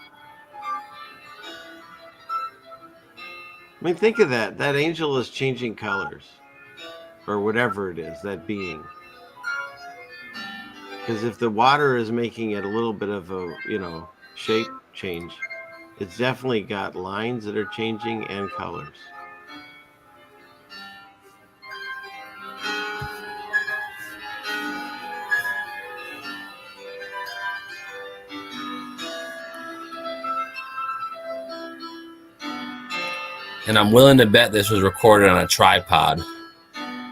[SPEAKER 12] I mean, think of that. That angel is changing colors, or whatever it is, that being. Because if the water is making it a little bit of a, shape change, it's definitely got lines that are changing and colors.
[SPEAKER 11] And I'm willing to bet this was recorded on a tripod.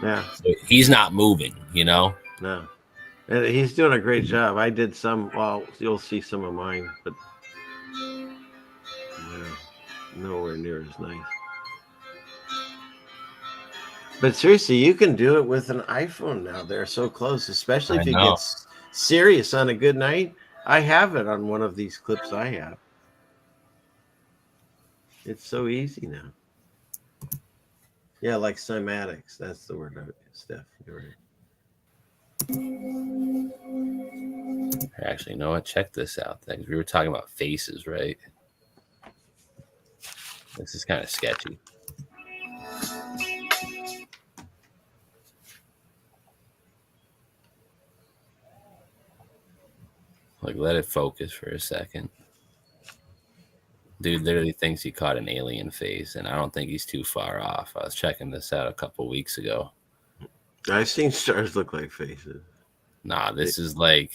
[SPEAKER 12] Yeah.
[SPEAKER 11] So he's not moving,
[SPEAKER 12] No. And he's doing a great job. I did some, well, you'll see some of mine, but nowhere near as nice. But seriously, you can do it with an iPhone now. They're so close, especially if you get serious on a good night. I have it on one of these clips I have. It's so easy now. Yeah, like cymatics. That's the word, Steph. You're right.
[SPEAKER 11] Actually, you know what? Check this out. We were talking about faces, right? This is kind of sketchy. Like, let it focus for a second. Dude literally thinks he caught an alien face, and I don't think he's too far off. I was checking this out a couple weeks ago.
[SPEAKER 12] I've seen stars look like faces.
[SPEAKER 11] Nah, this is like...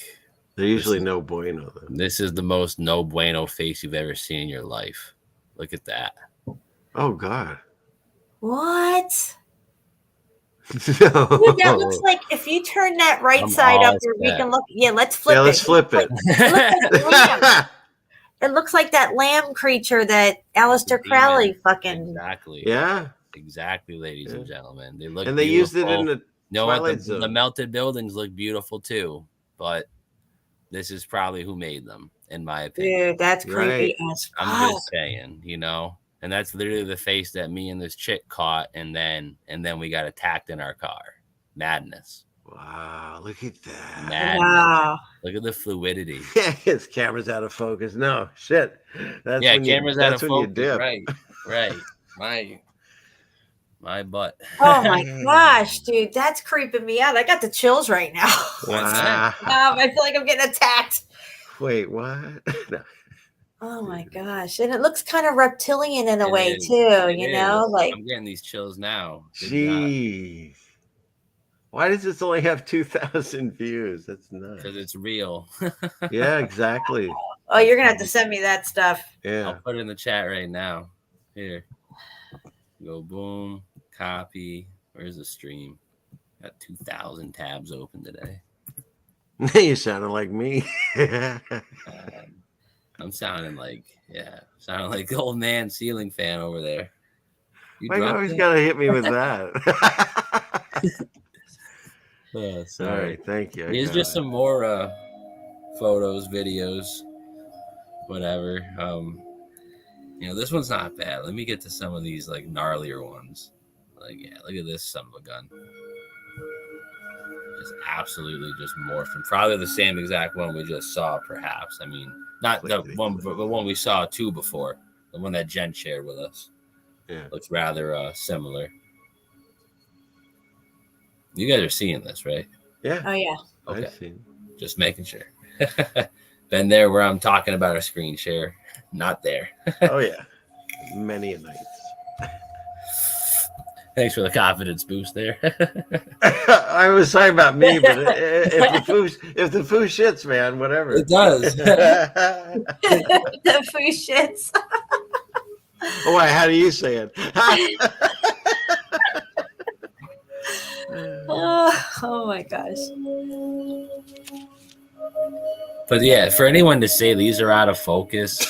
[SPEAKER 12] They're usually no bueno, though.
[SPEAKER 11] This is the most no bueno face you've ever seen in your life. Look at that.
[SPEAKER 12] Oh, God.
[SPEAKER 10] What?
[SPEAKER 12] No.
[SPEAKER 10] Dude, that looks like if you turn that right side up, we can look. Yeah, let's flip it.
[SPEAKER 12] Yeah, let's flip it.
[SPEAKER 10] It looks like that lamb creature that Aleister Crowley fucking.
[SPEAKER 11] Exactly.
[SPEAKER 12] Yeah.
[SPEAKER 11] Exactly, ladies and gentlemen. They look.
[SPEAKER 12] And they used it in the
[SPEAKER 11] Twilight Zone. The melted buildings look beautiful too, but this is probably who made them, in my opinion.
[SPEAKER 10] Dude, that's creepy as fuck.
[SPEAKER 11] I'm just saying, and that's literally the face that me and this chick caught, and then we got attacked in our car. Madness.
[SPEAKER 12] Wow, look at that.
[SPEAKER 11] Madness.
[SPEAKER 10] Wow.
[SPEAKER 11] Look at the fluidity.
[SPEAKER 12] His camera's out of focus. No, shit. That's
[SPEAKER 11] camera's out of focus.
[SPEAKER 12] You dip.
[SPEAKER 11] Right. My butt.
[SPEAKER 10] Oh my gosh, dude, that's creeping me out. I got the chills right now.
[SPEAKER 12] Wow.
[SPEAKER 10] I feel like I'm getting attacked.
[SPEAKER 12] Wait, what? No.
[SPEAKER 10] Oh my gosh. And it looks kind of reptilian in a
[SPEAKER 11] It
[SPEAKER 10] way
[SPEAKER 11] is.
[SPEAKER 10] too,
[SPEAKER 11] It
[SPEAKER 10] you
[SPEAKER 11] is.
[SPEAKER 10] know, like
[SPEAKER 11] I'm getting these chills now. Good job.
[SPEAKER 12] Jeez. Why does this only have 2,000 views? That's nuts.
[SPEAKER 11] Because it's real.
[SPEAKER 12] Yeah, exactly.
[SPEAKER 10] oh, you're gonna have to send me that stuff.
[SPEAKER 11] I'll
[SPEAKER 12] Yeah.
[SPEAKER 11] put it in the chat right now. Here. Go boom. Copy. Where's the stream? Got 2,000 tabs open today.
[SPEAKER 12] You sounded like me.
[SPEAKER 11] I'm sounding like the old man ceiling fan over there. You
[SPEAKER 12] Why you
[SPEAKER 11] dropped
[SPEAKER 12] always
[SPEAKER 11] it?
[SPEAKER 12] gotta hit me with that?
[SPEAKER 11] Oh, sorry.
[SPEAKER 12] All right, thank you. I
[SPEAKER 11] Here's
[SPEAKER 12] got
[SPEAKER 11] just
[SPEAKER 12] it.
[SPEAKER 11] some more photos, videos, whatever. This one's not bad. Let me get to some of these like gnarlier ones. Like, yeah, look at this son of a gun. Just absolutely just morphed. Probably the same exact one we just saw, perhaps. I mean, not the one we saw two before. The one that Jen shared with us.
[SPEAKER 12] Yeah.
[SPEAKER 11] Looks rather similar. You guys are seeing this, right?
[SPEAKER 12] Yeah.
[SPEAKER 10] Oh yeah.
[SPEAKER 11] Okay.
[SPEAKER 12] I've seen.
[SPEAKER 11] Just making sure. Been there where I'm talking about a screen share. Not there.
[SPEAKER 12] Oh yeah. Many a nights.
[SPEAKER 11] Thanks for the confidence boost there.
[SPEAKER 12] I was talking about me, but if the foo shits, man, whatever.
[SPEAKER 11] It does.
[SPEAKER 10] The foo shits.
[SPEAKER 12] Oh, why? How do you say it?
[SPEAKER 10] oh my gosh.
[SPEAKER 11] But yeah, for anyone to say these are out of focus,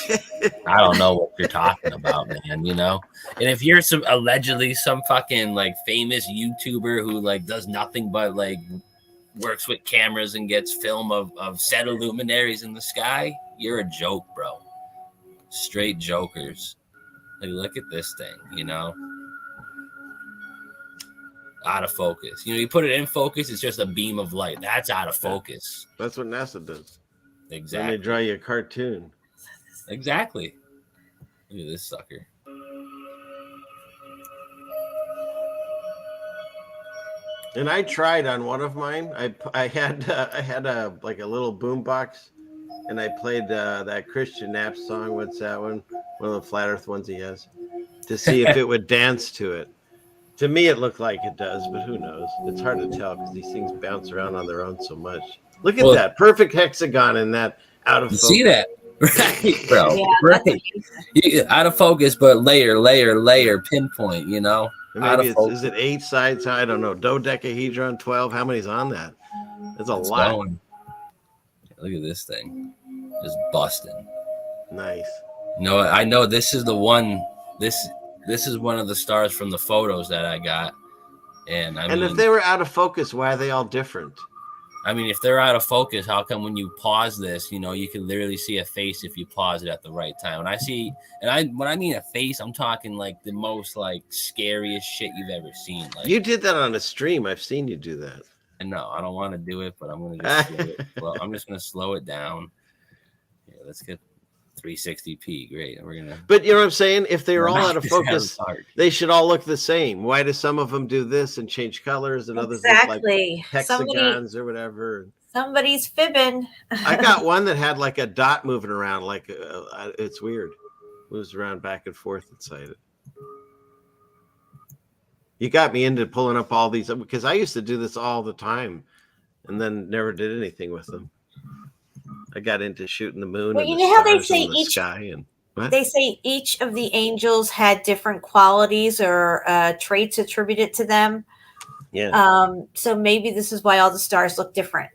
[SPEAKER 11] I don't know what you're talking about, man. And if you're allegedly some fucking like famous YouTuber who like does nothing but like works with cameras and gets film of set of luminaries in the sky, you're a joke, bro. Straight jokers. Like, look at this thing, out of focus. You put it in focus, it's just a beam of light. That's out of focus.
[SPEAKER 12] That's what NASA does.
[SPEAKER 11] Exactly.
[SPEAKER 12] When they draw you a cartoon.
[SPEAKER 11] Exactly. Look at this sucker.
[SPEAKER 12] And I tried on one of mine. I had a like a little boom box, and I played that Christian Knapp song. What's that one? One of the Flat Earth ones he has, to see if it would dance to it. To me, it looked like it does, but who knows? It's hard to tell because these things bounce around on their own so much. Look at that perfect hexagon in that out of focus.
[SPEAKER 11] See that? Right, bro.
[SPEAKER 10] Yeah,
[SPEAKER 11] right. Out of focus, but layer, pinpoint,
[SPEAKER 12] Maybe is it 8 sides? I don't know. Dodecahedron 12. How many's on that? That's a lot.
[SPEAKER 11] Going. Look at this thing. Just busting.
[SPEAKER 12] Nice.
[SPEAKER 11] No, I know this is the one. This is one of the stars from the photos that I got. And I mean,
[SPEAKER 12] if they were out of focus, why are they all different?
[SPEAKER 11] I mean, if they're out of focus, how come when you pause this, you can literally see a face if you pause it at the right time? When I mean a face, I'm talking like the most like scariest shit you've ever seen. Like,
[SPEAKER 12] You did that on a stream. I've seen you do that.
[SPEAKER 11] and no, I don't want to do it, but I'm gonna just slow it. Well, I'm just gonna slow it down. Yeah, let's get 360p. Great. We're gonna.
[SPEAKER 12] But you know what I'm saying? If they're all out of
[SPEAKER 11] Just have
[SPEAKER 12] focus,
[SPEAKER 11] a part.
[SPEAKER 12] they should all look the same. Why do some of them do this and change colors and others look like
[SPEAKER 10] Exactly.
[SPEAKER 12] hexagons or whatever?
[SPEAKER 10] Somebody's fibbing.
[SPEAKER 12] I got one that had like a dot moving around, like it's weird. Moves around back and forth inside it. You got me into pulling up all these because I used to do this all the time, and then never did anything with them. I got into shooting the moon.
[SPEAKER 10] Well,
[SPEAKER 12] and
[SPEAKER 10] you
[SPEAKER 12] the
[SPEAKER 10] know how they
[SPEAKER 12] stars
[SPEAKER 10] say
[SPEAKER 12] and the
[SPEAKER 10] each
[SPEAKER 12] sky and what?
[SPEAKER 10] they say each of the angels had different qualities or traits attributed to them.
[SPEAKER 12] Yeah.
[SPEAKER 10] So maybe this is why all the stars look different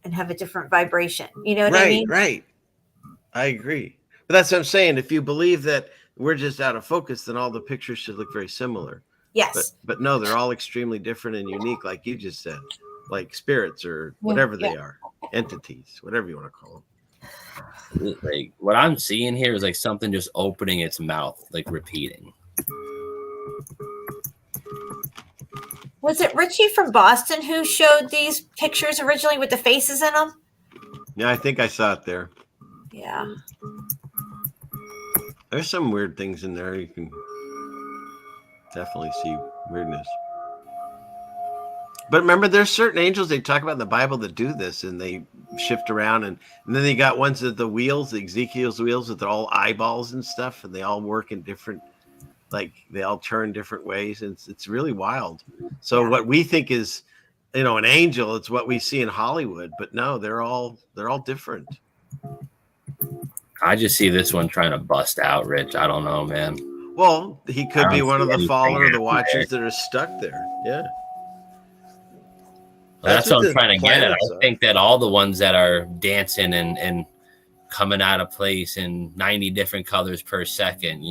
[SPEAKER 10] and have a different vibration. You know what I mean?
[SPEAKER 12] Right. I agree. But that's what I'm saying. If you believe that we're just out of focus, then all the pictures should look very similar.
[SPEAKER 10] Yes.
[SPEAKER 12] But no, they're all extremely different and unique, like you just said, like spirits or whatever they are, entities, whatever you want to call them.
[SPEAKER 11] Like what I'm seeing here is like something just opening its mouth, like repeating.
[SPEAKER 10] Was it Richie from Boston who showed these pictures originally with the faces in them?
[SPEAKER 12] Yeah, I think I saw it there.
[SPEAKER 10] Yeah.
[SPEAKER 12] There's some weird things in there. You can definitely see weirdness. But remember, there's certain angels they talk about in the Bible that do this, and they shift around, and then they got ones of the wheels, the Ezekiel's wheels, with all eyeballs and stuff, and they all work in different, like they all turn different ways, and it's really wild. So what we think is, an angel, it's what we see in Hollywood, but no, they're all different.
[SPEAKER 11] I just see this one trying to bust out, Rich. I don't know, man.
[SPEAKER 12] Well, he could be one of the fallen or the watchers
[SPEAKER 11] there
[SPEAKER 12] that are stuck there. Yeah.
[SPEAKER 11] That's what I'm trying to get at. I
[SPEAKER 12] planets are.
[SPEAKER 11] think that all the ones that are dancing and coming out of place in 90 different colors per second,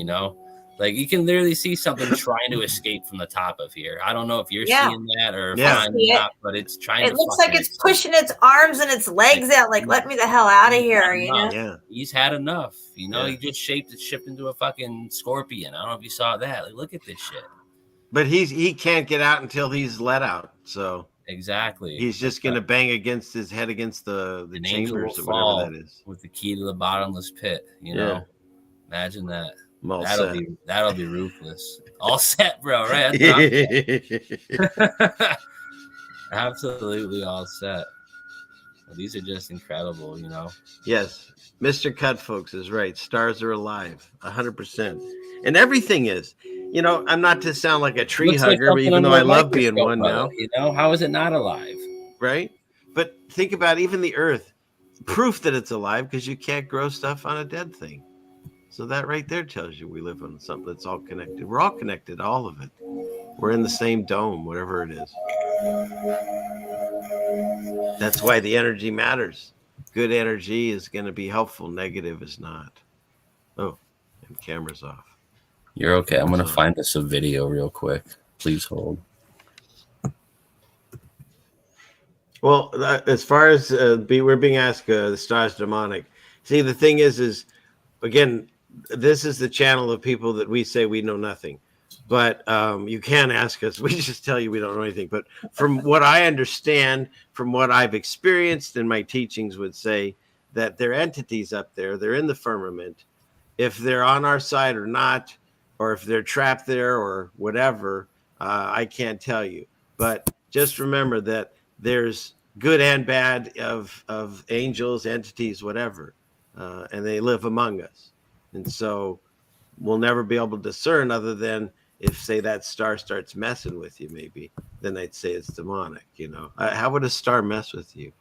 [SPEAKER 11] like you can literally see something trying to escape from the top of here. I don't know if you're seeing that or if I'm not, but it's trying to.
[SPEAKER 10] It looks like it's pushing its arms and its legs out, like let me the hell out of here,
[SPEAKER 12] Yeah.
[SPEAKER 11] He's had enough. He just shaped the ship into a fucking scorpion. I don't know if you saw that. Like, look at this shit.
[SPEAKER 12] But he can't get out until he's let out. So
[SPEAKER 11] exactly,
[SPEAKER 12] he's just gonna bang against his head against the chambers or whatever that is.
[SPEAKER 11] With the key to the bottomless pit, Imagine that.
[SPEAKER 12] Set.
[SPEAKER 11] That'll be ruthless. All set, bro. Right? Absolutely all set. Well, these are just incredible,
[SPEAKER 12] Yes, Mr. Cut Folks is right. Stars are alive, 100%, and everything is. I'm not to sound like a tree hugger, but even though I love being one now,
[SPEAKER 11] how is it not alive?
[SPEAKER 12] Right? But think about even the Earth, proof that it's alive because you can't grow stuff on a dead thing. So that right there tells you we live on something that's all connected. We're all connected, all of it. We're in the same dome, whatever it is. That's why the energy matters. Good energy is going to be helpful. Negative is not. Oh, and camera's off.
[SPEAKER 11] You're okay. I'm going to find us a video real quick. Please hold.
[SPEAKER 12] Well, as far as we're being asked, the star's demonic. See, the thing is again, this is the channel of people that we say we know nothing, but you can ask us. We just tell you we don't know anything. But from what I understand, from what I've experienced in my teachings, would say that they're entities up there. They're in the firmament. If they're on our side or not, or if they're trapped there or whatever, I can't tell you. But just remember that there's good and bad of angels, entities, whatever, and they live among us. And so we'll never be able to discern other than if, say, that star starts messing with you, maybe, then I'd say it's demonic, How would a star mess with you?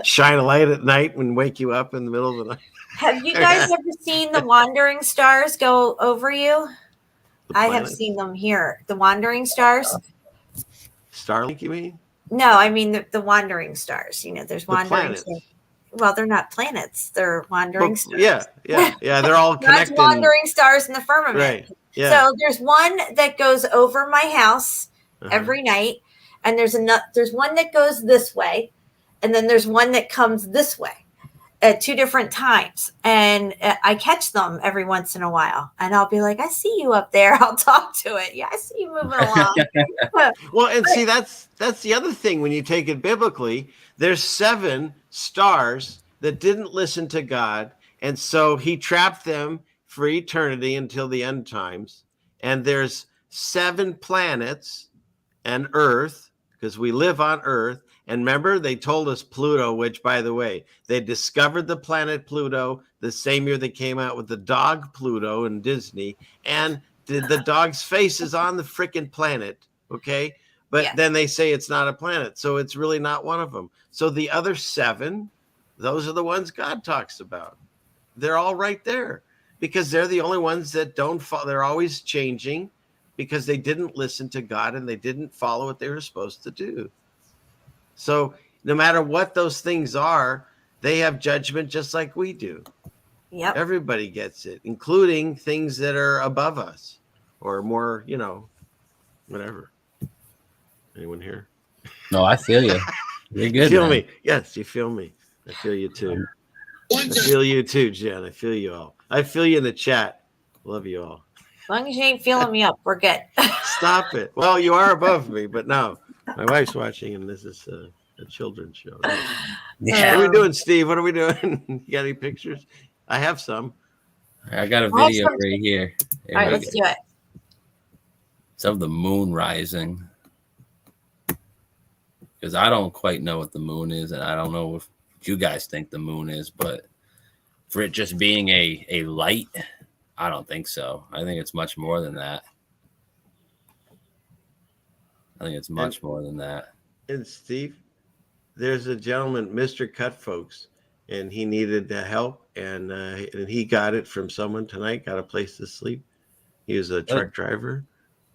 [SPEAKER 12] Shine a light at night and wake you up in the middle of the night?
[SPEAKER 10] Have you guys ever seen the wandering stars go over you? I have seen them here. The wandering stars.
[SPEAKER 12] Starlink, you mean?
[SPEAKER 10] No, I mean the wandering stars. There's wandering stars. Well, they're not planets. They're wandering stars.
[SPEAKER 12] Yeah. They're all connected.
[SPEAKER 10] That's wandering stars in the firmament.
[SPEAKER 12] Right. Yeah.
[SPEAKER 10] So there's one that goes over my house every night, and there's one that goes this way, and then there's one that comes this way at two different times. And I catch them every once in a while, and I'll be like, I see you up there. I'll talk to it. Yeah, I see you moving along.
[SPEAKER 12] Well, and see, that's the other thing when you take it biblically. There's 7 stars that didn't listen to God, and so he trapped them for eternity until the end times. And there's 7 planets and Earth, because we live on Earth. And remember, they told us Pluto, which, by the way, they discovered the planet Pluto the same year they came out with the dog Pluto in Disney. And the dog's face is on the freaking planet, okay? But then they say it's not a planet, so it's really not one of them. So the other 7, those are the ones God talks about. They're all right there because they're the only ones that don't follow. They're always changing because they didn't listen to God and they didn't follow what they were supposed to do. So no matter what those things are, they have judgment just like we do.
[SPEAKER 10] Yep.
[SPEAKER 12] Everybody gets it, including things that are above us or more, whatever. Anyone here?
[SPEAKER 11] No, I feel you. You're good.
[SPEAKER 12] You feel
[SPEAKER 11] man.
[SPEAKER 12] me? Yes, you feel me. I feel you too. I feel you too, Jen. I feel you all. I feel you in the chat. Love you all.
[SPEAKER 10] As long as you ain't feeling me up, we're good.
[SPEAKER 12] Stop it. Well, you are above me, but no. My wife's watching, and this is a children's show.
[SPEAKER 11] Yeah.
[SPEAKER 12] What are we doing, Steve? What are we doing? You got any pictures? I have some.
[SPEAKER 11] I got a video right here.
[SPEAKER 10] All right, let's do it.
[SPEAKER 11] It's of the moon rising. because I don't quite know what the moon is, and I don't know if you guys think the moon is, but for it just being a light, I don't think so. I think it's much more than that. I think it's much more than that.
[SPEAKER 12] And Steve, there's a gentleman, Mr. Cut Folks, and he needed help, and he got it from someone tonight, got a place to sleep. He was a truck driver.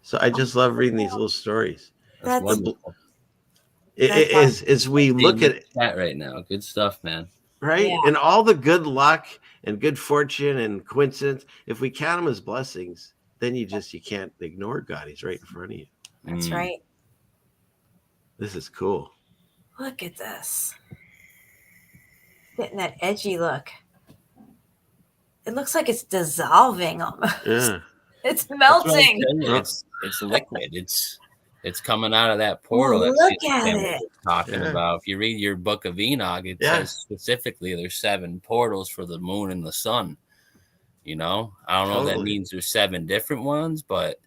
[SPEAKER 12] So I just love reading these little stories.
[SPEAKER 11] That's wonderful.
[SPEAKER 12] As we look at
[SPEAKER 11] that right now, good stuff, man.
[SPEAKER 12] Right? Yeah. And all the good luck and good fortune and coincidence, if we count them as blessings, then you can't ignore God. He's right in front of you.
[SPEAKER 10] That's right.
[SPEAKER 12] This is cool.
[SPEAKER 10] Look at this. Getting that edgy look. It looks like it's dissolving almost.
[SPEAKER 12] Yeah.
[SPEAKER 10] It's melting.
[SPEAKER 11] It's liquid. It's coming out of that portal.
[SPEAKER 10] Well, look at it.
[SPEAKER 11] Talking about. If you read your book of Enoch, it says specifically there's 7 portals for the moon and the sun. You know, I don't know if that means there's 7 different ones, but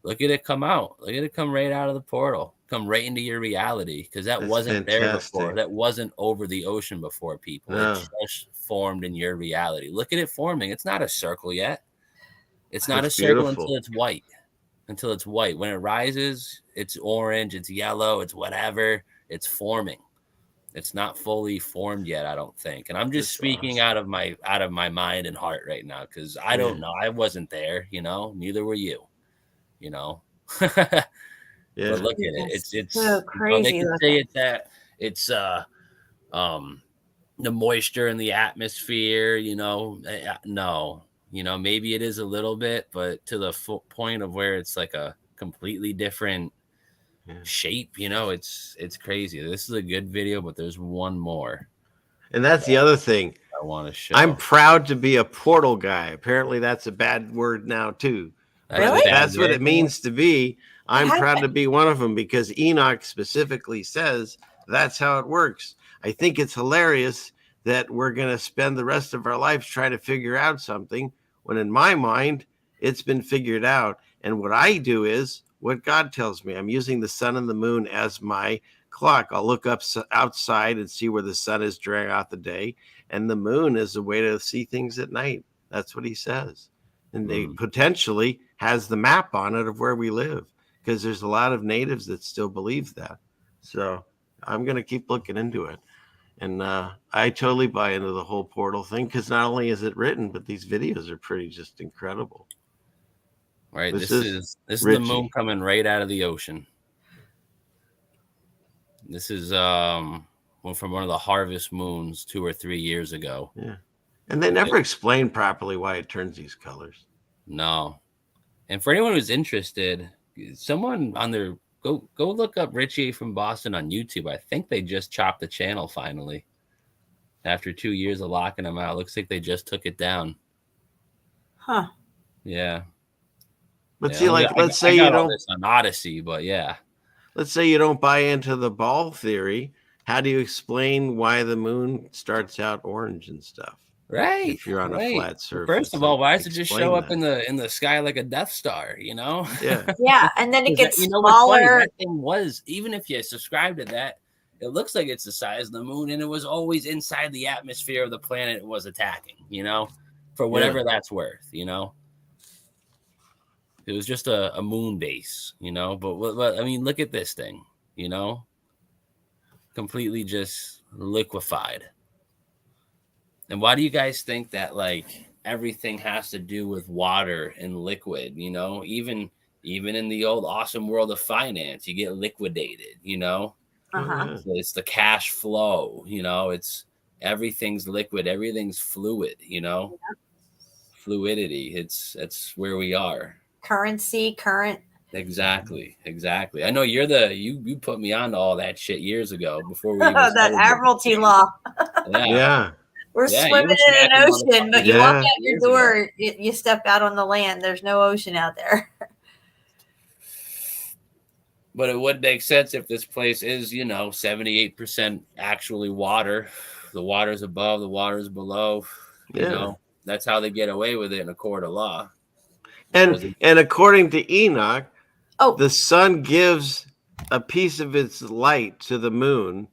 [SPEAKER 11] look at it come out. Look at it come right out of the portal. Come right into your reality, because that wasn't there before. That wasn't over the ocean before, people. No. It just formed in your reality. Look at it forming. It's not a circle yet. It's not a circle until it's white. Until it's white. When it rises, it's orange, it's yellow, it's whatever. It's forming. It's not fully formed yet, I don't think. And I'm just speaking out of my mind and heart right now, because I don't know. I wasn't there, you know. Neither were you, you know. Yeah. But look at it. It's
[SPEAKER 10] so crazy.
[SPEAKER 11] You know, they can say it's the moisture in the atmosphere, you know. No. You know, maybe it is a little bit, but to the point of where it's like a completely different shape, you know, it's crazy. This is a good video, but there's one more.
[SPEAKER 12] And that's the other thing
[SPEAKER 11] I want to show.
[SPEAKER 12] I'm proud to be a portal guy. Apparently that's a bad word now too.
[SPEAKER 10] Really?
[SPEAKER 12] That's what it means to be. I'm proud to be one of them, because Enoch specifically says that's how it works. I think it's hilarious that we're going to spend the rest of our lives trying to figure out something, when in my mind, it's been figured out. And what I do is what God tells me. I'm using the sun and the moon as my clock. I'll look up outside and see where the sun is during out the day. And the moon is a way to see things at night. That's what he says. And they potentially has the map on it of where we live, because there's a lot of natives that still believe that. So I'm going to keep looking into it. And I totally buy into the whole portal thing, because not only is it written, but these videos are pretty just incredible.
[SPEAKER 11] Right. This is the moon coming right out of the ocean. This is from one of the harvest moons 2 or 3 years ago.
[SPEAKER 12] Yeah. And they never explain properly why it turns these colors.
[SPEAKER 11] No. And for anyone who's interested, someone on their go look up Richie from Boston on YouTube. I think they just chopped the channel finally. After 2 years of locking them out. Looks like they just took it down.
[SPEAKER 10] Huh.
[SPEAKER 11] Yeah.
[SPEAKER 12] But see, like, let's say you don't
[SPEAKER 11] this on Odyssey, but yeah.
[SPEAKER 12] Let's say you don't buy into the ball theory. How do you explain why the moon starts out orange and stuff?
[SPEAKER 11] Right.
[SPEAKER 12] If you're on a flat surface.
[SPEAKER 11] First of all, why does it just show up in the sky like a Death Star, you know?
[SPEAKER 12] Yeah.
[SPEAKER 10] Yeah, and then it gets smaller.
[SPEAKER 11] Funny? That thing was, even if you subscribe to that, it looks like it's the size of the moon, and it was always inside the atmosphere of the planet it was attacking, you know, for whatever that's worth, you know. It was just a moon base, you know, but I mean, look at this thing, you know, completely just liquefied. And why do you guys think that, like, everything has to do with water and liquid, you know, even in the old awesome world of finance, you get liquidated, you know, it's the cash flow, you know, everything's liquid, everything's fluid, you know, fluidity. It's where we are.
[SPEAKER 10] Currency, current.
[SPEAKER 11] Exactly. I know you put me on to all that shit years ago before we even
[SPEAKER 10] that Admiralty law.
[SPEAKER 12] Yeah.
[SPEAKER 10] We're swimming in an ocean, but you walk out your door, you step out on the land. There's no ocean out there.
[SPEAKER 11] But it would make sense if this place is, you know, 78% actually water. The water's above, the water's below. You know, that's how they get away with it in a court of law.
[SPEAKER 12] And according to Enoch, the sun gives a piece of its light to the moon,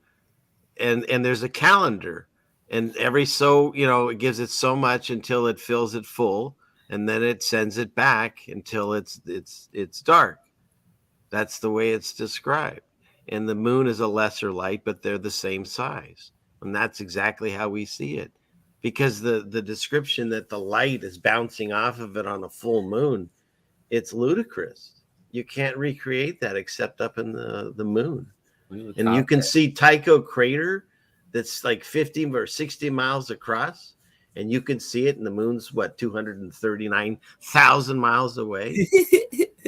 [SPEAKER 12] and there's a calendar, and every so it gives it so much until it fills it full, and then it sends it back until it's dark. That's the way it's described. And the moon is a lesser light, but they're the same size. And that's exactly how we see it. Because the description that the light is bouncing off of it on a full moon, it's ludicrous. You can't recreate that except up in the moon. And you can see Tycho crater that's like 50 or 60 miles across, and you can see it, and the moon's 239,000 miles away.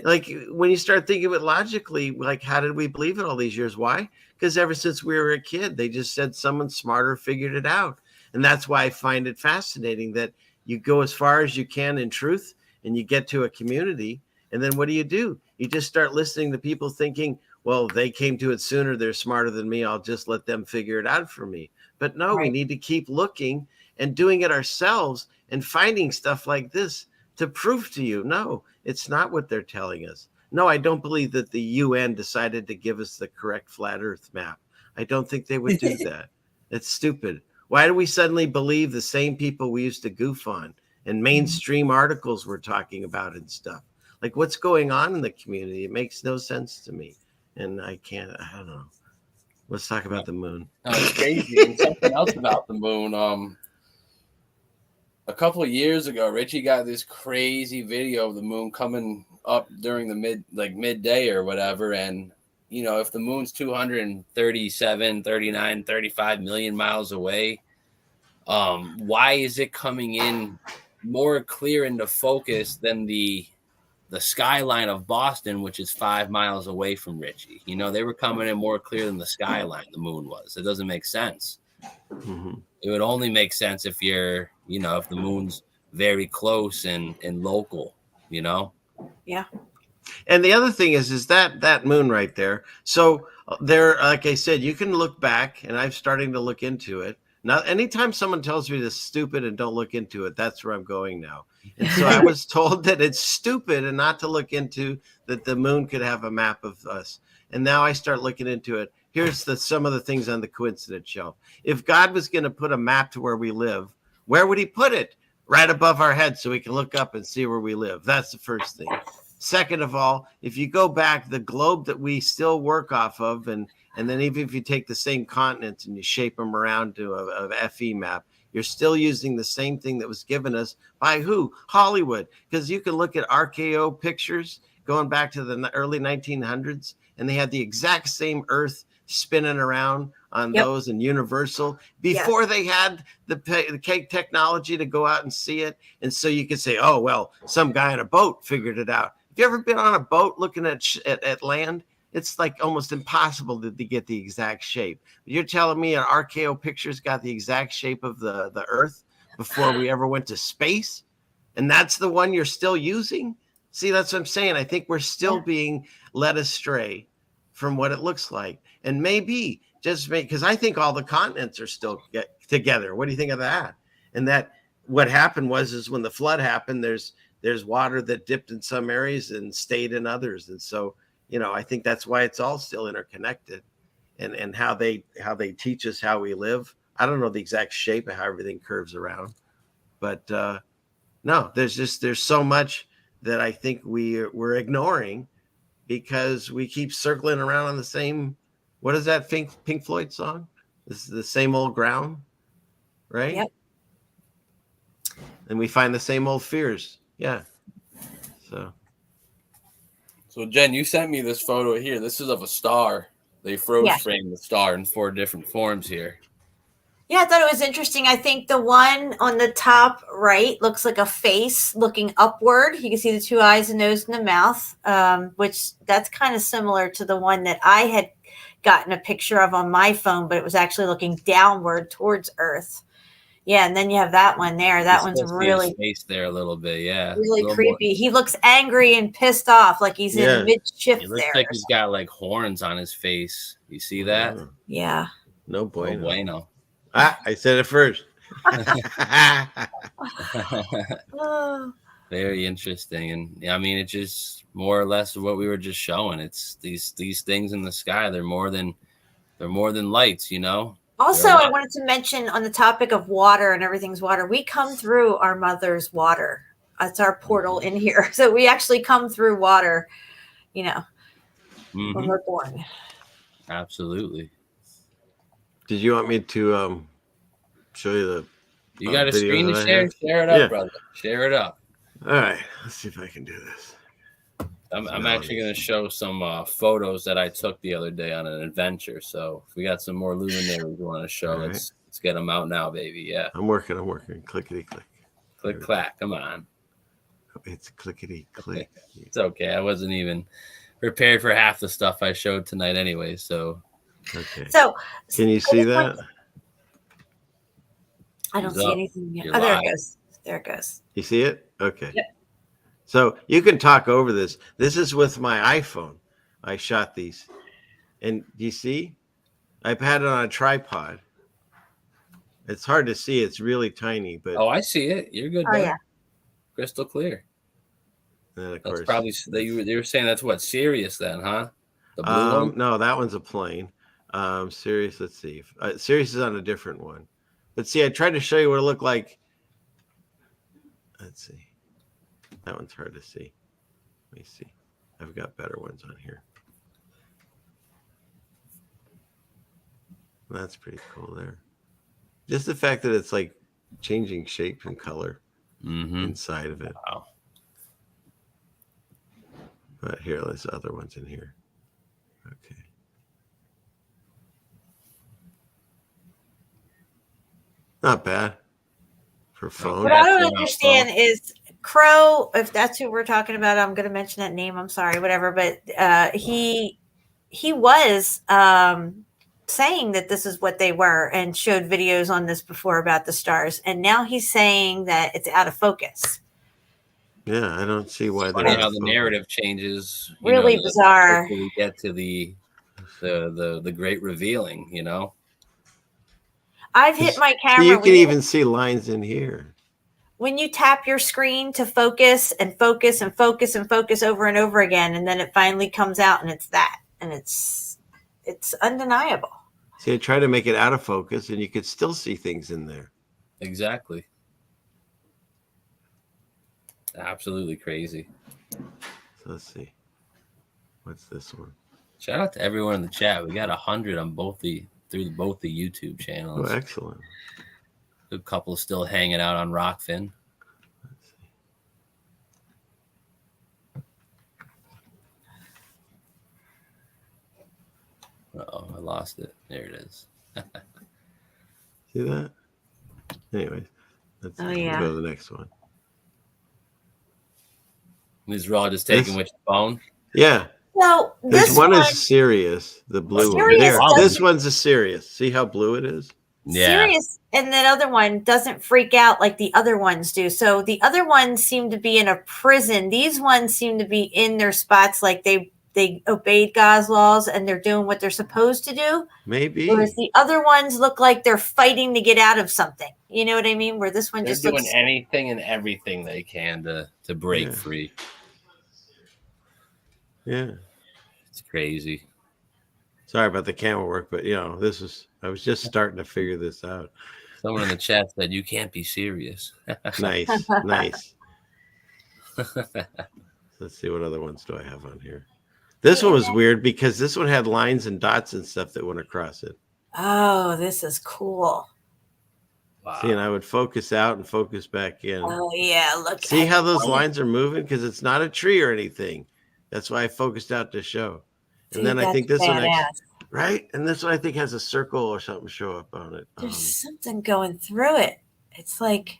[SPEAKER 12] Like, when you start thinking of it logically, like, how did we believe it all these years? Why? Because ever since we were a kid, they just said someone smarter figured it out. And that's why I find it fascinating that you go as far as you can in truth, and you get to a community, and then what do? You just start listening to people thinking, well, they came to it sooner, they're smarter than me, I'll just let them figure it out for me. But no, we need to keep looking and doing it ourselves and finding stuff like this to prove to you, no, it's not what they're telling us. No, I don't believe that the UN decided to give us the correct flat earth map. I don't think they would do that. It's stupid. Why do we suddenly believe the same people we used to goof on and mainstream articles we're talking about and stuff? Like, what's going on in the community? It makes no sense to me. And I don't know. Let's talk about the moon.
[SPEAKER 11] It's crazy. And something else about the moon. A couple of years ago, Richie got this crazy video of the moon coming up during the midday or whatever. And, if the moon's 237, 39, 35 million miles away, why is it coming in more clear into focus than the skyline of Boston, which is 5 miles away from Richie? They were coming in more clear than the skyline, the moon was. It doesn't make sense.
[SPEAKER 12] Mm-hmm.
[SPEAKER 11] It would only make sense if you're, if the moon's very close and local,
[SPEAKER 10] Yeah.
[SPEAKER 12] And the other thing is that moon right there. So there, like I said, you can look back, and I'm starting to look into it. Now, anytime someone tells me this is stupid and don't look into it, that's where I'm going now. And so I was told that it's stupid and not to look into that the moon could have a map of us. And now I start looking into it. Here's some of the things on the coincidence shelf. If God was going to put a map to where we live, where would he put it? Right above our heads so we can look up and see where we live. That's the first thing. Second of all, if you go back, the globe that we still work off of, and then even if you take the same continents and you shape them around to a FE map, you're still using the same thing that was given us by who? Hollywood. Because you can look at RKO pictures going back to the early 1900s, and they had the exact same Earth spinning around on those, and Universal before they had the cake technology to go out and see it. And so you could say, oh, well, some guy in a boat figured it out. Have you ever been on a boat looking at land? It's like almost impossible to get the exact shape. You're telling me an RKO pictures got the exact shape of the Earth before we ever went to space? And that's the one you're still using? See, that's what I'm saying. I think we're still being led astray from what it looks like. And maybe because I think all the continents are still together. What do you think of that? And that what happened is when the flood happened, there's water that dipped in some areas and stayed in others. And so, I think that's why it's all still interconnected, and how they teach us how we live. I don't know the exact shape of how everything curves around, but no, there's so much that I think we're ignoring because we keep circling around on the same, what is that Pink Floyd song? This is the same old ground, right?
[SPEAKER 10] Yep.
[SPEAKER 12] And we find the same old fears. Yeah.
[SPEAKER 11] So Jen, you sent me this photo here. This is of a star. They froze framed the star in 4 different forms here.
[SPEAKER 10] Yeah, I thought it was interesting. I think the one on the top right looks like a face looking upward. You can see the 2 eyes, the nose, and the mouth, which that's kind of similar to the one that I had gotten a picture of on my phone, but it was actually looking downward towards Earth. Yeah, and then you have that one there. That one's really
[SPEAKER 11] face there a little bit,
[SPEAKER 10] really creepy. More. He looks angry and pissed off, like he's in mid-shift.
[SPEAKER 11] It looks like he's got like horns on his face. You see that?
[SPEAKER 10] Yeah.
[SPEAKER 12] No bueno.
[SPEAKER 11] No bueno.
[SPEAKER 12] I said it first.
[SPEAKER 11] Very interesting. And yeah, I mean, it's just more or less what we were just showing. It's these things in the sky. They're more than lights, you know.
[SPEAKER 10] Also, I wanted to mention on the topic of water and everything's water, we come through our mother's water. That's our portal in here. So we actually come through water, you know, when we're born.
[SPEAKER 11] Absolutely.
[SPEAKER 12] Did you want me to show you the
[SPEAKER 11] You got a
[SPEAKER 12] video
[SPEAKER 11] screen to
[SPEAKER 12] that I
[SPEAKER 11] share?
[SPEAKER 12] have?
[SPEAKER 11] Share it up, brother. Share it up.
[SPEAKER 12] All right. Let's see if I can do this.
[SPEAKER 11] I'm actually going to show some photos that I took the other day on an adventure. So if we got some more luminaries we want to show,
[SPEAKER 12] All
[SPEAKER 11] let's get them out now, baby. Yeah.
[SPEAKER 12] I'm working. Clickety click.
[SPEAKER 11] Click clack. Come on.
[SPEAKER 12] It's clickety click.
[SPEAKER 11] It's okay. I wasn't even prepared for half the stuff I showed tonight anyway. So.
[SPEAKER 12] Okay.
[SPEAKER 10] So
[SPEAKER 12] can you see that?
[SPEAKER 10] I don't see anything yet.
[SPEAKER 11] You're
[SPEAKER 10] Oh, there
[SPEAKER 11] live.
[SPEAKER 10] it goes. There it goes.
[SPEAKER 12] You see it? Okay.
[SPEAKER 10] Yep.
[SPEAKER 12] So you can talk over this. This is with my iPhone. I shot these. And do you see? I've had it on a tripod. It's hard to see. It's really tiny, but
[SPEAKER 11] Oh, I see it. You're good.
[SPEAKER 10] Oh,
[SPEAKER 11] bud.
[SPEAKER 10] yeah.
[SPEAKER 11] Crystal clear.
[SPEAKER 12] And of
[SPEAKER 11] That's
[SPEAKER 12] course,
[SPEAKER 11] probably you were saying that's what Sirius then, huh? The blue one.
[SPEAKER 12] no, that one's a plane. Sirius, let's see. Sirius is on a different one. But see, I tried to show you what it looked like. Let's see. That one's hard to see. Let me see. I've got better ones on here. That's pretty cool there. Just the fact that it's like changing shape and color inside of it.
[SPEAKER 11] Wow.
[SPEAKER 12] But here, there's other ones in here. Okay. Not bad for phone.
[SPEAKER 10] What I don't understand is Crow, if that's who we're talking about, I'm going to mention that name. I'm sorry, whatever. But he was saying that this is what they were and showed videos on this before about the stars. And now he's saying that it's out of focus.
[SPEAKER 12] Yeah, I don't see why
[SPEAKER 11] Funny how the narrative changes.
[SPEAKER 10] Really bizarre.
[SPEAKER 11] Until we get to the great revealing, you know.
[SPEAKER 10] I've hit my camera.
[SPEAKER 12] So you can even see lines in here.
[SPEAKER 10] When you tap your screen to focus and focus and focus and focus over and over again, and then it finally comes out and it's that. And it's undeniable.
[SPEAKER 12] See, I try to make it out of focus and you could still see things in there.
[SPEAKER 11] Exactly. Absolutely crazy.
[SPEAKER 12] So let's see. What's this one?
[SPEAKER 11] Shout out to everyone in the chat. We got 100 on both the YouTube channels.
[SPEAKER 12] Oh, excellent.
[SPEAKER 11] A couple still hanging out on Rockfin.
[SPEAKER 12] Let's see.
[SPEAKER 11] Uh-oh, I lost it. There it is.
[SPEAKER 12] See that? Anyways, let's go to the next one.
[SPEAKER 11] These are all just taken with your phone?
[SPEAKER 12] Yeah.
[SPEAKER 10] So
[SPEAKER 12] this one is Sirius, the blue one. There. This one's a Sirius. See how blue it is?
[SPEAKER 11] Yeah.
[SPEAKER 10] Sirius, and that other one doesn't freak out like the other ones do. So the other ones seem to be in a prison. These ones seem to be in their spots like they obeyed God's laws and they're doing what they're supposed to do.
[SPEAKER 12] Maybe.
[SPEAKER 10] Whereas the other ones look like they're fighting to get out of something. You know what I mean? Where this one
[SPEAKER 11] They're
[SPEAKER 10] just
[SPEAKER 11] doing
[SPEAKER 10] looks
[SPEAKER 11] anything and everything they can to break free.
[SPEAKER 12] Yeah.
[SPEAKER 11] It's crazy.
[SPEAKER 12] Sorry about the camera work, but I was just starting to figure this out.
[SPEAKER 11] Someone in the chat said you can't be serious.
[SPEAKER 12] Nice. Let's see, what other ones do I have on here? This one was weird because this one had lines and dots and stuff that went across it.
[SPEAKER 10] oh, this is cool.
[SPEAKER 11] Wow.
[SPEAKER 12] See, and I would focus out and focus back in.
[SPEAKER 10] Oh yeah, look.
[SPEAKER 12] See
[SPEAKER 10] at
[SPEAKER 12] how those
[SPEAKER 10] that.
[SPEAKER 12] lines are moving? Because it's not a tree or anything. That's why I focused out to show. And
[SPEAKER 10] Dude,
[SPEAKER 12] then I think this one,
[SPEAKER 10] badass.
[SPEAKER 12] right? And this one I think has a circle or something show up on it.
[SPEAKER 10] There's something going through it. It's like,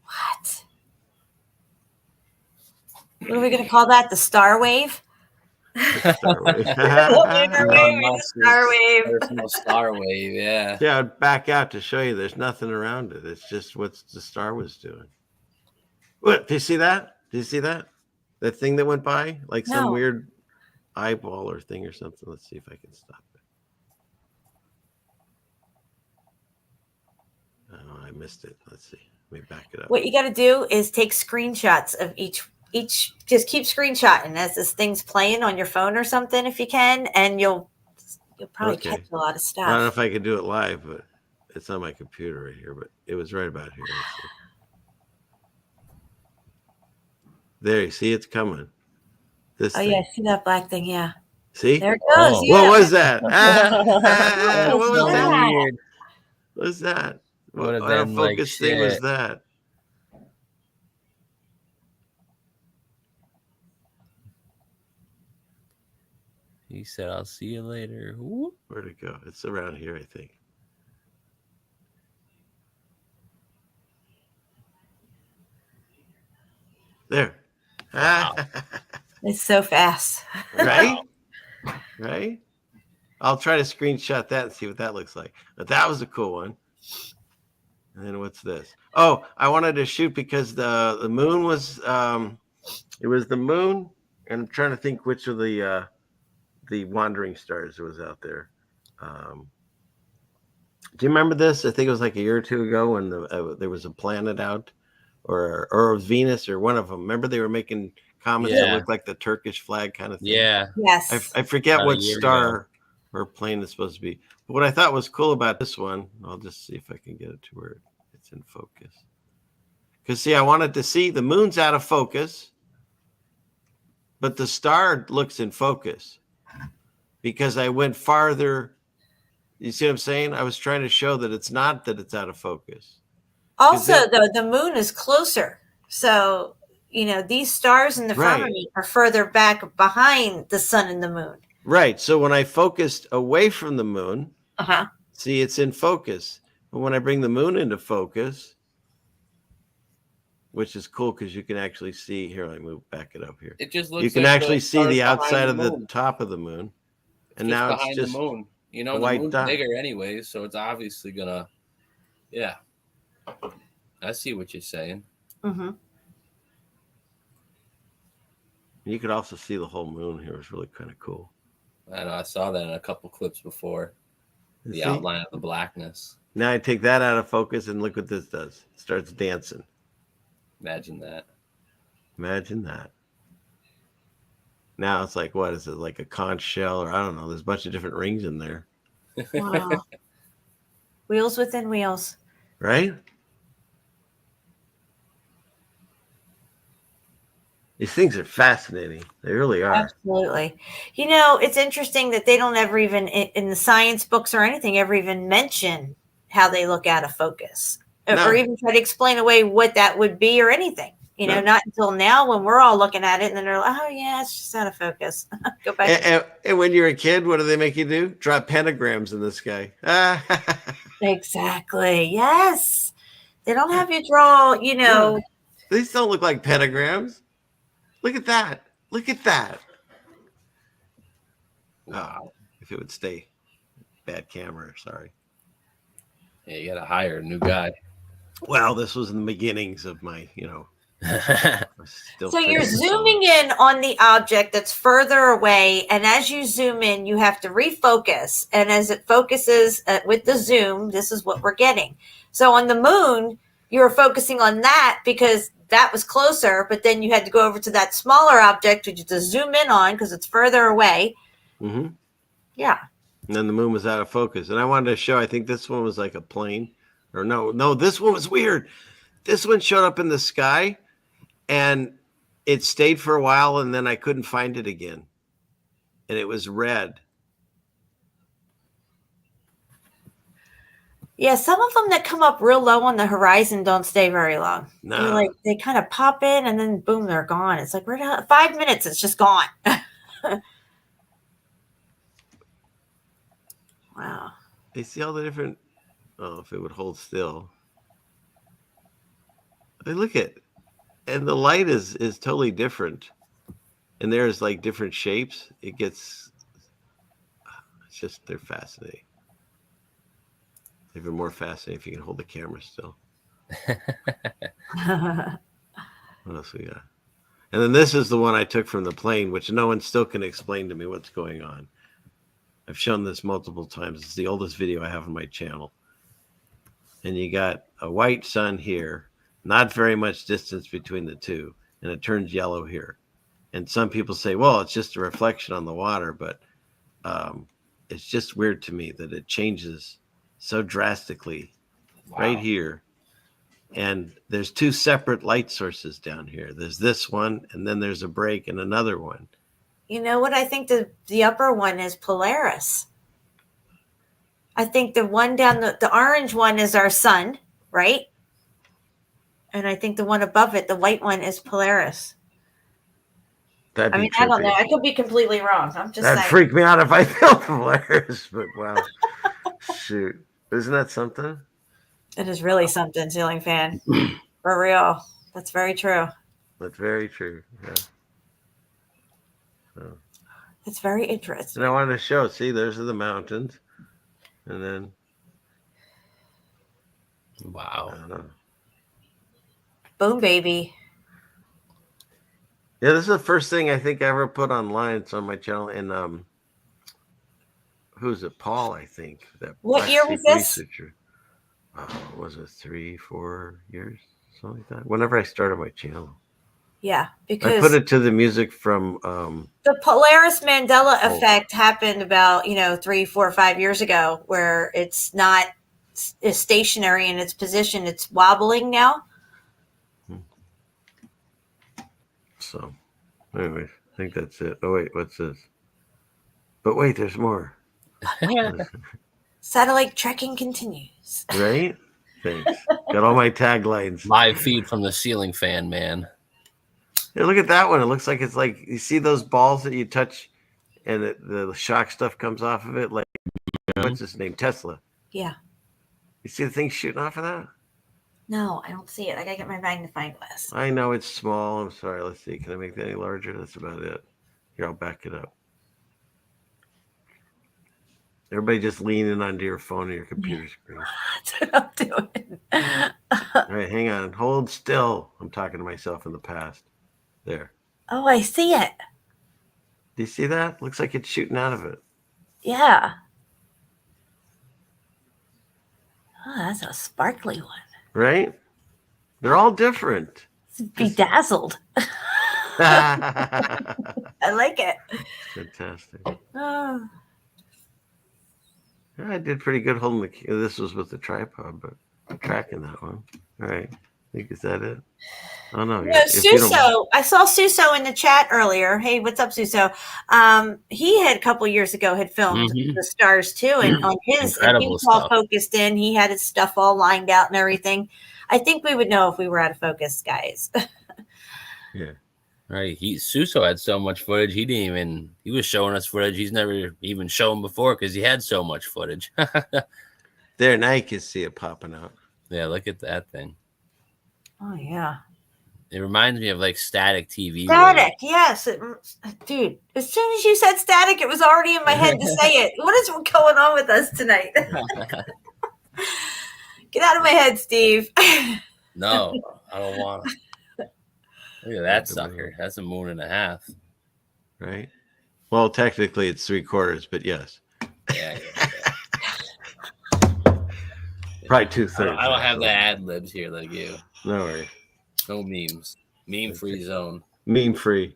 [SPEAKER 10] what? What are we going to call that? The star wave?
[SPEAKER 12] Star wave.
[SPEAKER 10] Star wave.
[SPEAKER 11] There's no star wave, yeah.
[SPEAKER 12] Yeah, I'd back out to show you there's nothing around it. It's just what the star was doing. What? Do you see that? Do you see that? That thing that went by? Like some
[SPEAKER 10] No.
[SPEAKER 12] weird eyeball or thing or something. Let's see if I can stop it. Oh, I missed it. Let's see. Let me back it up.
[SPEAKER 10] What you got to do is take screenshots of each. Just keep screenshotting as this thing's playing on your phone or something if you can, and you'll probably catch a lot of stuff.
[SPEAKER 12] I don't know if I could do it live, but it's on my computer right here. But it was right about here. Let's see. There, you see, it's coming. This.
[SPEAKER 10] Oh
[SPEAKER 12] thing.
[SPEAKER 10] yeah, see that black thing? Yeah.
[SPEAKER 12] See?
[SPEAKER 10] There it goes.
[SPEAKER 11] Oh.
[SPEAKER 10] Yeah.
[SPEAKER 12] What was that?
[SPEAKER 10] What
[SPEAKER 12] What was
[SPEAKER 11] so
[SPEAKER 12] that?
[SPEAKER 11] weird.
[SPEAKER 12] What was that?
[SPEAKER 11] Would have
[SPEAKER 12] What
[SPEAKER 11] been like
[SPEAKER 12] focus thing was
[SPEAKER 11] shit.
[SPEAKER 12] that?
[SPEAKER 11] He said, "I'll see you later." Whoop.
[SPEAKER 12] Where'd it go? It's around here, I think. There.
[SPEAKER 11] Wow.
[SPEAKER 10] It's so fast.
[SPEAKER 12] Right? Right? I'll try to screenshot that and see what that looks like. But that was a cool one. And then what's this? Oh, I wanted to shoot because the moon was it was the moon, and I'm trying to think which of the wandering stars was out there. Do you remember this? I think it was like a year or two ago when there was a planet out, or Venus, or one of them. Remember they were making comments that looked like the Turkish flag kind of thing.
[SPEAKER 11] Yeah.
[SPEAKER 10] Yes.
[SPEAKER 12] I forget
[SPEAKER 11] About a
[SPEAKER 12] what
[SPEAKER 11] year
[SPEAKER 12] star
[SPEAKER 11] ago.
[SPEAKER 12] or plane it's supposed to be. But what I thought was cool about this one, I'll just see if I can get it to where it's in focus. Because see, I wanted to see the moon's out of focus, but the star looks in focus because I went farther. You see what I'm saying? I was trying to show that it's not that it's out of focus.
[SPEAKER 10] Also, though, the moon is closer. So, these stars in the firmament are further back behind the sun and the moon.
[SPEAKER 12] Right. So when I focused away from the moon, see, it's in focus. But when I bring the moon into focus, which is cool because you can actually see here. Let me back it up here.
[SPEAKER 11] It just looks.
[SPEAKER 12] You can
[SPEAKER 11] like
[SPEAKER 12] actually see the outside of the
[SPEAKER 11] moon.
[SPEAKER 12] top of the moon, and
[SPEAKER 11] Just
[SPEAKER 12] now it's
[SPEAKER 11] behind
[SPEAKER 12] just
[SPEAKER 11] the moon.
[SPEAKER 12] a
[SPEAKER 11] The
[SPEAKER 12] white
[SPEAKER 11] moon's
[SPEAKER 12] dot.
[SPEAKER 11] bigger anyway, so it's obviously gonna. Yeah. I see what you're saying.
[SPEAKER 10] Mm-hmm.
[SPEAKER 12] You could also see the whole moon here. It's really kind of cool.
[SPEAKER 11] I know. I saw that in a couple clips before. The
[SPEAKER 12] See?
[SPEAKER 11] outline of the blackness.
[SPEAKER 12] Now I take that out of focus, and look what this does. It starts dancing.
[SPEAKER 11] Imagine that.
[SPEAKER 12] Imagine that. Now it's like, what is it? Like a conch shell, or I don't know. There's a bunch of different rings in there.
[SPEAKER 10] Wow. Wheels within wheels.
[SPEAKER 12] Right? These things are fascinating. They really are.
[SPEAKER 10] Absolutely. It's interesting that they don't ever even, in the science books or anything, ever even mention how they look out of focus.
[SPEAKER 12] No.
[SPEAKER 10] Or even try to explain away what that would be or anything.
[SPEAKER 12] No.
[SPEAKER 10] Not until now when we're all looking at it and then they're like, oh, yeah, it's just out of focus. Go back.
[SPEAKER 12] And when you're a kid, what do they make you do? Draw pentagrams in the sky.
[SPEAKER 10] Exactly. Yes. They don't have you draw,
[SPEAKER 12] These don't look like pentagrams. Look at that. Look at that. Wow. If it would stay. Bad camera, sorry.
[SPEAKER 11] Yeah, you gotta hire a new guy.
[SPEAKER 12] Well, this was in the beginnings of my,
[SPEAKER 10] So you're zooming in on the object that's further away, and as you zoom in, you have to refocus. And as it focuses with the zoom, this is what we're getting. So on the moon, you were focusing on that because that was closer, but then you had to go over to that smaller object, which is to zoom in on because it's further away.
[SPEAKER 12] Mm-hmm.
[SPEAKER 10] Yeah.
[SPEAKER 12] And then the moon was out of focus. And I wanted to show, I think this one was like a plane. Or no, this one was weird. This one showed up in the sky, and it stayed for a while, and then I couldn't find it again. And it was red.
[SPEAKER 10] Yeah, some of them that come up real low on the horizon don't stay very long.
[SPEAKER 12] No.
[SPEAKER 10] They kind of pop in and then boom, they're gone. It's like 5 minutes, it's just gone. Wow.
[SPEAKER 12] You see all the different. Oh, if it would hold still. Hey, look at, and the light is totally different, and there's like different shapes. It's just, they're fascinating. Even more fascinating if you can hold the camera still. What else we got? And then this is the one I took from the plane, which no one still can explain to me what's going on. I've shown this multiple times. It's the oldest video I have on my channel. And you got a white sun here. not very much distance between the two, and it turns yellow here. And some people say, well, it's just a reflection on the water, but it's just weird to me that it changes so drastically right here. And there's two separate light sources down here. There's this one, and then there's a break and another one.
[SPEAKER 10] You know what? I think the upper one is Polaris. I think the one down the orange one is our sun, right? And I think the one above it, the white one, is Polaris.
[SPEAKER 12] That'd be
[SPEAKER 10] I mean, I don't know.
[SPEAKER 12] trippy.
[SPEAKER 10] I could be completely wrong. I'm just
[SPEAKER 12] That'd
[SPEAKER 10] saying.
[SPEAKER 12] freak me out if I felt Polaris, but wow. Shoot. Isn't that something?
[SPEAKER 10] It is really something, ceiling fan. For real. That's very true.
[SPEAKER 12] That's very true. Yeah. So.
[SPEAKER 10] It's very interesting.
[SPEAKER 12] And I wanted to show, see, those are the mountains. And then.
[SPEAKER 11] Wow.
[SPEAKER 12] I don't know.
[SPEAKER 10] Boom, baby.
[SPEAKER 12] Yeah, this is the first thing I think I ever put online. It's on my channel. And who's it? Paul, I think. That
[SPEAKER 10] What year was this?
[SPEAKER 12] Researcher. Was it 3-4 years? Something like that. Whenever I started my channel.
[SPEAKER 10] Yeah, because
[SPEAKER 12] I put it to the music from
[SPEAKER 10] the Polaris Mandela effect happened about 3, 4, 5 years ago, where it's not stationary in its position; it's wobbling now.
[SPEAKER 12] So, anyways, I think that's it. Oh wait, what's this? But wait, there's more.
[SPEAKER 10] Satellite tracking continues.
[SPEAKER 12] Right? Thanks. Got all my taglines.
[SPEAKER 11] Live feed from the ceiling fan, man.
[SPEAKER 12] Hey, look at that one. It looks like it's like, you see those balls that you touch and the shock stuff comes off of it? Like, what's his name? Tesla.
[SPEAKER 10] Yeah.
[SPEAKER 12] You see the thing shooting off of that?
[SPEAKER 10] No, I don't see it. I gotta get my magnifying glass.
[SPEAKER 12] I know it's small. I'm sorry. Let's see. Can I make that any larger? That's about it. Here, I'll back it up. Everybody just leaning onto your phone or your computer screen.
[SPEAKER 10] That's what I'm doing.
[SPEAKER 12] All right, hang on. Hold still. I'm talking to myself in the past. There.
[SPEAKER 10] Oh, I see it.
[SPEAKER 12] Do you see that? Looks like it's shooting out of it.
[SPEAKER 10] Yeah. Oh, that's a sparkly one.
[SPEAKER 12] Right? They're all different.
[SPEAKER 10] It's bedazzled. I like it.
[SPEAKER 12] Fantastic.
[SPEAKER 10] Oh.
[SPEAKER 12] Yeah, I did pretty good holding the. This was with the tripod, but I'm tracking that one. All right. Is that it? Oh no.
[SPEAKER 10] No, Suso. I saw Suso in the chat earlier. Hey, what's up, Suso? He had a couple years ago had filmed the stars too, and on his, and he was all focused in. He had his stuff all lined out and everything. I think we would know if we were out of focus, guys.
[SPEAKER 12] Yeah.
[SPEAKER 11] Right. Suso had so much footage. He was showing us footage he's never even shown before because he had so much footage.
[SPEAKER 12] There, now you can see it popping out.
[SPEAKER 11] Yeah, look at that thing.
[SPEAKER 10] Oh yeah.
[SPEAKER 11] It reminds me of like static TV.
[SPEAKER 10] Static, yes. Dude, as soon as you said static, it was already in my head to say it. What is going on with us tonight? Get out of my head, Steve.
[SPEAKER 11] No, I don't want to. Look at that sucker. That's a moon and a half.
[SPEAKER 12] Right? Well, technically it's 3/4, but yes.
[SPEAKER 11] Yeah.
[SPEAKER 12] Probably 2/3.
[SPEAKER 11] I don't have the ad libs here like you.
[SPEAKER 12] No worries.
[SPEAKER 11] No memes. Meme free zone.
[SPEAKER 12] Meme free.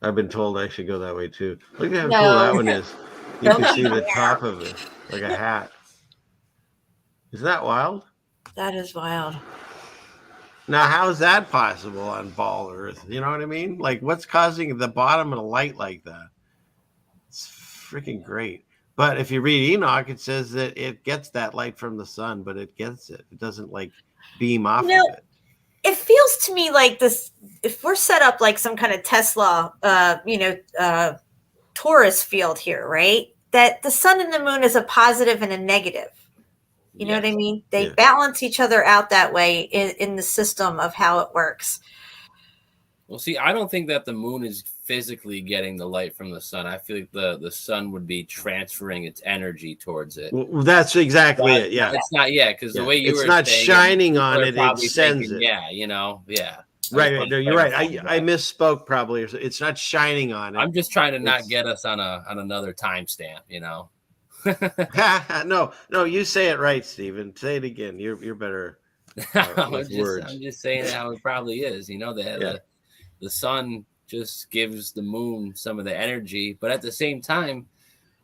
[SPEAKER 12] I've been told I should go that way too. Look at how cool that one is. You can see the top of it like a hat. Isn't that wild?
[SPEAKER 10] That is wild.
[SPEAKER 12] Now, how is that possible on Ball Earth? You know what I mean? Like, what's causing the bottom of a light like that? It's freaking great. But if you read Enoch, it says that it gets that light from the sun, but it gets it. It doesn't like beam off of it.
[SPEAKER 10] It feels to me like this, if we're set up like some kind of Tesla, torus field here, right? That the sun and the moon is a positive and a negative. You know what I mean? They balance each other out that way in the system of how it works.
[SPEAKER 11] Well, see, I don't think that the moon is physically getting the light from the sun. I feel like the sun would be transferring its energy towards it.
[SPEAKER 12] Well, that's exactly it. Yeah.
[SPEAKER 11] It's not, because the way you were
[SPEAKER 12] it's not
[SPEAKER 11] saying
[SPEAKER 12] shining on it, it sends
[SPEAKER 11] thinking,
[SPEAKER 12] it.
[SPEAKER 11] Yeah, yeah.
[SPEAKER 12] Right. No, you're right. I misspoke probably. It's not shining on it.
[SPEAKER 11] I'm just trying to not get us on another timestamp,
[SPEAKER 12] No, you say it right, Stephen. Say it again. You're better. with words.
[SPEAKER 11] I'm just saying how it probably is. You know, the sun just gives the moon some of the energy, but at the same time,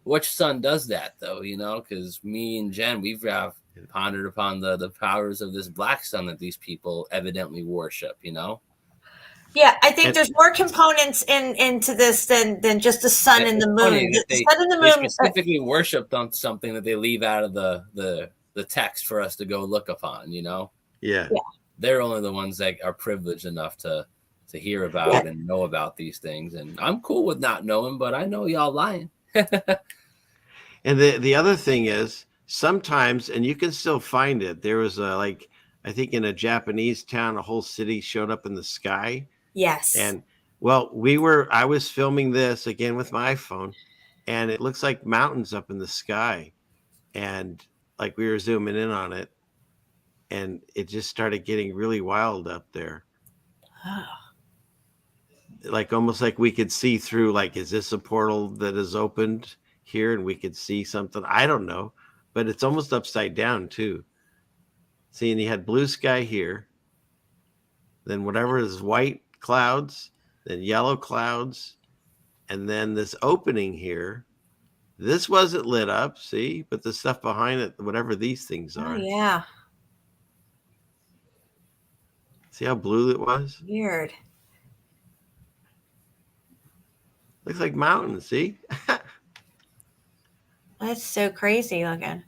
[SPEAKER 11] which sun does that though? You know, because me and Jen, we've pondered upon the powers of this black sun that these people evidently worship. You know.
[SPEAKER 10] Yeah, I think there's more components into this than just the sun and the moon. The sun and the
[SPEAKER 11] They
[SPEAKER 10] moon
[SPEAKER 11] specifically worshipped on something that they leave out of the text for us to go look upon. You know.
[SPEAKER 12] Yeah.
[SPEAKER 11] They're only the ones that are privileged enough to hear about and know about these things. And I'm cool with not knowing, but I know y'all lying.
[SPEAKER 12] And the other thing is sometimes, and you can still find it. There was I think in a Japanese town, a whole city showed up in the sky.
[SPEAKER 10] Yes.
[SPEAKER 12] And well, I was filming this again with my iPhone, and it looks like mountains up in the sky. And like we were zooming in on it, and it just started getting really wild up there.
[SPEAKER 10] Oh.
[SPEAKER 12] Like almost like we could see through, like, is this a portal that is opened here and we could see something? I don't know, but it's almost upside down too. See, and you had blue sky here, then whatever is white clouds, then yellow clouds, and then this opening here. This wasn't lit up, see, but the stuff behind it, whatever these things are.
[SPEAKER 10] Oh, yeah.
[SPEAKER 12] See how blue it was?
[SPEAKER 10] Weird.
[SPEAKER 12] Looks like mountains, see?
[SPEAKER 10] That's so crazy looking.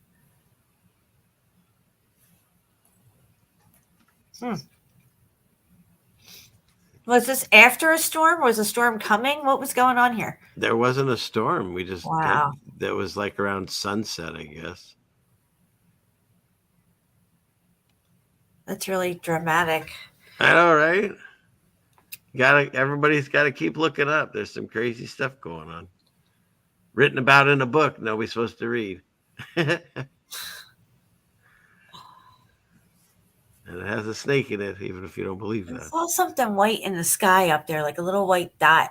[SPEAKER 10] Was this after a storm? Was a storm coming? What was going on here?
[SPEAKER 12] There wasn't a storm. We just,
[SPEAKER 10] wow.
[SPEAKER 12] That was like around sunset, I guess.
[SPEAKER 10] That's really dramatic.
[SPEAKER 12] I know, right? Everybody's got to keep looking up. There's some crazy stuff going on. Written about in a book nobody's supposed to read. And it has a snake in it, even if you don't believe that.
[SPEAKER 10] I saw something white in the sky up there, like a little white dot,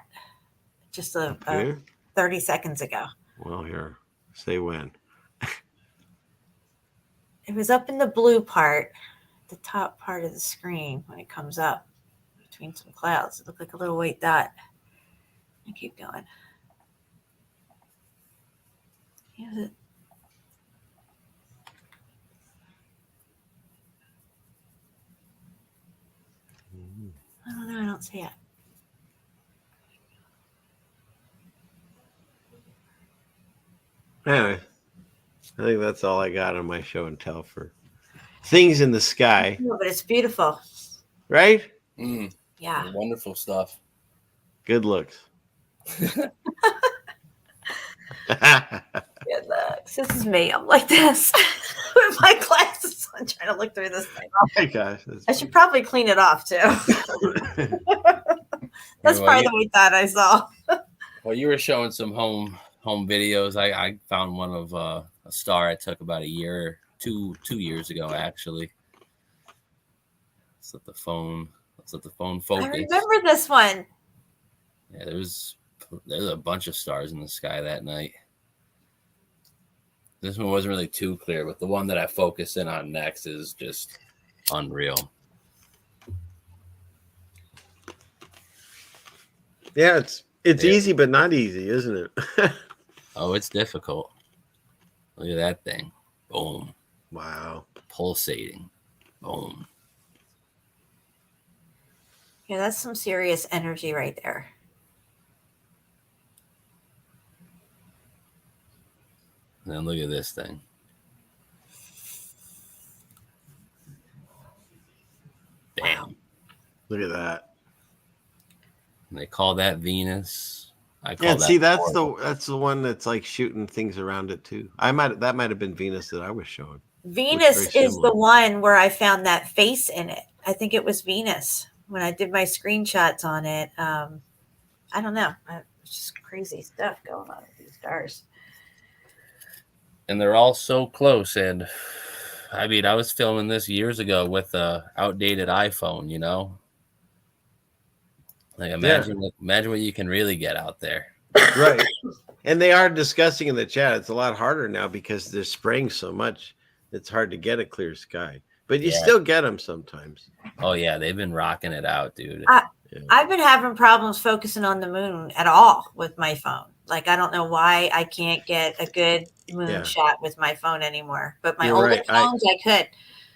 [SPEAKER 10] just 30 seconds ago.
[SPEAKER 12] Well, here, say when.
[SPEAKER 10] It was up in the blue part, the top part of the screen when it comes up between some clouds. It looked like a little white dot. I keep going. Is it? I don't know. I don't see it.
[SPEAKER 12] Anyway, I think that's all I got on my show and tell for things in the sky.
[SPEAKER 10] No, but it's beautiful.
[SPEAKER 12] Right?
[SPEAKER 10] Yeah.
[SPEAKER 11] Wonderful stuff.
[SPEAKER 12] Good looks.
[SPEAKER 10] Good looks. This is me. I'm like this with my glasses on, trying to look through this thing.
[SPEAKER 12] Oh my gosh.
[SPEAKER 10] I should probably clean it off too. That's probably the way that I saw.
[SPEAKER 11] Well, you were showing some home videos. I found one of a star I took about two years ago, actually. Let's let the phone focus.
[SPEAKER 10] I remember this one.
[SPEAKER 11] Yeah, there's a bunch of stars in the sky that night. This one wasn't really too clear, but the one that I focus in on next is just unreal.
[SPEAKER 12] Yeah, it's easy, but not easy, isn't it?
[SPEAKER 11] Oh, it's difficult. Look at that thing. Boom.
[SPEAKER 12] Wow.
[SPEAKER 11] Pulsating. Boom.
[SPEAKER 10] Yeah, that's some serious energy right there.
[SPEAKER 11] And then look at this thing. Bam.
[SPEAKER 12] Look at that.
[SPEAKER 11] And they call that Venus. I call
[SPEAKER 12] Yeah,
[SPEAKER 11] that
[SPEAKER 12] see, that's the one that's like shooting things around it too. That might have been Venus that I was showing.
[SPEAKER 10] Venus is the one where I found that face in it. I think it was Venus when I did my screenshots on it. I don't know. It's just crazy stuff going on with these stars.
[SPEAKER 11] And they're all so close. And I mean, I was filming this years ago with a outdated iPhone, you know? Like imagine what you can really get out there.
[SPEAKER 12] Right. And they are discussing in the chat. It's a lot harder now because they're spraying so much. It's hard to get a clear sky. but you
[SPEAKER 11] Yeah.
[SPEAKER 12] still get them sometimes.
[SPEAKER 11] Oh yeah, they've been rocking it out, dude.
[SPEAKER 10] I've been having problems focusing on the moon at all with my phone. Like, I don't know why I can't get a good moon shot with my phone anymore. But my
[SPEAKER 12] You're
[SPEAKER 10] older
[SPEAKER 12] right.
[SPEAKER 10] phones, I could.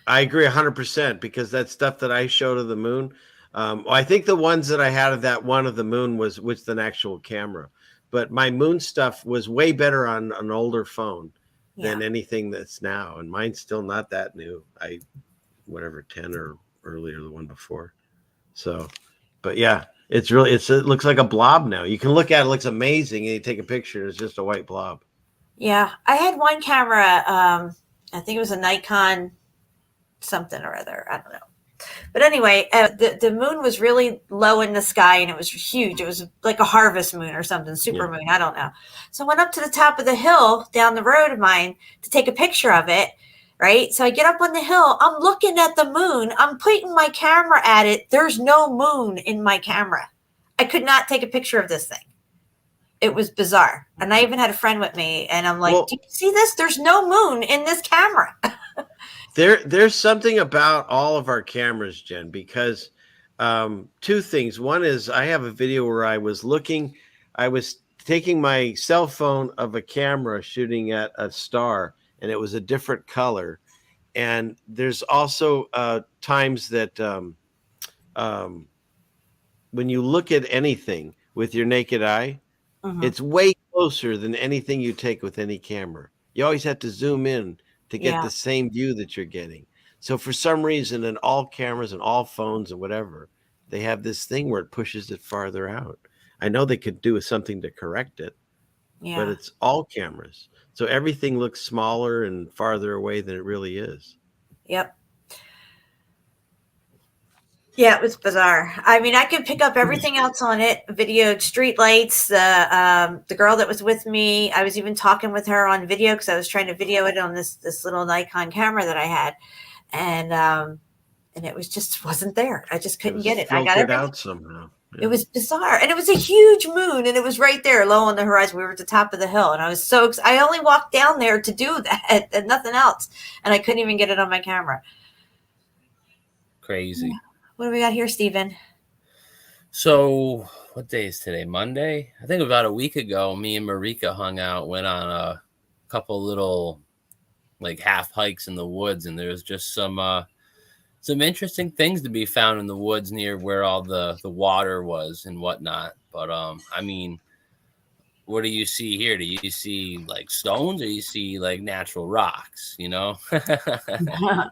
[SPEAKER 12] I agree 100% because that stuff that I showed of the moon, I think the ones that I had of that one of the moon was with an actual camera. But my moon stuff was way better on an older phone than anything that's now. And mine's still not that new. Whatever, 10 or earlier, the one before. So, but yeah, it looks like a blob now. You can look at it, looks amazing, and you take a picture, it's just a white blob.
[SPEAKER 10] Yeah. I had one camera, I think it was a Nikon something or other. I don't know. But anyway, the moon was really low in the sky and it was huge. It was like a harvest moon or something, super moon. I don't know. So I went up to the top of the hill down the road of mine to take a picture of it. Right. So I get up on the hill. I'm looking at the moon. I'm pointing my camera at it. There's no moon in my camera. I could not take a picture of this thing. It was bizarre. And I even had a friend with me and I'm like, do you see this? There's no moon in this camera.
[SPEAKER 12] There's something about all of our cameras, Jen, because two things. One is I have a video where I was taking my cell phone of a camera shooting at a star, and it was a different color. And there's also times that when you look at anything with your naked eye, it's way closer than anything you take with any camera. You always have to zoom in to get the same view that you're getting. So for some reason, in all cameras and all phones and whatever, they have this thing where it pushes it farther out. I know they could do something to correct it, but it's all cameras. So everything looks smaller and farther away than it really is.
[SPEAKER 10] Yep. Yeah, it was bizarre. I mean, I could pick up everything else on it. Videoed street lights. The girl that was with me, I was even talking with her on video because I was trying to video it on this little Nikon camera that I had, and it was just wasn't there. I just couldn't get it. I got it
[SPEAKER 12] out somehow.
[SPEAKER 10] Yeah. It was bizarre, and it was a huge moon, and it was right there, low on the horizon. We were at the top of the hill, and I was so I only walked down there to do that and nothing else, and I couldn't even get it on my camera.
[SPEAKER 11] Crazy.
[SPEAKER 10] Yeah. What do we got here, Steven?
[SPEAKER 11] So, what day is today? Monday? I think about a week ago, me and Marika hung out, went on a couple little like half hikes in the woods, and there was just some interesting things to be found in the woods near where all the water was and whatnot. But I mean, what do you see here? Do you see like stones, or you see like natural rocks? You know, I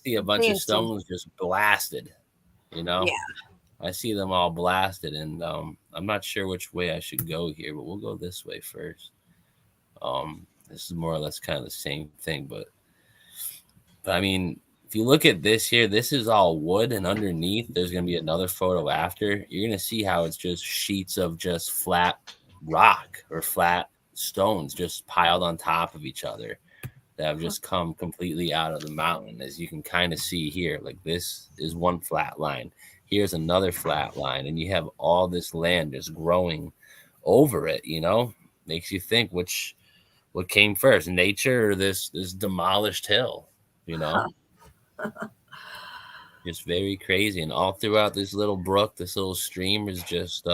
[SPEAKER 11] see a bunch of stones just blasted. You know, I see them all blasted, and I'm not sure which way I should go here, but we'll go this way first. This is more or less kind of the same thing, but I mean, if you look at this here, this is all wood, and underneath there's going to be another photo after. You're going to see how it's just sheets of just flat rock or flat stones just piled on top of each other that have just come completely out of the mountain, as you can kind of see here. Like, this is one flat line. Here's another flat line, and you have all this land just growing over it. You know, makes you think what came first, nature or this demolished hill? You know, just very crazy. And all throughout this little brook, this little stream is just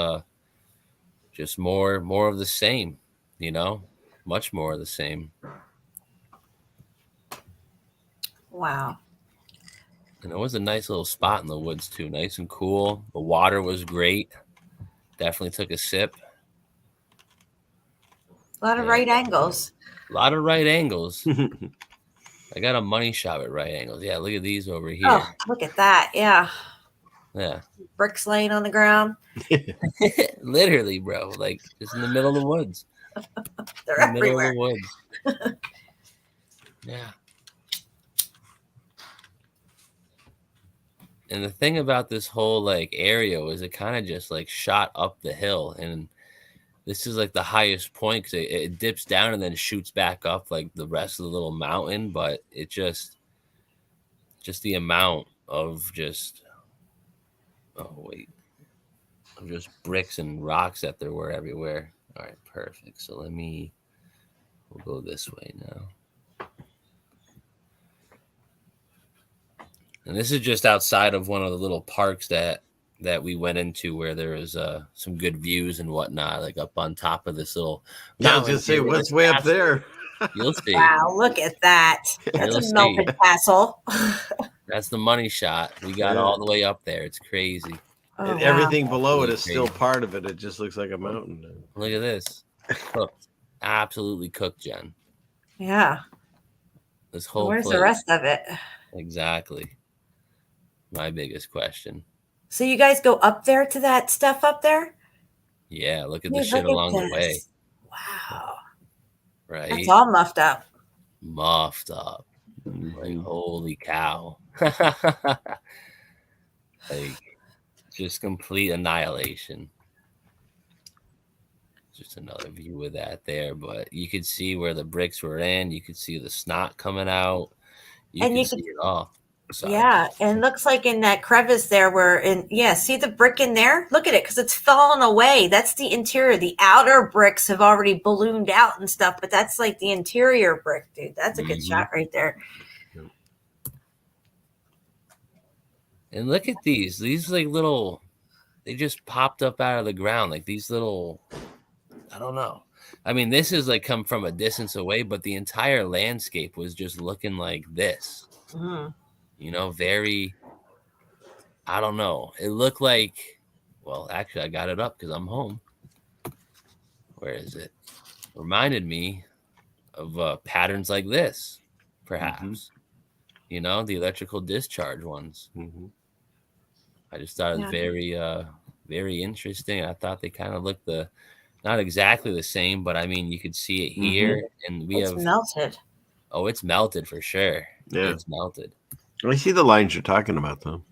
[SPEAKER 11] more of the same. You know, much more of the same.
[SPEAKER 10] Wow.
[SPEAKER 11] And it was a nice little spot in the woods too, nice and cool. The water was great. Definitely took a sip.
[SPEAKER 10] A lot of right angles.
[SPEAKER 11] A lot of right angles. I got a money shot at right angles. Yeah, look at these over here.
[SPEAKER 10] Oh, look at that. Yeah.
[SPEAKER 11] Yeah.
[SPEAKER 10] Bricks laying on the ground.
[SPEAKER 11] Literally, bro. Like, just in the middle of the woods.
[SPEAKER 10] They're everywhere.
[SPEAKER 11] Middle of the woods. Yeah. And the thing about this whole like area was it kind of just like shot up the hill, and this is like the highest point because it dips down and then shoots back up like the rest of the little mountain. But it just the amount of just bricks and rocks that there were everywhere. All right, perfect. So we'll go this way now. And this is just outside of one of the little parks that we went into where there was some good views and whatnot, like up on top of this little
[SPEAKER 12] Yeah, I was
[SPEAKER 11] mountain.
[SPEAKER 12] gonna say,
[SPEAKER 11] here with
[SPEAKER 12] what's
[SPEAKER 11] this
[SPEAKER 12] way up
[SPEAKER 11] castle.
[SPEAKER 12] there?
[SPEAKER 11] You'll see.
[SPEAKER 10] Wow, look at that. That's
[SPEAKER 11] You'll
[SPEAKER 10] a
[SPEAKER 11] see.
[SPEAKER 10] melted castle.
[SPEAKER 11] That's the money shot. We got
[SPEAKER 12] Yeah.
[SPEAKER 11] all the way up there. It's crazy.
[SPEAKER 10] Oh,
[SPEAKER 12] And
[SPEAKER 10] wow.
[SPEAKER 12] everything below it
[SPEAKER 11] Absolutely
[SPEAKER 12] is still
[SPEAKER 11] crazy.
[SPEAKER 12] part of it. It just looks like a mountain.
[SPEAKER 11] Look at this. Cooked. Absolutely cooked, Jen.
[SPEAKER 10] Yeah.
[SPEAKER 11] This whole
[SPEAKER 10] Where's
[SPEAKER 11] place.
[SPEAKER 10] the rest of it?
[SPEAKER 11] Exactly. My biggest question.
[SPEAKER 10] So you guys go up there to that stuff up there?
[SPEAKER 11] Yeah, look at the
[SPEAKER 10] Dude,
[SPEAKER 11] shit
[SPEAKER 10] look at
[SPEAKER 11] along the way.
[SPEAKER 10] this. Wow.
[SPEAKER 11] Right?
[SPEAKER 10] That's all muffed up.
[SPEAKER 11] Muffed up. Like, holy cow. Like, just complete annihilation. Just another view of that there, but you could see where the bricks were in. You could see the snot coming out. You
[SPEAKER 10] And
[SPEAKER 11] could
[SPEAKER 10] you
[SPEAKER 11] see
[SPEAKER 10] could-
[SPEAKER 11] it all. Sorry.
[SPEAKER 10] Yeah, and it looks like in that crevice there see the brick in there? Look at it, because it's fallen away. That's the interior. The outer bricks have already ballooned out and stuff, but that's like the interior brick, dude. That's a good shot right there.
[SPEAKER 11] And look at these. These like little, they just popped up out of the ground. Like these little, I don't know. I mean, this is like come from a distance away, but the entire landscape was just looking like this. You know, very, I don't know. It looked like, well, actually, I got it up because I'm home. Where is it? Reminded me of patterns like this, perhaps. You know, the electrical discharge ones. I just thought it was very interesting. I thought they kind of looked not exactly the same, but I mean, you could see it here, and
[SPEAKER 10] It's melted.
[SPEAKER 11] Oh, it's melted for sure.
[SPEAKER 12] Yeah.
[SPEAKER 11] It's melted.
[SPEAKER 12] I see the lines you're talking about, though.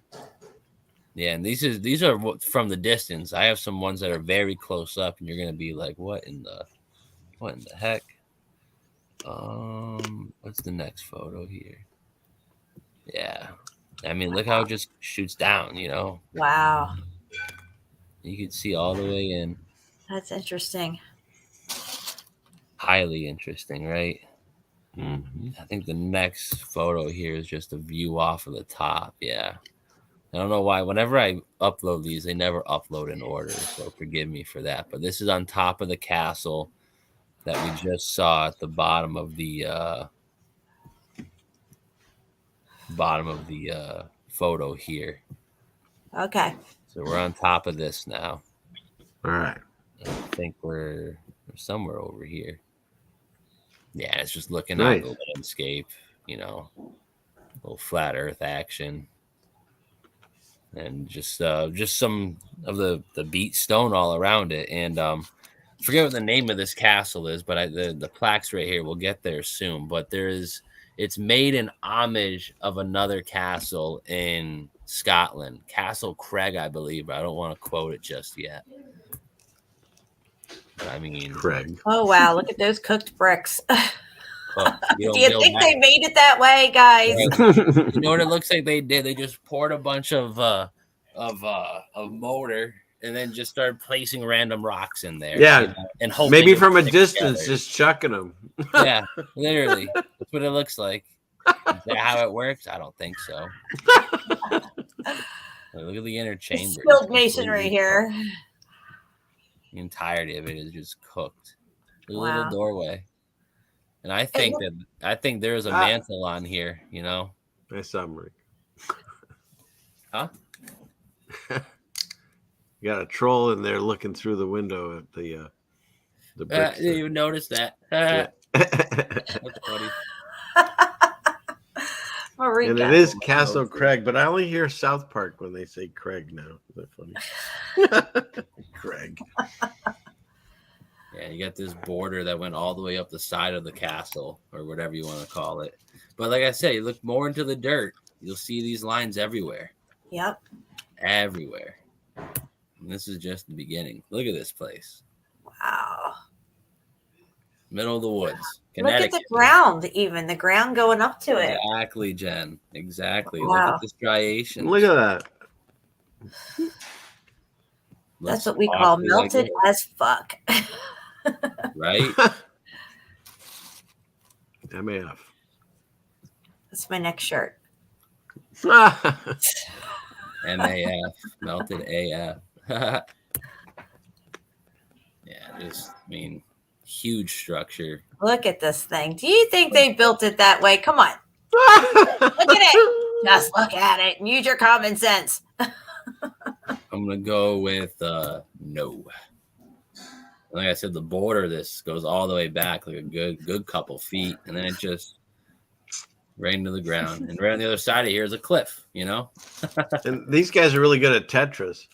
[SPEAKER 11] Yeah, and these are from the distance. I have some ones that are very close up, and you're gonna be like, what in the heck? What's the next photo here? Yeah. I mean, look how it just shoots down, you know?
[SPEAKER 10] Wow.
[SPEAKER 11] You can see all the way in.
[SPEAKER 10] That's interesting.
[SPEAKER 11] Highly interesting, right? I think the next photo here is just a view off of the top. Yeah. I don't know why. Whenever I upload these, they never upload in order, so forgive me for that. But this is on top of the castle that we just saw at the bottom of the photo here.
[SPEAKER 10] Okay.
[SPEAKER 11] So we're on top of this now.
[SPEAKER 12] All right.
[SPEAKER 11] I think we're somewhere over here. Yeah, it's just looking
[SPEAKER 12] Nice.
[SPEAKER 11] at the landscape, you know, little flat Earth action, and just some of the beat stone all around it. And I forget what the name of this castle is, but the plaques right here. We'll get there soon. But it's made in homage of another castle in Scotland, Castle Craig, I believe. But I don't want to quote it just yet. But I mean,
[SPEAKER 12] Craig.
[SPEAKER 10] Oh, wow. Look at those cooked bricks.
[SPEAKER 11] Do
[SPEAKER 10] Do you think they made it that way, guys?
[SPEAKER 11] You know what it looks like they did? They just poured a bunch of mortar and then just started placing random rocks in there.
[SPEAKER 12] Yeah.
[SPEAKER 11] You know, and hoping
[SPEAKER 12] Maybe
[SPEAKER 11] it
[SPEAKER 12] from a
[SPEAKER 11] would stick
[SPEAKER 12] distance,
[SPEAKER 11] together.
[SPEAKER 12] just chucking them.
[SPEAKER 11] Yeah, literally. That's what it looks like. Is that how it works? I don't think so. Look at the inner chamber.
[SPEAKER 10] Skilled masonry here.
[SPEAKER 11] The entirety of it is just cooked. There's a
[SPEAKER 10] Wow.
[SPEAKER 11] little doorway. And I think there's a mantle on here, you know.
[SPEAKER 12] Nice summary.
[SPEAKER 11] Huh?
[SPEAKER 12] You got a troll in there looking through the window at the bricks.
[SPEAKER 11] Didn't even notice that.
[SPEAKER 12] Yeah.
[SPEAKER 11] That's funny.
[SPEAKER 12] And it is Castle Craig, but I only hear South Park when they say Craig now. Is that funny? Craig.
[SPEAKER 11] Yeah, you got this border that went all the way up the side of the castle, or whatever you want to call it. But like I said, you look more into the dirt, you'll see these lines everywhere.
[SPEAKER 10] Yep.
[SPEAKER 11] Everywhere. And this is just the beginning. Look at this place.
[SPEAKER 10] Wow.
[SPEAKER 11] Middle of the woods.
[SPEAKER 10] Look at the ground, even the ground going up to it.
[SPEAKER 11] Exactly, Jen. Exactly.
[SPEAKER 10] Wow.
[SPEAKER 11] Look at the striations.
[SPEAKER 12] Look at that.
[SPEAKER 10] That's what we call melted as fuck.
[SPEAKER 11] Right?
[SPEAKER 12] MAF.
[SPEAKER 10] That's my next shirt.
[SPEAKER 11] MAF, melted AF. Yeah, just, I mean, huge structure.
[SPEAKER 10] Look at this thing. Do you think they built it that way? Come on. Look at it. Just look at it and use your common sense.
[SPEAKER 11] I'm gonna go with no. Like I said, the border of this goes all the way back like a good couple feet, and then it just right into the ground. And right on the other side of here is a cliff, you know?
[SPEAKER 12] And these guys are really good at Tetris.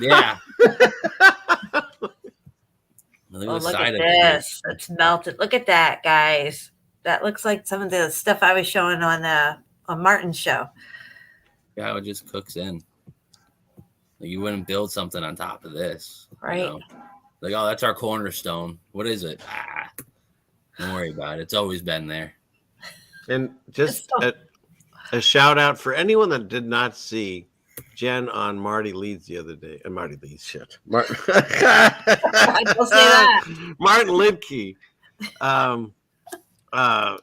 [SPEAKER 11] Yeah.
[SPEAKER 10] Oh, look at this. It's melted. Look at that, guys. That looks like some of the stuff I was showing on Martin's show.
[SPEAKER 11] Yeah, how it just cooks in. Like, you wouldn't build something on top of this.
[SPEAKER 10] Right.
[SPEAKER 11] You know? Like, oh, that's our cornerstone. What is it? Don't worry about it. It's always been there.
[SPEAKER 12] And just a shout out for anyone that did not see Jen on Marty Leeds the other day. Marty Leeds, shit. Martin.
[SPEAKER 10] Don't say that.
[SPEAKER 12] Martin Lidke.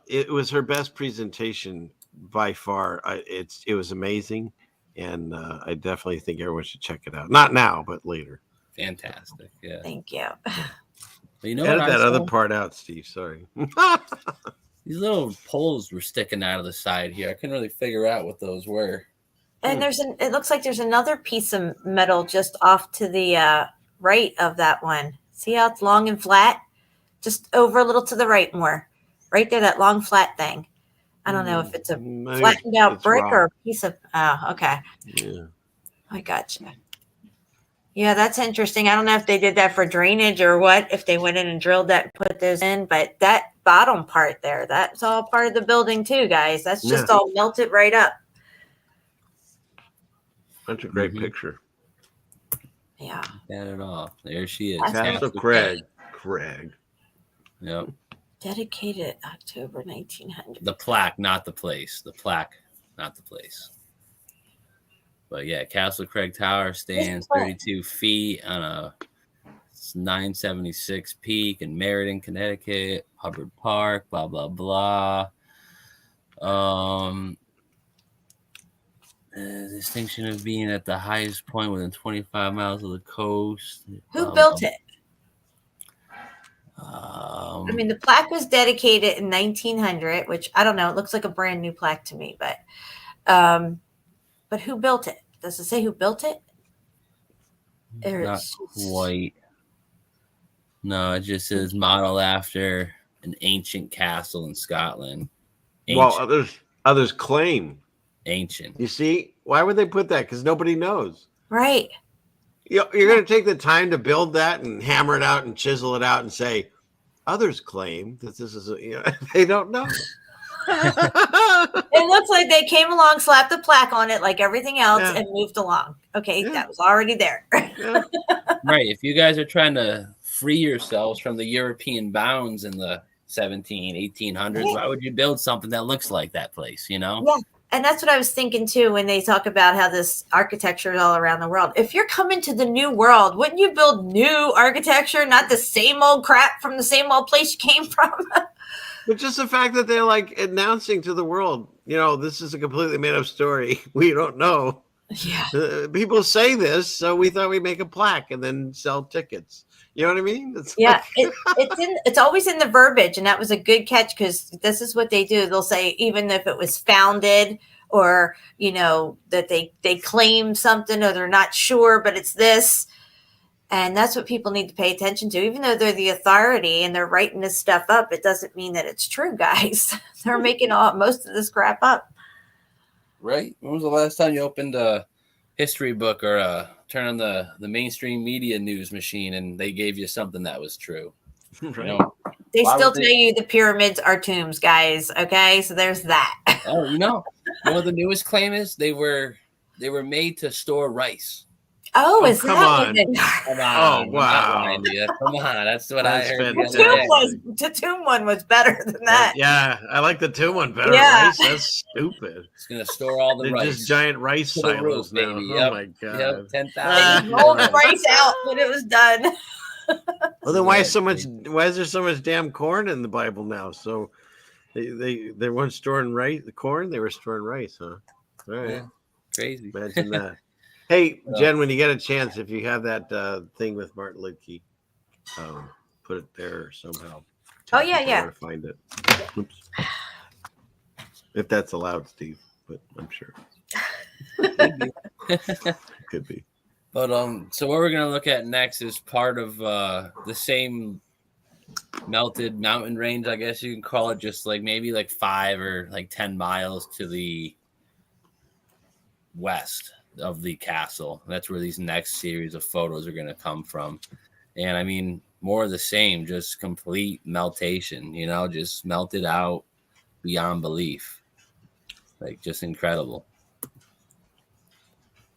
[SPEAKER 12] It was her best presentation by far. It was amazing, and I definitely think everyone should check it out. Not now, but later.
[SPEAKER 11] Fantastic. Yeah.
[SPEAKER 10] Thank you.
[SPEAKER 11] But you know
[SPEAKER 12] Edit
[SPEAKER 11] what
[SPEAKER 12] that other part out, Steve. Sorry.
[SPEAKER 11] These little poles were sticking out of the side here. I couldn't really figure out what those were.
[SPEAKER 10] And it looks like there's another piece of metal just off to the right of that one. See how it's long and flat? Just over a little to the right more. Right there, that long flat thing. I don't know if it's a flattened out brick or a piece of, okay.
[SPEAKER 12] Yeah.
[SPEAKER 10] I gotcha. Yeah, that's interesting. I don't know if they did that for drainage or what, if they went in and drilled that and put those in, but that bottom part there, that's all part of the building too, guys. That's just all melted right up.
[SPEAKER 12] That's a great picture.
[SPEAKER 10] Yeah.
[SPEAKER 11] Got it all. There she is.
[SPEAKER 12] Castle Craig. Craig.
[SPEAKER 11] Yep.
[SPEAKER 10] Dedicated October 1900.
[SPEAKER 11] The plaque, not the place. The plaque, not the place. But yeah, Castle Craig Tower stands 32 feet on a 976 peak in Meriden, Connecticut, Hubbard Park, blah, blah, blah. Distinction of being at the highest point within 25 miles of the coast.
[SPEAKER 10] Who built it? I mean, the plaque was dedicated in 1900, which I don't know. It looks like a brand new plaque to me, but who built it? Does it say who built it?
[SPEAKER 11] Not quite. No, it just says modeled after an ancient castle in Scotland.
[SPEAKER 12] Well, others claim.
[SPEAKER 11] Ancient.
[SPEAKER 12] You see, why would they put that? Because nobody knows.
[SPEAKER 10] Right.
[SPEAKER 12] You're going to take the time to build that and hammer it out and chisel it out and say, others claim that this is, they don't know.
[SPEAKER 10] It looks like they came along, slapped a plaque on it like everything else, and moved along. Okay, that was already there.
[SPEAKER 11] Right. If you guys are trying to free yourselves from the European bounds in the 1800s, why would you build something that looks like that place, Yeah.
[SPEAKER 10] And that's what I was thinking too when they talk about how this architecture is all around the world. If you're coming to the new world, wouldn't you build new architecture, not the same old crap from the same old place you came from?
[SPEAKER 12] But just the fact that they're like announcing to the world, this is a completely made up story. We don't know.
[SPEAKER 10] Yeah.
[SPEAKER 12] People say this, so we thought we'd make a plaque and then sell tickets. You know what I mean?
[SPEAKER 10] It's always in the verbiage, and that was a good catch because this is what they do. They'll say even if it was founded or that they claim something or they're not sure, but it's this, and that's what people need to pay attention to. Even though they're the authority and they're writing this stuff up, it doesn't mean that it's true, guys. They're making most of this crap up.
[SPEAKER 11] Right. When was the last time you opened a history book or turn on the mainstream media news machine and they gave you something that was true?
[SPEAKER 12] Right.
[SPEAKER 10] They still tell you the pyramids are tombs, guys. Okay, so there's that.
[SPEAKER 11] Oh, what the newest claim is? They were made to store rice.
[SPEAKER 10] Oh, is
[SPEAKER 12] come
[SPEAKER 10] that
[SPEAKER 12] on.
[SPEAKER 11] Come on.
[SPEAKER 12] Oh, wow.
[SPEAKER 11] Come on. That's what I heard.
[SPEAKER 10] The tomb one was better than that.
[SPEAKER 12] Yeah, I like the tomb one better.
[SPEAKER 10] Yeah.
[SPEAKER 12] Rice, that's stupid.
[SPEAKER 11] It's going to store all the
[SPEAKER 12] They're
[SPEAKER 11] rice.
[SPEAKER 12] just giant rice
[SPEAKER 11] To the roof,
[SPEAKER 12] silos now.
[SPEAKER 11] baby.
[SPEAKER 12] Oh,
[SPEAKER 11] Yep.
[SPEAKER 12] my God.
[SPEAKER 11] Yep. 10,000.
[SPEAKER 10] They rolled the rice out when it was done.
[SPEAKER 12] Well, then why is there so much damn corn in the Bible now? So they weren't storing rice, the corn, they were storing rice, huh? All right.
[SPEAKER 11] Yeah, crazy.
[SPEAKER 12] Imagine that. Hey, Jen, when you get a chance, if you have that thing with Martin Lidke, put it there somehow.
[SPEAKER 10] Oh,
[SPEAKER 12] Tell
[SPEAKER 10] yeah,
[SPEAKER 12] people
[SPEAKER 10] yeah.
[SPEAKER 12] where to find it. Oops. If that's allowed, Steve, but I'm sure. Could be.
[SPEAKER 11] But so what we're gonna look at next is part of the same melted mountain range, I guess you can call it, just like maybe like 5 or like 10 miles to the west of the castle. That's where these next series of photos are gonna come from. And I mean, more of the same, just complete meltation, you know, just melted out beyond belief. Like just incredible.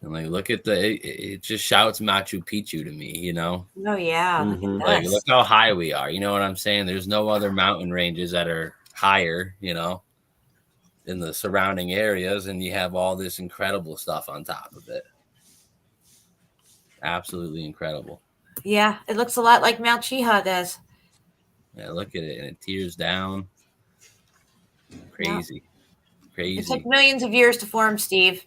[SPEAKER 11] And like, look at it just shouts Machu Picchu to me, you know?
[SPEAKER 10] Oh, yeah. Look
[SPEAKER 12] Mhm.
[SPEAKER 10] at
[SPEAKER 11] Like,
[SPEAKER 10] this.
[SPEAKER 11] look how high we are. You know what I'm saying? There's no other mountain ranges that are higher, you know, in the surrounding areas. And you have all this incredible stuff on top of it. Absolutely incredible.
[SPEAKER 10] Yeah, it looks a lot like Mount Chiha does.
[SPEAKER 11] Yeah, look at it. And it tears down. Crazy.
[SPEAKER 10] It
[SPEAKER 11] Crazy.
[SPEAKER 10] took millions of years to form, Steve.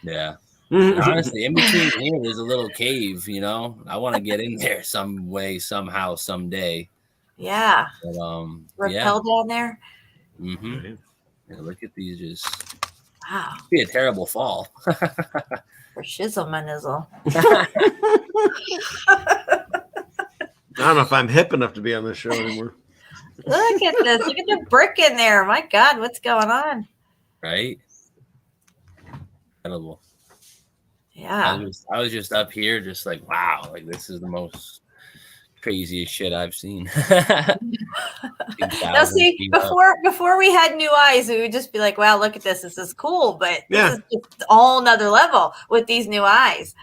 [SPEAKER 11] Yeah. And honestly, in between here, there's a little cave, you know. I want to get in there some way, somehow, someday.
[SPEAKER 10] Yeah.
[SPEAKER 11] But
[SPEAKER 10] Rappel
[SPEAKER 11] yeah.
[SPEAKER 10] down there.
[SPEAKER 11] Mm-hmm.
[SPEAKER 12] Right.
[SPEAKER 11] Yeah, look at these just
[SPEAKER 10] Wow.
[SPEAKER 11] it'd be a terrible fall.
[SPEAKER 10] For shizzle my nizzle.
[SPEAKER 12] I don't know if I'm hip enough to be on this show anymore.
[SPEAKER 10] Look at this. Look at the brick in there. My God, what's going on?
[SPEAKER 11] Right? Incredible.
[SPEAKER 10] Yeah.
[SPEAKER 11] I was just up here, just like, wow, like this is the most craziest shit I've seen.
[SPEAKER 10] Now, see, before we had new eyes, we would just be like, wow, look at this. This is cool. But this is just a whole nother level with these new eyes.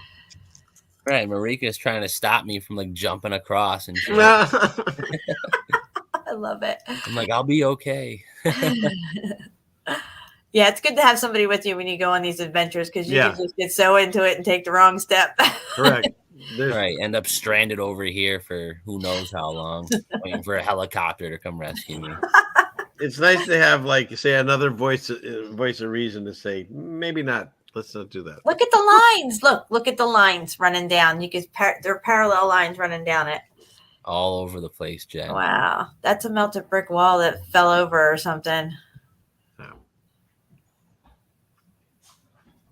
[SPEAKER 11] Right. Marika's trying to stop me from like jumping across and shit.
[SPEAKER 10] I love it.
[SPEAKER 11] I'm like, I'll be okay.
[SPEAKER 10] Yeah, it's good to have somebody with you when you go on these adventures because you can just get so into it and take the wrong step.
[SPEAKER 12] Correct.
[SPEAKER 11] Right. End up stranded over here for who knows how long, waiting for a helicopter to come rescue me.
[SPEAKER 12] It's nice to have, like, say, another voice of reason to say, maybe not. Let's not do that.
[SPEAKER 10] Look at the lines. Look at the lines running down. You can there are parallel lines running down it.
[SPEAKER 11] All over the place, Jen.
[SPEAKER 10] Wow, that's a melted brick wall that fell over or something.
[SPEAKER 11] The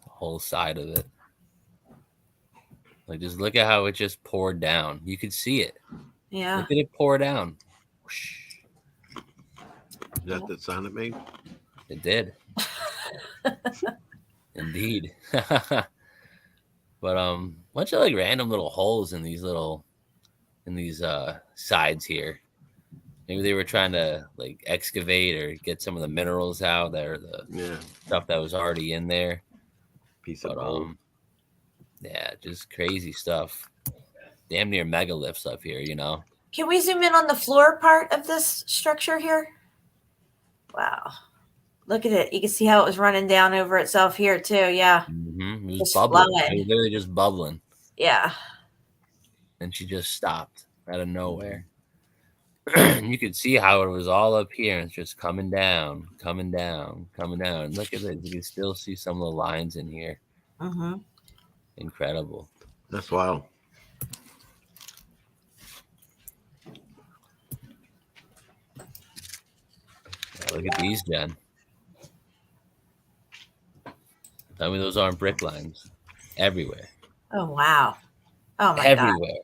[SPEAKER 11] whole side of it. Like, just look at how it just poured down. You could see it.
[SPEAKER 10] Yeah.
[SPEAKER 11] Look at it pour down.
[SPEAKER 12] Is that the sound it made?
[SPEAKER 11] It did. Indeed. But bunch of like random little holes in these sides here. Maybe they were trying to like excavate or get some of the minerals out there, the stuff that was already in there.
[SPEAKER 12] Piece of gold.
[SPEAKER 11] Yeah, just crazy stuff. Damn near megaliths up here, you know.
[SPEAKER 10] Can we zoom in on the floor part of this structure here? Wow. Look at it. You can see how it was running down over itself here too. Yeah.
[SPEAKER 11] Mm-hmm. It was
[SPEAKER 10] Just
[SPEAKER 11] bubbling.
[SPEAKER 10] flowing.
[SPEAKER 11] It was literally just bubbling.
[SPEAKER 10] Yeah.
[SPEAKER 11] And she just stopped out of nowhere. You could see how it was all up here and it's just coming down, coming down, coming down. And look at this. You can still see some of the lines in here.
[SPEAKER 10] Mm-hmm.
[SPEAKER 12] Oh,
[SPEAKER 11] Incredible.
[SPEAKER 12] that's wild.
[SPEAKER 11] Look at these, Jen. Tell me those aren't brick lines. Everywhere.
[SPEAKER 10] Oh, wow. Oh, my
[SPEAKER 11] Everywhere.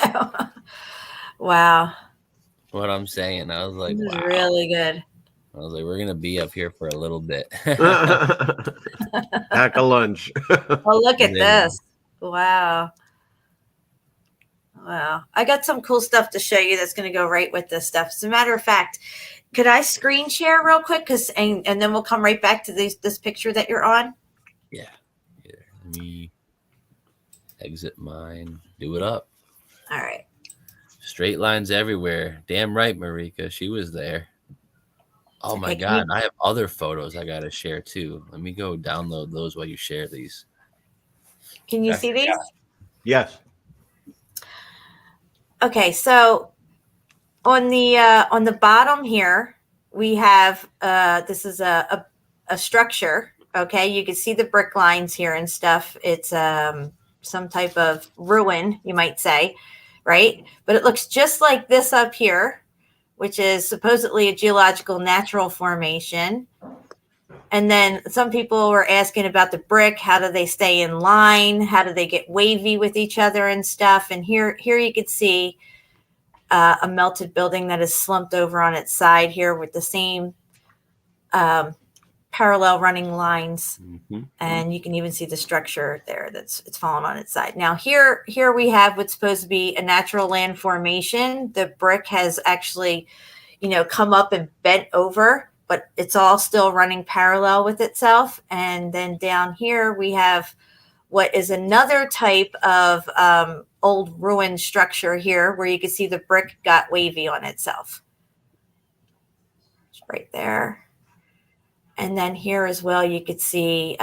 [SPEAKER 10] God. Wow.
[SPEAKER 11] What I'm saying. I was like,
[SPEAKER 10] This is
[SPEAKER 11] wow.
[SPEAKER 10] really good.
[SPEAKER 11] I was like, we're going to be up here for a little bit.
[SPEAKER 12] Pack a lunch.
[SPEAKER 10] Oh, look at this. Wow. Wow. I got some cool stuff to show you that's going to go right with this stuff. As a matter of fact, could I screen share real quick? And then we'll come right back to this picture that you're on.
[SPEAKER 11] Yeah. Here, let me exit mine. Do it up.
[SPEAKER 10] All right.
[SPEAKER 11] Straight lines everywhere. Damn right, Marika. She was there. Oh my God. I have other photos I got to share too. Let me go download those while you share these.
[SPEAKER 10] Can you see these?
[SPEAKER 12] Yes.
[SPEAKER 10] Okay. So on the bottom here, we have, this is a structure Okay, you can see the brick lines here and stuff. It's some type of ruin, you might say, right? But it looks just like this up here, which is supposedly a geological natural formation. And then some people were asking about the brick. How do they stay in line? How do they get wavy with each other and stuff? And here you could see a melted building that is slumped over on its side here with the same parallel running lines.
[SPEAKER 12] Mm-hmm.
[SPEAKER 10] And you can even see the structure there it's fallen on its side. Now here we have what's supposed to be a natural land formation. The brick has actually, come up and bent over, but it's all still running parallel with itself. And then down here we have what is another type of old ruined structure here, where you can see the brick got wavy on itself. It's right there. And then here as well, you could see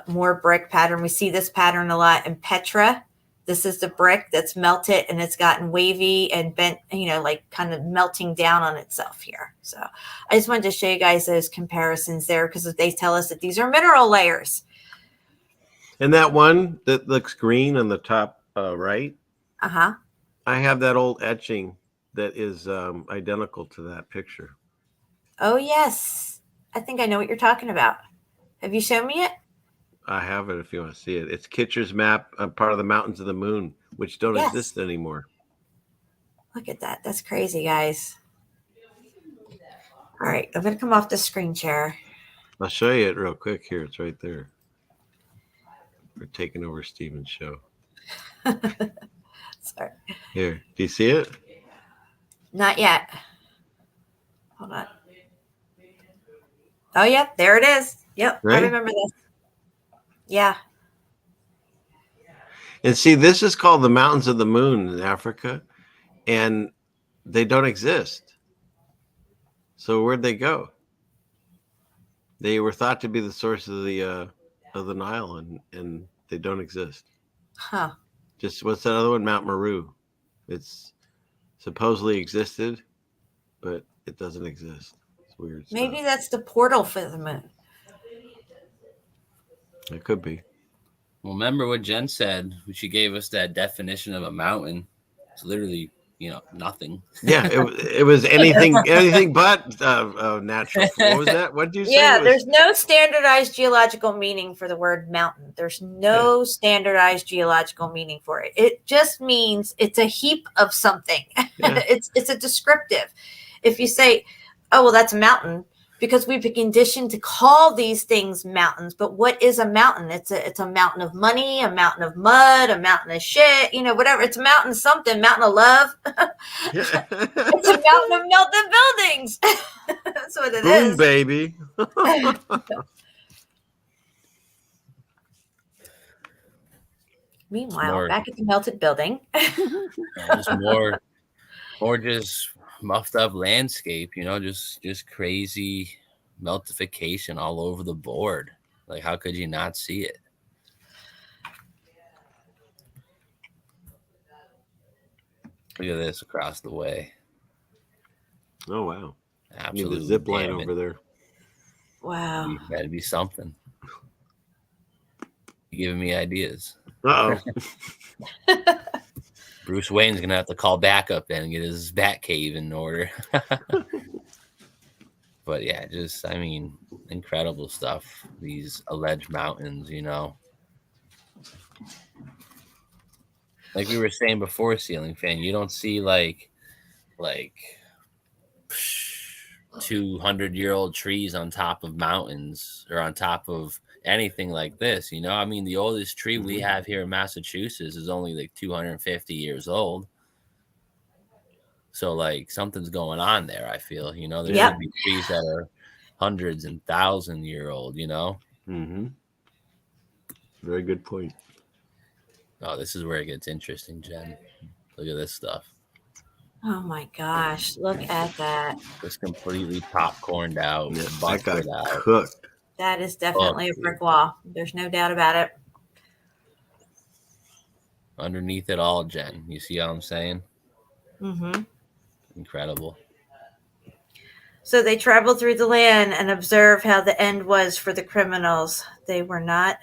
[SPEAKER 10] more brick pattern. We see this pattern a lot in Petra. This is the brick that's melted and it's gotten wavy and bent, like kind of melting down on itself here. So I just wanted to show you guys those comparisons there, because they tell us that these are mineral layers.
[SPEAKER 12] And that one that looks green on the top right,
[SPEAKER 10] Uh-huh.
[SPEAKER 12] I have that old etching that is identical to that picture.
[SPEAKER 10] Oh, yes. I think I know what you're talking about. Have you shown me it?
[SPEAKER 12] I have it if you want to see it. It's Kitcher's map, part of the Mountains of the Moon, which don't exist anymore.
[SPEAKER 10] Look at that. That's crazy, guys. All right. I'm going to come off the screen share.
[SPEAKER 12] I'll show you it real quick here. It's right there. We're taking over Steven's show.
[SPEAKER 10] Sorry.
[SPEAKER 12] Here. Do you see it?
[SPEAKER 10] Not yet. Hold on. Oh, yeah. There it is. Yep.
[SPEAKER 12] Right?
[SPEAKER 10] I remember this. Yeah.
[SPEAKER 12] And see, this is called the Mountains of the Moon in Africa, and they don't exist. So where'd they go? They were thought to be the source of the Nile, and they don't exist.
[SPEAKER 10] Huh.
[SPEAKER 12] Just what's that other one? Mount Meru. It's supposedly existed, but it doesn't exist. It's weird.
[SPEAKER 10] Maybe that's the portal for the moon.
[SPEAKER 12] It could be.
[SPEAKER 11] Well, remember what Jen said when she gave us that definition of a mountain? It's literally, nothing.
[SPEAKER 12] Yeah, it was anything but natural. What was that? What did you say?
[SPEAKER 10] Yeah, there's no standardized geological meaning for the word mountain. There's no standardized geological meaning for it. It just means it's a heap of something.
[SPEAKER 12] Yeah.
[SPEAKER 10] It's a descriptive. If you say, oh, well, that's a mountain, because we've been conditioned to call these things mountains. But what is a mountain? It's a mountain of money, a mountain of mud, a mountain of shit, whatever. It's a mountain something, mountain of love. It's a mountain of melted buildings. That's what it is.
[SPEAKER 12] Boom, baby.
[SPEAKER 10] Meanwhile, back at the melted building.
[SPEAKER 11] There's more just muffed up landscape, just crazy meltification all over the board. Like, how could you not see it? Look at this across the way.
[SPEAKER 12] Oh, wow.
[SPEAKER 11] Absolutely.
[SPEAKER 12] The zip line over there.
[SPEAKER 10] Wow.
[SPEAKER 11] That'd be something. You're giving me ideas.
[SPEAKER 12] Uh-oh.
[SPEAKER 11] Bruce Wayne's going to have to call backup then and get his bat cave in order. But yeah, incredible stuff. These alleged mountains, Like we were saying before, Ceiling Fan, you don't see like 200-year-old trees on top of mountains or on top of anything like this. The oldest tree we have here in Massachusetts is only like 250 years old. So like something's going on there, I feel. There should be trees that are hundreds and 1,000-year-old,
[SPEAKER 12] Mm-hmm. Very good point.
[SPEAKER 11] Oh, this is where it gets interesting, Jen. Look at this stuff.
[SPEAKER 10] Oh my gosh, look at that.
[SPEAKER 11] It's completely popcorned out.
[SPEAKER 12] Yeah, that got cooked.
[SPEAKER 10] That is definitely a brick wall. There's no doubt about it.
[SPEAKER 11] Underneath it all, Jen. You see how I'm saying?
[SPEAKER 10] Mm-hmm.
[SPEAKER 11] Incredible.
[SPEAKER 10] So they traveled through the land and observed how the end was for the criminals. They were not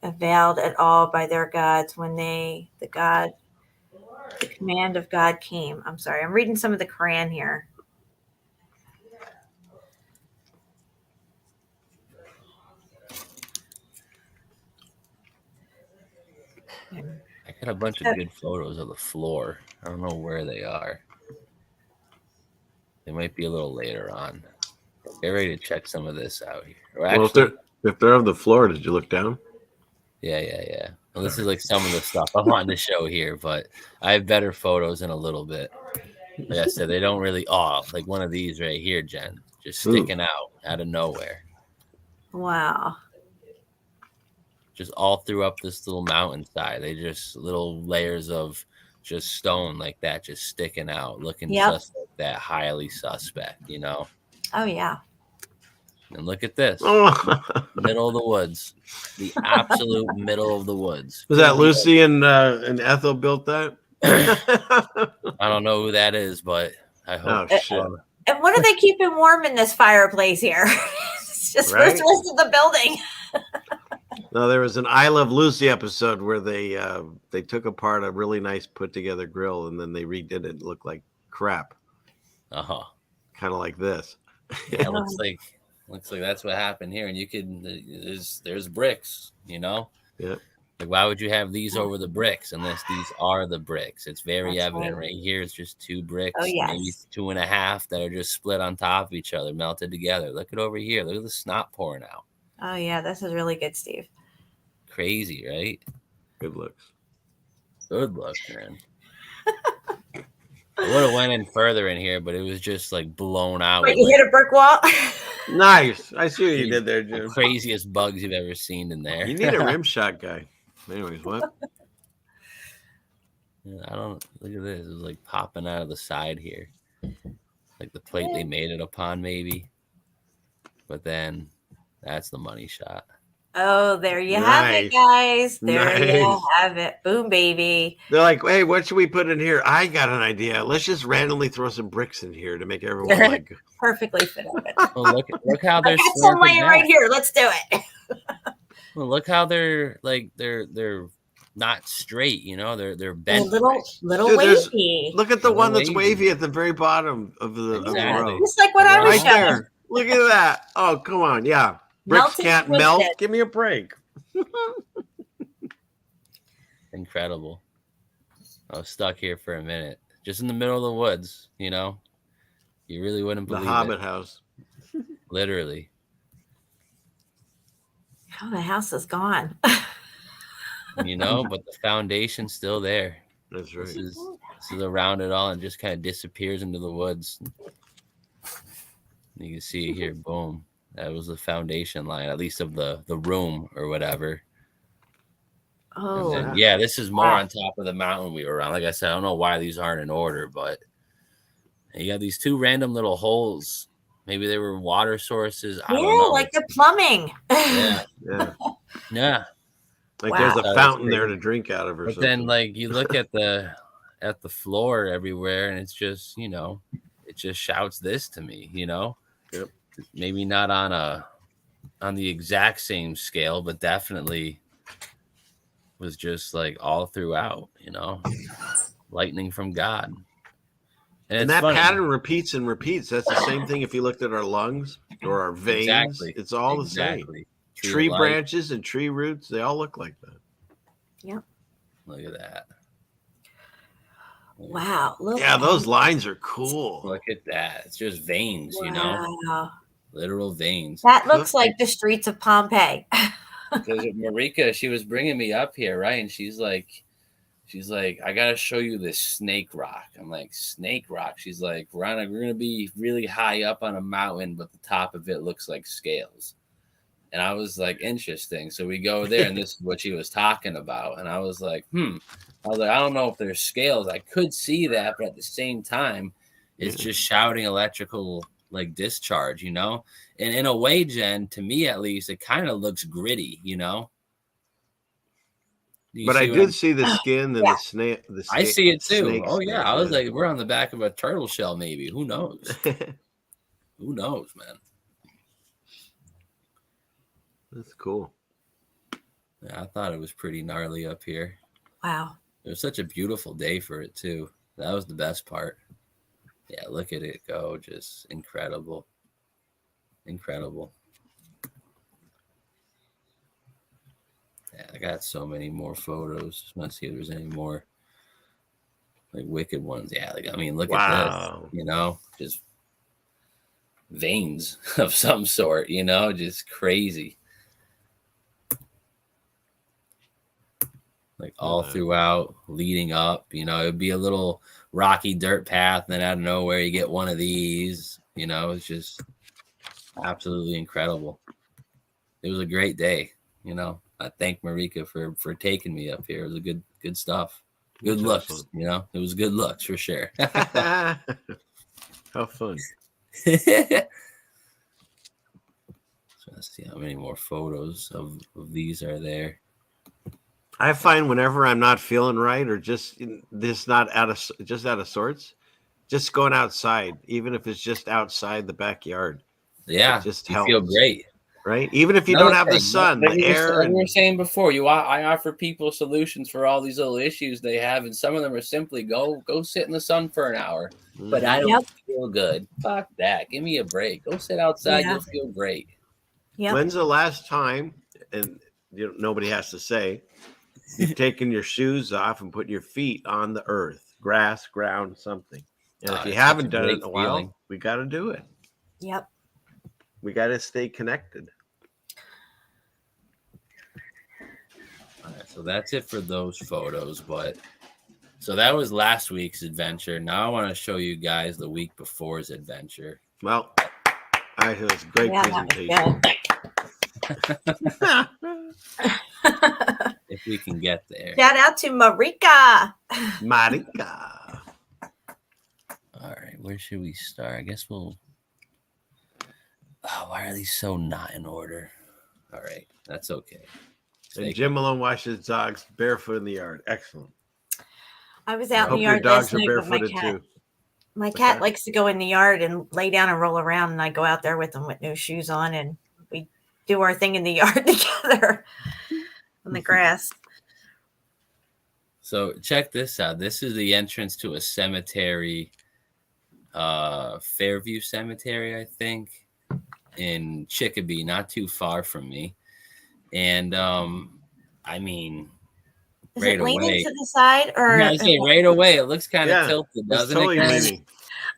[SPEAKER 10] availed at all by their gods when the command of God came. I'm sorry, I'm reading some of the Quran here.
[SPEAKER 11] I got a bunch of good photos of the floor. I don't know where they are. They might be a little later on. Get ready to check some of this out here. Or actually,
[SPEAKER 12] if they're on the floor, did you look down?
[SPEAKER 11] Yeah. Well, this is like some of the stuff I wanted to show here, but I have better photos in a little bit. Like I said, they don't really like one of these right here, Jen, just sticking out of nowhere.
[SPEAKER 10] Wow.
[SPEAKER 11] Just all through up this little mountainside. They just little layers of just stone like that, just sticking out, looking suspect, that highly suspect, you know?
[SPEAKER 10] Oh, yeah.
[SPEAKER 11] And look at this. Middle of the woods. The absolute middle of the woods.
[SPEAKER 12] Was that Lucy and Ethel built that?
[SPEAKER 11] I don't know who that is, but I hope.
[SPEAKER 12] Oh, shit.
[SPEAKER 10] And what are they keeping warm in this fireplace here? It's just for the rest of the building.
[SPEAKER 12] No, there was an I Love Lucy episode where they took apart a really nice put together grill and then they redid it. It looked like crap.
[SPEAKER 11] Uh-huh.
[SPEAKER 12] Kind of like this.
[SPEAKER 11] Yeah, it looks like that's what happened here. And you can there's bricks, you know?
[SPEAKER 12] Yeah.
[SPEAKER 11] Like why would you have these over the bricks unless these are the bricks? It's very evident right here. It's just 2 bricks, maybe 2.5 that are just split on top of each other, melted together. Look at over here. Look at the snot pouring out.
[SPEAKER 10] Oh, yeah. This is really good, Steve.
[SPEAKER 11] Crazy, right?
[SPEAKER 12] Good looks.
[SPEAKER 11] Good looks, man. I would have went in further in here, but it was just like blown out.
[SPEAKER 10] Wait, you hit a brick wall?
[SPEAKER 12] Nice. I see what you did there, Jim.
[SPEAKER 11] The craziest bugs you've ever seen in there.
[SPEAKER 12] You need a rim shot guy. Anyways, what?
[SPEAKER 11] I don't look at this. It was like popping out of the side here. Like the plate they made it upon, maybe. But then that's the money shot.
[SPEAKER 10] Oh, there you have it, guys. There you have it. Boom, baby.
[SPEAKER 12] They're like, hey, what should we put in here? I got an idea. Let's just randomly throw some bricks in here to make everyone like
[SPEAKER 10] perfectly fit of it.
[SPEAKER 11] Well, look how they're
[SPEAKER 10] some laying right here. Let's do it.
[SPEAKER 11] Well, look how they're not straight, you know, they're bent.
[SPEAKER 10] A little wavy.
[SPEAKER 12] Look at the one that's wavy at the very bottom of the row.
[SPEAKER 10] Just like what I was showing.
[SPEAKER 12] There. Look at that. Oh, come on. Yeah. Bricks can't melt. Give me a break.
[SPEAKER 11] Incredible. I was stuck here for a minute. Just in the middle of the woods, you know. You really wouldn't believe it.
[SPEAKER 12] The Hobbit house.
[SPEAKER 11] Literally.
[SPEAKER 10] Oh, the house is gone.
[SPEAKER 11] You know, but the foundation's still there.
[SPEAKER 12] That's right.
[SPEAKER 11] This is around it all and just kind of disappears into the woods. You can see it here. Boom. That was the foundation line, at least of the room or whatever.
[SPEAKER 10] Oh,
[SPEAKER 11] then, yeah. This is more on top of the mountain we were around. Like I said, I don't know why these aren't in order, but you got these 2 random little holes. Maybe they were water sources. I don't know.
[SPEAKER 10] Like the plumbing.
[SPEAKER 11] Yeah.
[SPEAKER 12] Like there's a fountain there to drink out of or something.
[SPEAKER 11] Then like you look at the floor everywhere and it's just, you know, it just shouts this to me, you know.
[SPEAKER 12] Yep.
[SPEAKER 11] Maybe not on the exact same scale, but definitely was just like all throughout, you know, lightning from God.
[SPEAKER 12] And that pattern repeats and repeats. That's the same thing if you looked at our lungs or our veins.
[SPEAKER 11] Exactly.
[SPEAKER 12] It's all the same. Tree branches and tree roots, they all look like that.
[SPEAKER 10] Yep.
[SPEAKER 11] Look at that.
[SPEAKER 10] Wow.
[SPEAKER 12] Those lines are cool.
[SPEAKER 11] Look at that. It's just veins, you know. Literal veins.
[SPEAKER 10] That looks like the streets of Pompeii.
[SPEAKER 11] Because Marika, she was bringing me up here, right? And she's like, I gotta show you this snake rock. I'm like, snake rock. She's like, we're gonna be really high up on a mountain, but the top of it looks like scales. And I was like, interesting. So we go there, and this is what she was talking about. And I was like, I was like, I don't know if there's scales. I could see that, but at the same time, it's just shouting electrical like discharge, you know. And in a way, Jen, to me at least, it kind of looks gritty, you know.
[SPEAKER 12] But I did see the skin and the snake.
[SPEAKER 11] I see it too. Oh yeah, I was like, we're on the back of a turtle shell, maybe. Who knows? Who knows, man?
[SPEAKER 12] That's cool.
[SPEAKER 11] Yeah, I thought it was pretty gnarly up here.
[SPEAKER 10] Wow.
[SPEAKER 11] It was such a beautiful day for it too. That was the best part. Yeah, look at it go. Just incredible. Incredible. Yeah, I got so many more photos. Just want to see if there's any more like wicked ones. Yeah, like I mean, look at this. You know, just veins of some sort, you know, just crazy. Like all throughout, leading up, you know, it'd be a little rocky dirt path, and then out of nowhere you get one of these, you know, it's just absolutely incredible. It was a great day, you know. I thank Marika for taking me up here. It was a good stuff. Good
[SPEAKER 12] That's
[SPEAKER 11] looks,
[SPEAKER 12] awesome.
[SPEAKER 11] you know. It was good looks for sure.
[SPEAKER 12] How fun.
[SPEAKER 11] So let's see how many more photos of these are there.
[SPEAKER 12] I find whenever I'm not feeling right or just not out of sorts, just going outside, even if it's just outside the backyard.
[SPEAKER 11] Yeah,
[SPEAKER 12] just
[SPEAKER 11] you
[SPEAKER 12] helps.
[SPEAKER 11] feel great.
[SPEAKER 12] Right? Even if you don't have the sun, the air.
[SPEAKER 11] We were saying before, I offer people solutions for all these little issues they have, and some of them are simply go sit in the sun for an hour. But I don't feel good. Fuck that. Give me a break. Go sit outside. You'll feel great.
[SPEAKER 10] Yeah.
[SPEAKER 12] When's the last time, and nobody has to say, you've taken your shoes off and put your feet on the earth, grass, ground, something. And if you haven't done it in a while, we got to do it.
[SPEAKER 10] Yep.
[SPEAKER 12] We got to stay connected.
[SPEAKER 11] All right, so that's it for those photos. But so that was last week's adventure. Now I want to show you guys the week before's adventure.
[SPEAKER 12] Well, it was a great presentation.
[SPEAKER 11] If we can get there.
[SPEAKER 10] Shout out to Marika.
[SPEAKER 12] Marika.
[SPEAKER 11] All right, where should we start? I guess we'll. Oh, why are these so not in order? All right, that's okay.
[SPEAKER 12] And Jim Malone washes dogs barefoot in the yard. Excellent.
[SPEAKER 10] I was out in the
[SPEAKER 12] your
[SPEAKER 10] yard
[SPEAKER 12] dogs
[SPEAKER 10] last night with my cat.
[SPEAKER 12] too.
[SPEAKER 10] My cat likes to go in the yard and lay down and roll around, and I go out there with him with no shoes on, and we do our thing in the yard together on the grass.
[SPEAKER 11] So check this out. This is the entrance to a cemetery, Fairview Cemetery, I think, in Chicopee, not too far from me. And I mean,
[SPEAKER 10] Is
[SPEAKER 11] right
[SPEAKER 10] it leaning
[SPEAKER 11] away
[SPEAKER 10] to the side, or
[SPEAKER 11] yeah, I say right away it looks kind of tilted, doesn't
[SPEAKER 12] totally
[SPEAKER 11] it? Guys?
[SPEAKER 12] Leaning.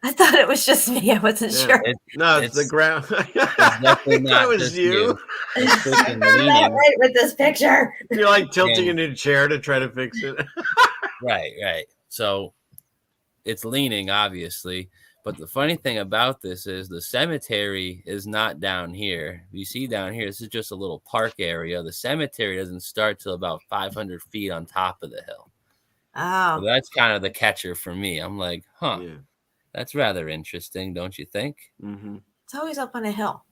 [SPEAKER 10] I thought it was just me. I wasn't sure.
[SPEAKER 12] It's the ground.
[SPEAKER 11] It's definitely not
[SPEAKER 12] was
[SPEAKER 11] just
[SPEAKER 12] you.
[SPEAKER 11] It's freaking
[SPEAKER 10] Not
[SPEAKER 11] leaning.
[SPEAKER 10] right with this picture.
[SPEAKER 12] You're like tilting in your chair to try to fix it.
[SPEAKER 11] Right. So it's leaning, obviously. But the funny thing about this is the cemetery is not down here. You see down here, this is just a little park area. The cemetery doesn't start till about 500 feet on top of the hill.
[SPEAKER 10] Oh.
[SPEAKER 11] So that's kind of the catcher for me. I'm like, that's rather interesting, don't you think?
[SPEAKER 12] Mm-hmm.
[SPEAKER 10] It's always up on a hill.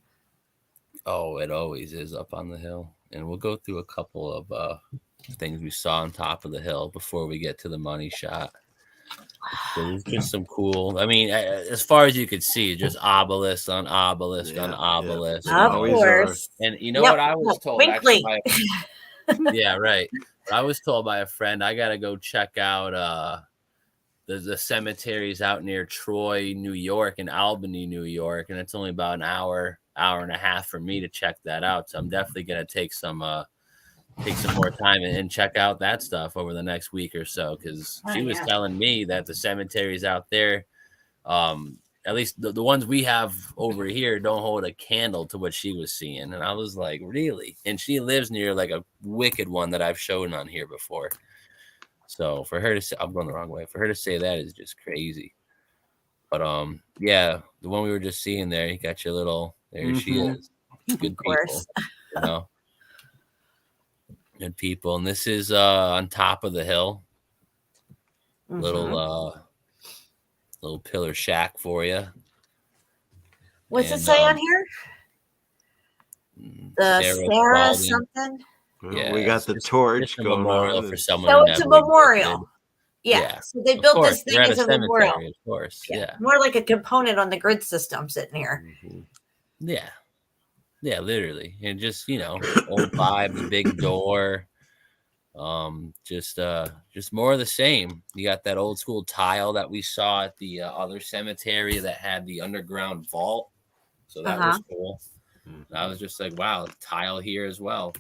[SPEAKER 11] Oh, it always is up on the hill. And we'll go through a couple of things we saw on top of the hill before we get to the money shot. So there's just some cool, I mean, as far as you could see, just obelisk on obelisk on obelisk.
[SPEAKER 10] Yeah. Of course.
[SPEAKER 11] And you know what I was told?
[SPEAKER 10] Winkley.
[SPEAKER 11] Yeah, right. I was told by a friend, I got to go check out the cemeteries out near Troy, New York, and Albany, New York. And it's only about an hour and a half for me to check that out. So I'm definitely going to take some more time and check out that stuff over the next week or so, because she was telling me that the cemeteries out there, at least the ones we have over here, don't hold a candle to what she was seeing. And I was like, really? And she lives near like a wicked one that I've shown on here before. So for her to say, I'm going the wrong way. For her to say that is just crazy. But yeah, the one we were just seeing there, you got your little, there she is. Good people, you know. Good people. And this is on top of the hill. Little pillar shack for you.
[SPEAKER 10] What's it say on here? The Sarah something?
[SPEAKER 12] Well, we got the torch
[SPEAKER 11] a
[SPEAKER 12] going
[SPEAKER 11] memorial
[SPEAKER 12] on.
[SPEAKER 11] for someone.
[SPEAKER 10] So it's a memorial. Yeah. So they built this thing as a memorial.
[SPEAKER 11] Of course. Yeah.
[SPEAKER 10] More like a component on the grid system sitting here.
[SPEAKER 12] Mhm.
[SPEAKER 11] Yeah. Yeah, literally. And just, old vibe, the big door. Just more of the same. You got that old school tile that we saw at the other cemetery that had the underground vault. So that was cool. And I was just like, wow, tile here as well.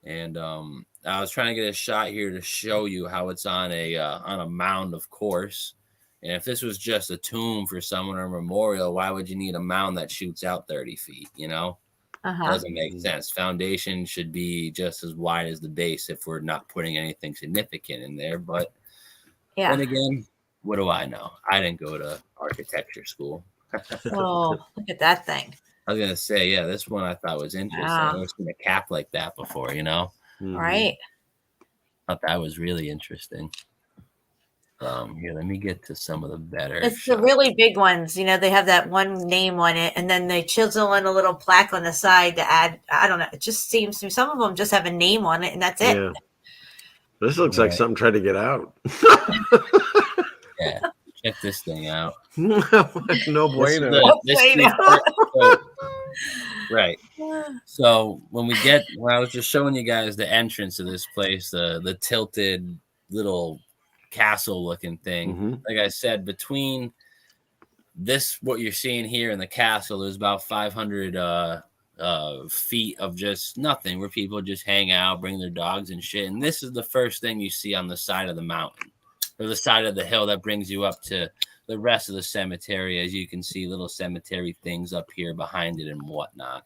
[SPEAKER 11] And I was trying to get a shot here to show you how it's on a mound, of course. And if this was just a tomb for someone or a memorial, why would you need a mound that shoots out 30 feet? Doesn't make sense. Foundation should be just as wide as the base if we're not putting anything significant in there. But then again, what do I know? I didn't go to architecture school.
[SPEAKER 10] Oh, look at that thing.
[SPEAKER 11] I was gonna say, yeah, this one I thought was interesting. I've never seen a cap like that before,
[SPEAKER 10] Right.
[SPEAKER 11] Thought that was really interesting. Here, let me get to some of the better.
[SPEAKER 10] It's the really big ones. They have that one name on it, and then they chisel in a little plaque on the side to add. I don't know. It just seems to some of them just have a name on it, and that's it.
[SPEAKER 12] Yeah. This looks like something tried to get out.
[SPEAKER 11] Yeah. Check this thing out.
[SPEAKER 12] No bueno.
[SPEAKER 11] Right. So when I was just showing you guys the entrance to this place, the tilted little castle looking thing. Like I said, between what you're seeing here in the castle, there's about 500 feet of just nothing where people just hang out, bring their dogs and shit. And this is the first thing you see on the side of the mountain or the side of the hill that brings you up to the rest of the cemetery. As you can see, little cemetery things up here behind it and whatnot.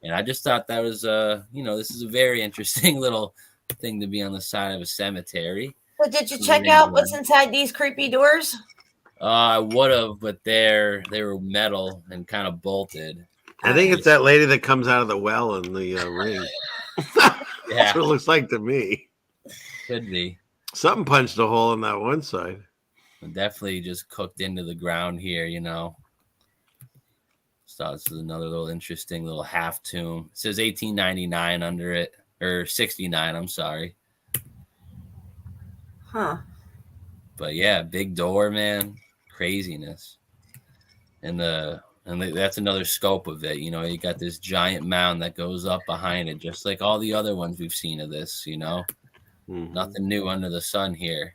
[SPEAKER 11] And I just thought that was, this is a very interesting little thing to be on the side of a cemetery.
[SPEAKER 10] So did you check out what's inside these creepy doors?
[SPEAKER 11] I would have, but they were metal and kind of bolted.
[SPEAKER 12] I think it's that lady that comes out of the well in the ring. That's what it looks like to me.
[SPEAKER 11] Could be.
[SPEAKER 12] Something punched a hole in that one side.
[SPEAKER 11] Definitely just cooked into the ground here, So this is another little interesting little half tomb. It says 1899 under it, or 69, I'm sorry.
[SPEAKER 10] Huh.
[SPEAKER 11] But yeah, big door, man. Craziness. And that's another scope of it. You got this giant mound that goes up behind it, just like all the other ones we've seen of this, Nothing new under the sun here.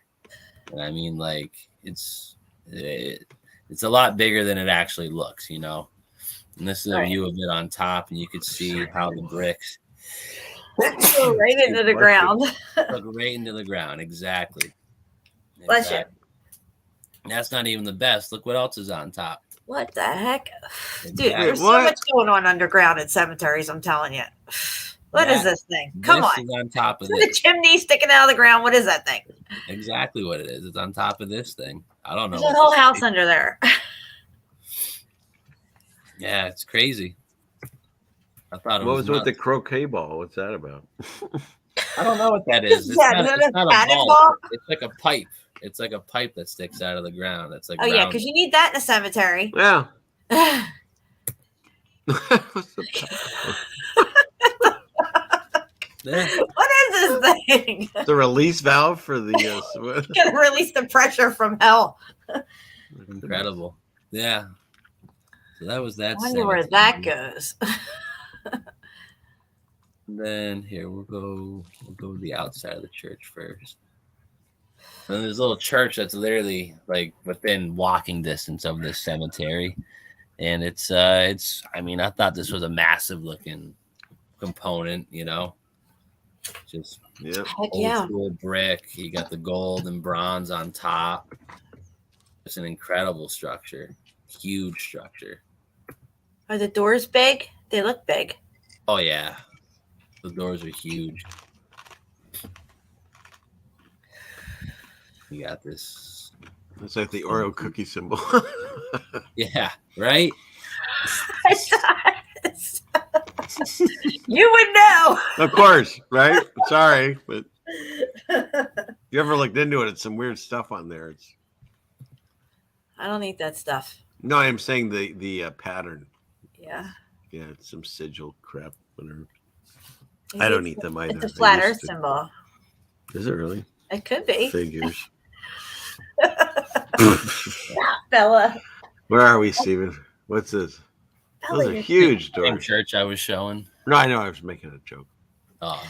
[SPEAKER 11] And I mean, like, it's a lot bigger than it actually looks, And this is a view of it on top, and you could see how the bricks
[SPEAKER 10] go right into the ground.
[SPEAKER 11] Right into the ground, exactly.
[SPEAKER 10] Bless you.
[SPEAKER 11] That's not even the best. Look what else is on top.
[SPEAKER 10] What the heck? Dude, there's so much going on underground at cemeteries, I'm telling you. What is this thing? Come on.
[SPEAKER 11] Is on top of
[SPEAKER 10] the chimney sticking out of the ground. What is that thing?
[SPEAKER 11] Exactly what it is. It's on top of this thing. I don't know.
[SPEAKER 10] There's a whole house under there.
[SPEAKER 11] Yeah, it's crazy. I thought it
[SPEAKER 12] what
[SPEAKER 11] was
[SPEAKER 12] with the croquet ball? What's that about?
[SPEAKER 11] I don't know what that is. It's not a ball. It's like a pipe. It's like a pipe that sticks out of the ground. It's like
[SPEAKER 10] yeah, because you need that in a cemetery.
[SPEAKER 12] Yeah.
[SPEAKER 10] What is this thing?
[SPEAKER 12] The release valve for the
[SPEAKER 10] gonna release the pressure from hell.
[SPEAKER 11] Incredible. Yeah. So that was that.
[SPEAKER 10] I wonder where that goes.
[SPEAKER 11] Then here we'll go to the outside of the church first. And there's a little church that's literally like within walking distance of this cemetery. And it's I mean, I thought this was a massive looking component, just old school brick. You got the gold and bronze on top. It's an incredible structure, huge structure.
[SPEAKER 10] Are the doors big? They look big.
[SPEAKER 11] Oh yeah, the doors are huge. You got this.
[SPEAKER 12] It's like the Oreo cookie symbol.
[SPEAKER 11] Yeah, right?
[SPEAKER 10] You would know.
[SPEAKER 12] Of course, right? Sorry, but you ever looked into it? It's some weird stuff on there.
[SPEAKER 10] I don't eat that stuff.
[SPEAKER 12] No, I'm saying the pattern.
[SPEAKER 10] Yeah.
[SPEAKER 12] Yeah, it's some sigil crap. Whatever. I don't eat them either.
[SPEAKER 10] It's a flat Earth symbol.
[SPEAKER 12] Is it really?
[SPEAKER 10] It could be.
[SPEAKER 12] Figures.
[SPEAKER 10] Bella.
[SPEAKER 12] Where are we, Steven? What's this?
[SPEAKER 10] Bella,
[SPEAKER 12] Those are
[SPEAKER 10] you're
[SPEAKER 12] huge
[SPEAKER 11] Same
[SPEAKER 12] doors.
[SPEAKER 11] church I was showing.
[SPEAKER 12] No, I know. I was making a joke.
[SPEAKER 11] Oh,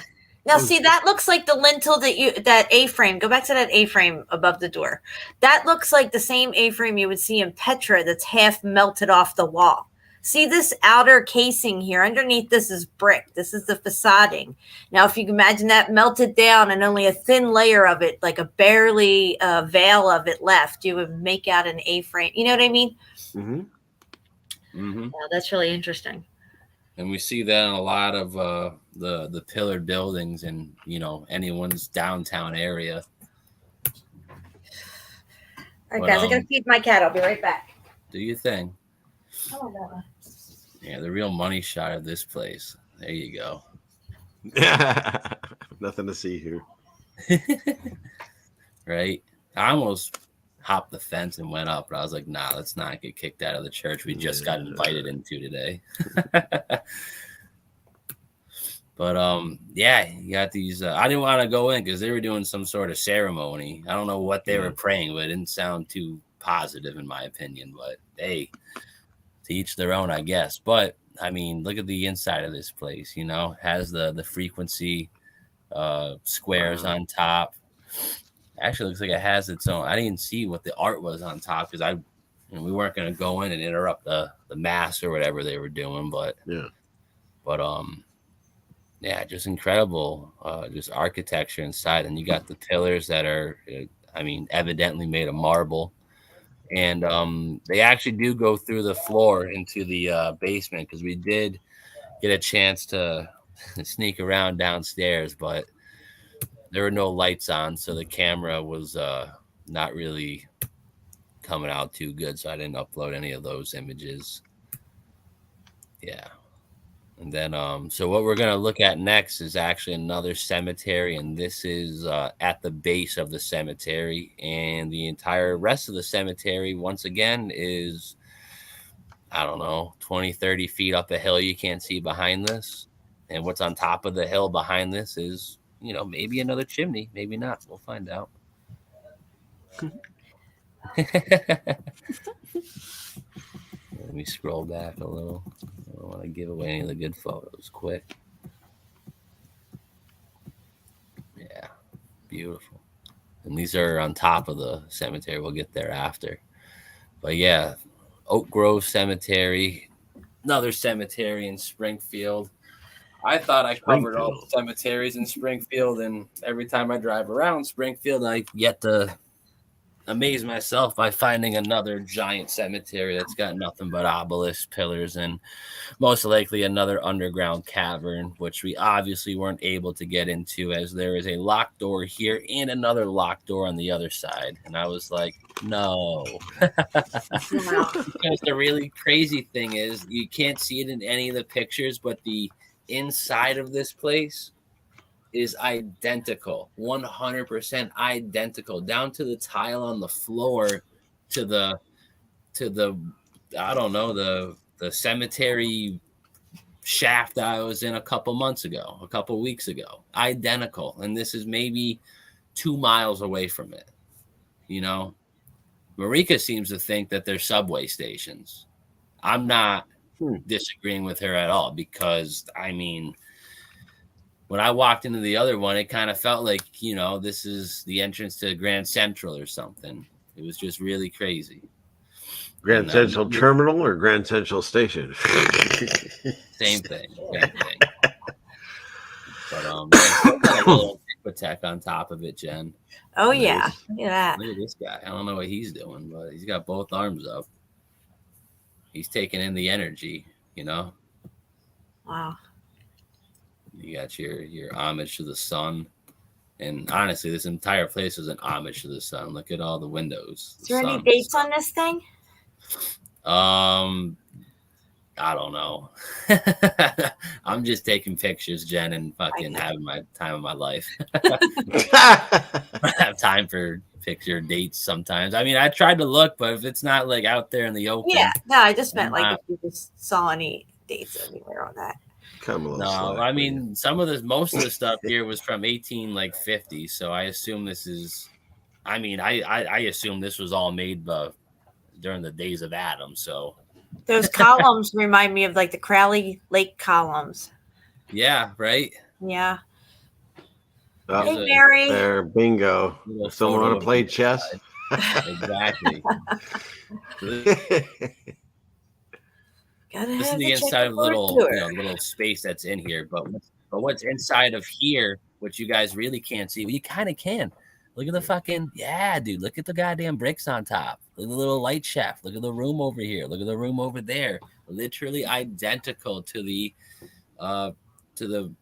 [SPEAKER 10] Now, see, that looks like the lintel that A-frame. Go back to that A-frame above the door. That looks like the same A-frame you would see in Petra that's half melted off the wall. See this outer casing here? Underneath this is brick. This is the facading. Now, if you can imagine that melted down and only a thin layer of it, like a barely veil of it left, you would make out an A-frame. You know what I mean?
[SPEAKER 12] Mm-hmm.
[SPEAKER 11] mm-hmm.
[SPEAKER 10] Wow, that's really interesting.
[SPEAKER 11] And we see that in a lot of the pillared buildings in, you know, anyone's downtown area.
[SPEAKER 10] All right, guys, I gotta feed my cat. I'll be right back.
[SPEAKER 11] Do your thing.
[SPEAKER 10] Oh, Bella.
[SPEAKER 11] Yeah, the real money shot of this place. There you go.
[SPEAKER 12] Nothing to see here.
[SPEAKER 11] Right? I almost hopped the fence and went up, but I was like, nah, let's not get kicked out of the church we just got invited into today. But yeah, you got these. I didn't want to go in because they were doing some sort of ceremony. I don't know what they were praying, but it didn't sound too positive in my opinion. But hey, to each their own, I guess. But I mean, look at the inside of this place. You know, has the frequency squares on top. Actually, looks like it has its own. I didn't see what the art was on top because we weren't going to go in and interrupt the mass or whatever they were doing. But yeah, just incredible, just architecture inside. And you got the pillars that are, I mean, evidently made of marble. And they actually do go through the floor into the basement because we did get a chance to sneak around downstairs, but there were no lights on, so the camera was not really coming out too good, so I didn't upload any of those images. Yeah. And then, so what we're going to look at next is actually another cemetery, and this is at the base of the cemetery, and the entire rest of the cemetery, once again, is, I don't know, 20, 30 feet up a hill you can't see behind this. And what's on top of the hill behind this is, you know, maybe another chimney, maybe not. We'll find out. Let me scroll back a little. I don't want to give away any of the good photos quick. Yeah, beautiful. And these are on top of the cemetery. We'll get there after. But yeah, Oak Grove Cemetery, another cemetery in Springfield. I thought I covered all the cemeteries in Springfield, and every time I drive around Springfield, I get to amaze myself by finding another giant cemetery that's got nothing but obelisks, pillars, and most likely another underground cavern, which we obviously weren't able to get into as there is a locked door here and another locked door on the other side. And I was like, no. Because the really crazy thing is you can't see it in any of the pictures, but the inside of this place is identical, 100% identical, down to the tile on the floor, to the I don't know, the cemetery shaft that I was in a couple weeks ago, identical. And this is maybe 2 miles away from it. You know, Marika seems to think that they're subway stations. I'm not disagreeing with her at all, because I mean, when I walked into the other one, it kind of felt like, you know, this is the entrance to Grand Central or something. It was just really crazy.
[SPEAKER 12] Grand Central Terminal or Grand Central Station?
[SPEAKER 11] Same thing. But got a little tech on top of it, Jen.
[SPEAKER 10] Oh yeah, look at that.
[SPEAKER 11] Look at this guy. I don't know what he's doing, but he's got both arms up. He's taking in the energy, you know.
[SPEAKER 10] Wow.
[SPEAKER 11] You got your homage to the sun. And honestly, this entire place is an homage to the sun. Look at all the windows.
[SPEAKER 10] Is there any dates on this thing?
[SPEAKER 11] I don't know. I'm just taking pictures, Jen, and fucking having my time of my life. I have time for picture dates sometimes. I mean, I tried to look, but if it's not like out there in the open.
[SPEAKER 10] Yeah, no, I just meant like if you just saw any dates anywhere on that.
[SPEAKER 12] Come a little
[SPEAKER 11] No,
[SPEAKER 12] slack,
[SPEAKER 11] I
[SPEAKER 12] will you?
[SPEAKER 11] mean most of the stuff here was from 1850, so I assume this is. I mean, I assume this was all made during the days of Adam. So
[SPEAKER 10] Those columns remind me of like the Crowley Lake columns.
[SPEAKER 11] yeah, right.
[SPEAKER 10] Yeah.
[SPEAKER 12] Oh,
[SPEAKER 10] Hey, Mary.
[SPEAKER 12] there, bingo.
[SPEAKER 11] Little
[SPEAKER 12] Someone
[SPEAKER 11] photo
[SPEAKER 12] want to
[SPEAKER 11] of
[SPEAKER 12] play
[SPEAKER 11] the
[SPEAKER 12] chess?
[SPEAKER 11] Exactly.
[SPEAKER 10] Gotta
[SPEAKER 11] This is
[SPEAKER 10] have
[SPEAKER 11] the
[SPEAKER 10] the
[SPEAKER 11] inside of the
[SPEAKER 10] checkerboard
[SPEAKER 11] little,
[SPEAKER 10] tour.
[SPEAKER 11] little space that's in here. But what's inside of here, which you guys really can't see, well, you kind of can. Look at the fucking dude. Look at the goddamn bricks on top. Look at the little light shaft. Look at the room over here. Look at the room over there. Literally identical to the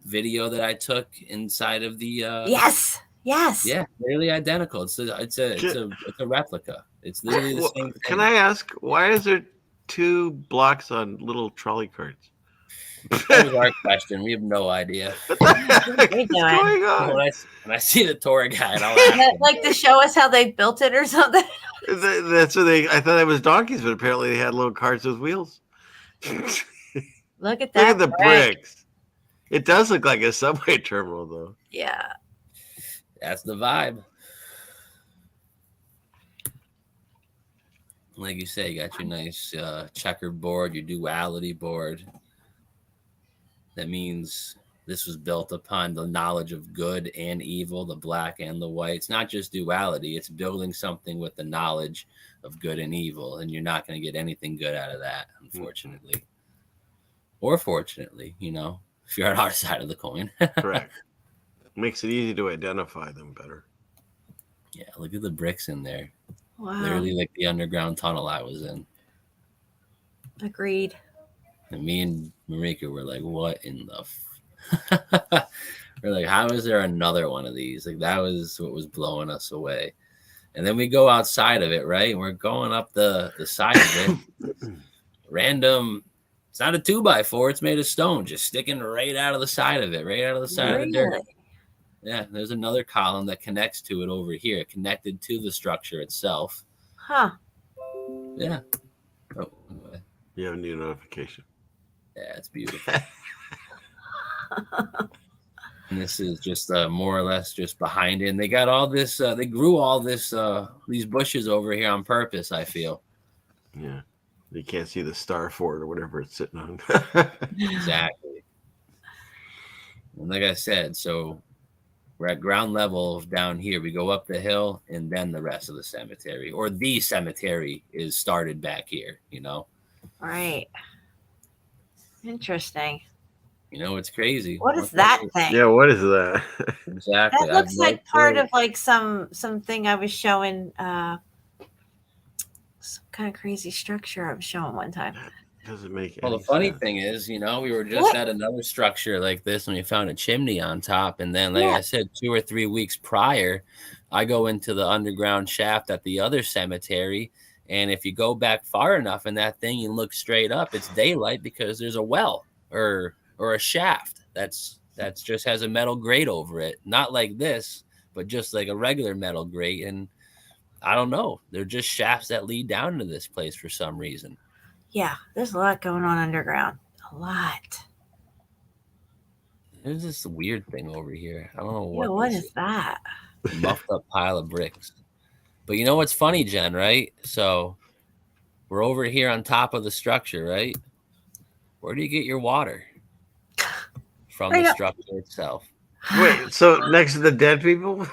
[SPEAKER 11] video that I took inside of the.
[SPEAKER 10] Yes.
[SPEAKER 11] Yeah, nearly identical. It's a replica. It's literally the same thing.
[SPEAKER 12] Can I ask, why is there 2 blocks on little trolley carts?
[SPEAKER 11] That was our question. We have no idea.
[SPEAKER 12] What the heck is going on?
[SPEAKER 11] When I see the tour guide, I'll ask him.
[SPEAKER 10] Like to show us how they built it or something.
[SPEAKER 12] That's what I thought it was donkeys, but apparently they had little carts with wheels.
[SPEAKER 10] Look at that.
[SPEAKER 12] Look at the bricks. It does look like a subway terminal, though.
[SPEAKER 10] Yeah.
[SPEAKER 11] That's the vibe. Like you say, you got your nice checkerboard, your duality board. That means this was built upon the knowledge of good and evil, the black and the white. It's not just duality. It's building something with the knowledge of good and evil. And you're not going to get anything good out of that, unfortunately. Or fortunately, if you're on our side of the coin.
[SPEAKER 12] Correct. Makes it easy to identify them better.
[SPEAKER 11] Yeah, look at the bricks in there.
[SPEAKER 10] Wow.
[SPEAKER 11] Literally like the underground tunnel I was in.
[SPEAKER 10] Agreed.
[SPEAKER 11] And me and Marika were like, what in the we're like, how is there another one of these? Like, that was what was blowing us away. And then we go outside of it, right? And we're going up the side of it. Random, it's not a 2x4, it's made of stone, just sticking right out of the side of it, right out of the side of the dirt. Yeah, there's another column that connects to it over here, connected to the structure itself.
[SPEAKER 10] Huh.
[SPEAKER 11] Yeah. Oh, anyway.
[SPEAKER 12] You have a new notification.
[SPEAKER 11] Yeah, it's beautiful. And this is just more or less just behind it. And they got all this, they grew all this, these bushes over here on purpose, I feel.
[SPEAKER 12] Yeah. You can't see the star fort or whatever it's sitting on.
[SPEAKER 11] Exactly. And like I said, so we're at ground level down here. We go up the hill and then the rest of the cemetery, or the cemetery, is started back here,
[SPEAKER 10] Right. Interesting.
[SPEAKER 11] It's crazy.
[SPEAKER 10] What is that thing?
[SPEAKER 12] Yeah, what is that?
[SPEAKER 11] Exactly.
[SPEAKER 10] That looks like part of like something I was showing, some kind of crazy structure I was showing one time.
[SPEAKER 12] Doesn't make
[SPEAKER 11] Well,
[SPEAKER 12] any
[SPEAKER 11] the funny
[SPEAKER 12] sense.
[SPEAKER 11] thing is, we were just at another structure like this and we found a chimney on top. And then, like I said, 2 or 3 weeks prior, I go into the underground shaft at the other cemetery. And if you go back far enough in that thing, you look straight up, it's daylight because there's a well or a shaft that's just has a metal grate over it. Not like this, but just like a regular metal grate. And I don't know. They're just shafts that lead down into this place for some reason.
[SPEAKER 10] Yeah, there's a lot going on underground. A lot.
[SPEAKER 11] There's this weird thing over here. I don't know what.
[SPEAKER 10] Yeah, what is that?
[SPEAKER 11] Muffed up pile of bricks. But you know what's funny, Jen, right? So we're over here on top of the structure, right? Where do you get your water? From the structure itself.
[SPEAKER 12] Wait, so next to the dead people?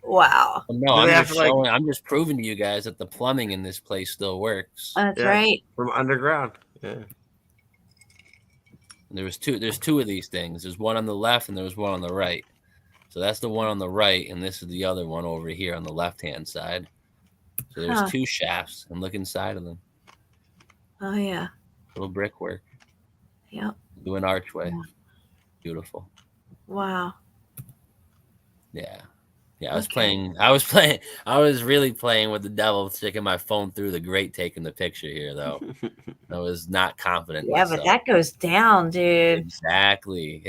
[SPEAKER 10] Wow.
[SPEAKER 11] No, I'm just proving to you guys that the plumbing in this place still works.
[SPEAKER 10] That's right.
[SPEAKER 12] From underground. Yeah.
[SPEAKER 11] And there's two of these things. There's one on the left and there's one on the right. So that's the one on the right, and this is the other one over here on the left-hand side. So there's 2 shafts, and look inside of them.
[SPEAKER 10] Oh, yeah.
[SPEAKER 11] Little brickwork.
[SPEAKER 10] Yep.
[SPEAKER 11] Do an archway. Yeah. Beautiful.
[SPEAKER 10] Wow.
[SPEAKER 11] Yeah. Yeah, I was really playing with the devil, sticking my phone through the grate, taking the picture here, though. I was not confident.
[SPEAKER 10] Yeah, but that goes down, dude.
[SPEAKER 11] Exactly.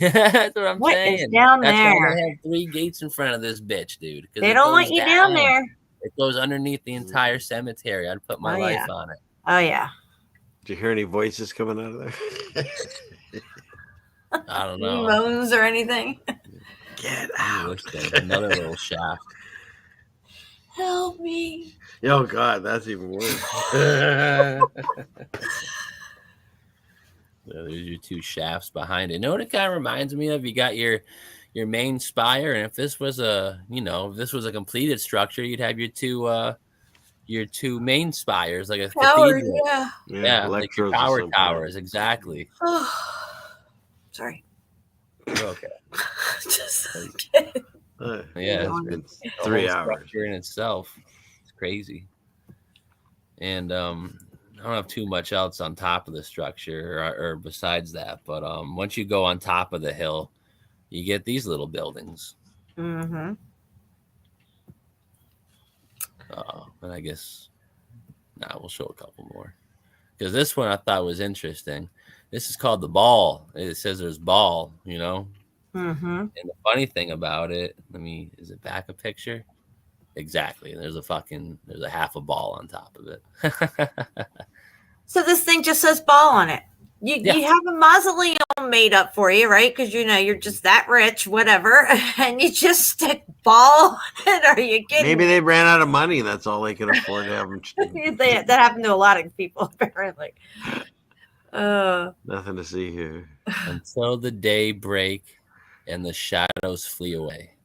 [SPEAKER 11] That's what I'm saying.
[SPEAKER 10] What is down
[SPEAKER 11] That's
[SPEAKER 10] there?
[SPEAKER 11] why they have 3 gates in front of this bitch, dude.
[SPEAKER 10] They don't want you down there.
[SPEAKER 11] It goes underneath the entire cemetery. I'd put my life on it.
[SPEAKER 10] Oh yeah.
[SPEAKER 12] Did you hear any voices coming out of there?
[SPEAKER 11] I don't know.
[SPEAKER 10] Moans or anything.
[SPEAKER 12] Get
[SPEAKER 11] Ooh,
[SPEAKER 12] out.
[SPEAKER 11] what's that? Another little shaft.
[SPEAKER 10] Help me.
[SPEAKER 12] Oh God, that's even worse.
[SPEAKER 11] So there's your two shafts behind it. You know what it kind of reminds me of? You got your main spire, and if this was a completed structure, you'd have your two main spires, like a
[SPEAKER 10] Towers,
[SPEAKER 11] cathedral.
[SPEAKER 10] yeah.
[SPEAKER 11] Yeah, like your
[SPEAKER 12] electrodes or
[SPEAKER 11] power
[SPEAKER 12] something.
[SPEAKER 11] towers, exactly.
[SPEAKER 10] Sorry.
[SPEAKER 11] You're okay.
[SPEAKER 10] Just
[SPEAKER 11] Yeah,
[SPEAKER 12] It's
[SPEAKER 11] a
[SPEAKER 12] 3
[SPEAKER 11] whole
[SPEAKER 12] hours.
[SPEAKER 11] structure in itself. It's crazy. And I don't have too much else on top of the structure or besides that, but once you go on top of the hill, you get these little buildings.
[SPEAKER 10] Mm-hmm.
[SPEAKER 11] And I guess we'll show a couple more, because this one I thought was interesting. This is called the ball. It says there's ball, you know.
[SPEAKER 10] Mm-hmm.
[SPEAKER 11] And the funny thing about it, is it back a picture? Exactly. There's a half a ball on top of it.
[SPEAKER 10] So this thing just says ball on it. You have a mausoleum made up for you, right? Because you're just that rich, whatever, and you just stick ball on it. Are you kidding?
[SPEAKER 12] Maybe they ran out of money. That's all they could afford to have them.
[SPEAKER 10] That happened to a lot of people, apparently.
[SPEAKER 12] Nothing to see here.
[SPEAKER 11] Until the day break and the shadows flee away.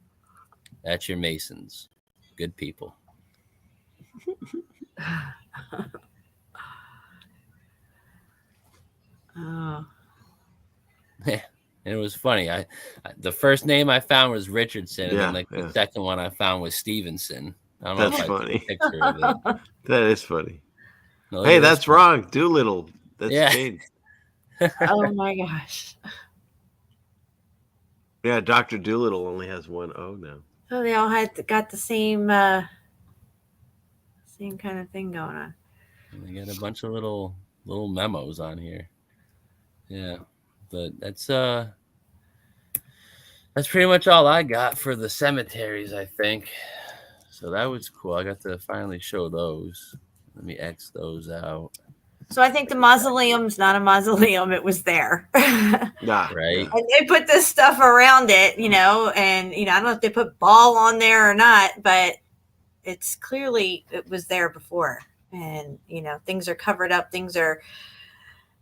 [SPEAKER 11] That's your Masons. Good people.
[SPEAKER 10] Oh.
[SPEAKER 11] Yeah, and it was funny. I the first name I found was Richardson, and then the second one I found was Stevenson. I don't know
[SPEAKER 12] That's
[SPEAKER 11] if
[SPEAKER 12] funny.
[SPEAKER 11] I took a picture of it.
[SPEAKER 12] That is funny.
[SPEAKER 11] No,
[SPEAKER 12] hey, that's wrong. Doolittle. That's changed.
[SPEAKER 10] Oh my gosh.
[SPEAKER 12] Yeah, Dr. Doolittle only has one O now.
[SPEAKER 10] Oh, they all got the same kind of thing going on.
[SPEAKER 11] And they got a bunch of little memos on here. Yeah, but that's pretty much all I got for the cemeteries, I think. So that was cool. I got to finally show those. Let me X those out.
[SPEAKER 10] So I think the mausoleum's not a mausoleum. It was there.
[SPEAKER 12] Yeah.
[SPEAKER 11] Right.
[SPEAKER 10] And they put this stuff around it, and I don't know if they put ball on there or not, but it's clearly it was there before. And, things are covered up.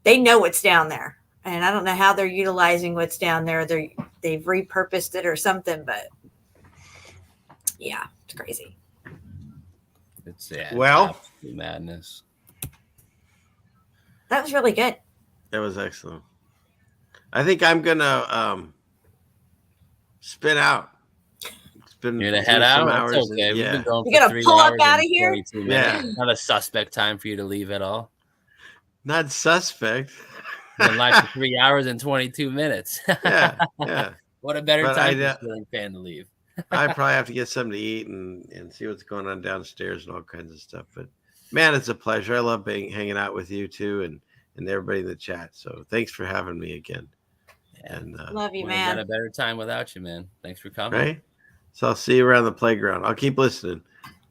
[SPEAKER 10] They know what's down there. And I don't know how they're utilizing what's down there. They've repurposed it or something, but yeah, it's crazy.
[SPEAKER 11] It's madness.
[SPEAKER 10] That was really good.
[SPEAKER 12] That was excellent. I think I'm gonna spin out.
[SPEAKER 11] You're gonna head out. That's okay.
[SPEAKER 12] Yeah.
[SPEAKER 11] We've been going
[SPEAKER 10] You're
[SPEAKER 11] for
[SPEAKER 10] gonna
[SPEAKER 11] 3
[SPEAKER 10] pull up
[SPEAKER 11] hours
[SPEAKER 10] out of
[SPEAKER 11] and
[SPEAKER 10] here?
[SPEAKER 11] 42 minutes.
[SPEAKER 12] Yeah.
[SPEAKER 11] Not a suspect time for you to leave at all.
[SPEAKER 12] Not suspect.
[SPEAKER 11] Been live for 3 hours and 22 minutes.
[SPEAKER 12] Yeah.
[SPEAKER 11] What a better
[SPEAKER 12] But
[SPEAKER 11] time for Ceiling Fan to leave.
[SPEAKER 12] I probably have to get something to eat and see what's going on downstairs and all kinds of stuff. But man, it's a pleasure. I love hanging out with you too and everybody in the chat. So thanks for having me again.
[SPEAKER 11] Yeah.
[SPEAKER 12] And
[SPEAKER 10] love you,
[SPEAKER 11] Wouldn't have
[SPEAKER 10] man.
[SPEAKER 11] been a better time without you, man. Thanks for coming.
[SPEAKER 12] Right. So I'll see you around the playground. I'll keep listening.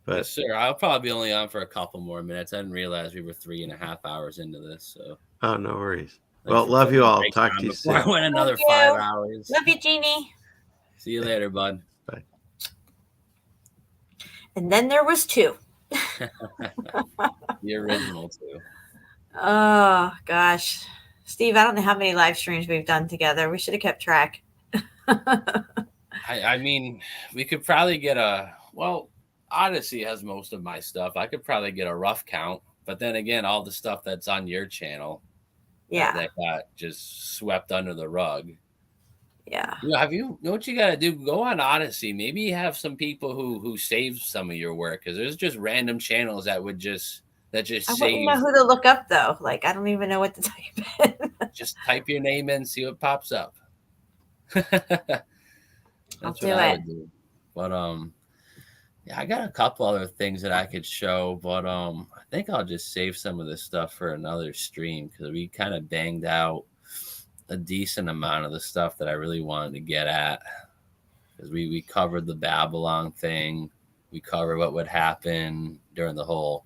[SPEAKER 12] But
[SPEAKER 11] yes, sir. I'll probably be only on for a couple more minutes. I didn't realize we were 3.5 hours into this. So
[SPEAKER 12] no worries. Well, love you all. Talk to you soon.
[SPEAKER 11] I went another
[SPEAKER 10] Thank
[SPEAKER 11] 5
[SPEAKER 10] you.
[SPEAKER 11] hours.
[SPEAKER 10] Love you, Jeannie.
[SPEAKER 11] See you later, bud.
[SPEAKER 12] Bye.
[SPEAKER 10] And then there was 2.
[SPEAKER 11] The original too.
[SPEAKER 10] Oh gosh, Steve, I don't know how many live streams we've done together. We should have kept track.
[SPEAKER 11] I mean, we could probably get Odyssey has most of my stuff. I could probably get a rough count, but then again, all the stuff that's on your channel, that got just swept under the rug.
[SPEAKER 10] Yeah.
[SPEAKER 11] You know what you got to do? Go on Odyssey. Maybe you have some people who save some of your work, because there's just random channels that just
[SPEAKER 10] I
[SPEAKER 11] save.
[SPEAKER 10] wouldn't know who to look up though. Like I don't even know what to type in.
[SPEAKER 11] Just type your name in, see what pops up. That's
[SPEAKER 10] I'll
[SPEAKER 11] what
[SPEAKER 10] do
[SPEAKER 11] I
[SPEAKER 10] it.
[SPEAKER 11] would do. But I got a couple other things that I could show, but I think I'll just save some of this stuff for another stream, because we kind of banged out a decent amount of the stuff that I really wanted to get at, because we covered the Babylon thing. We covered what would happen during the whole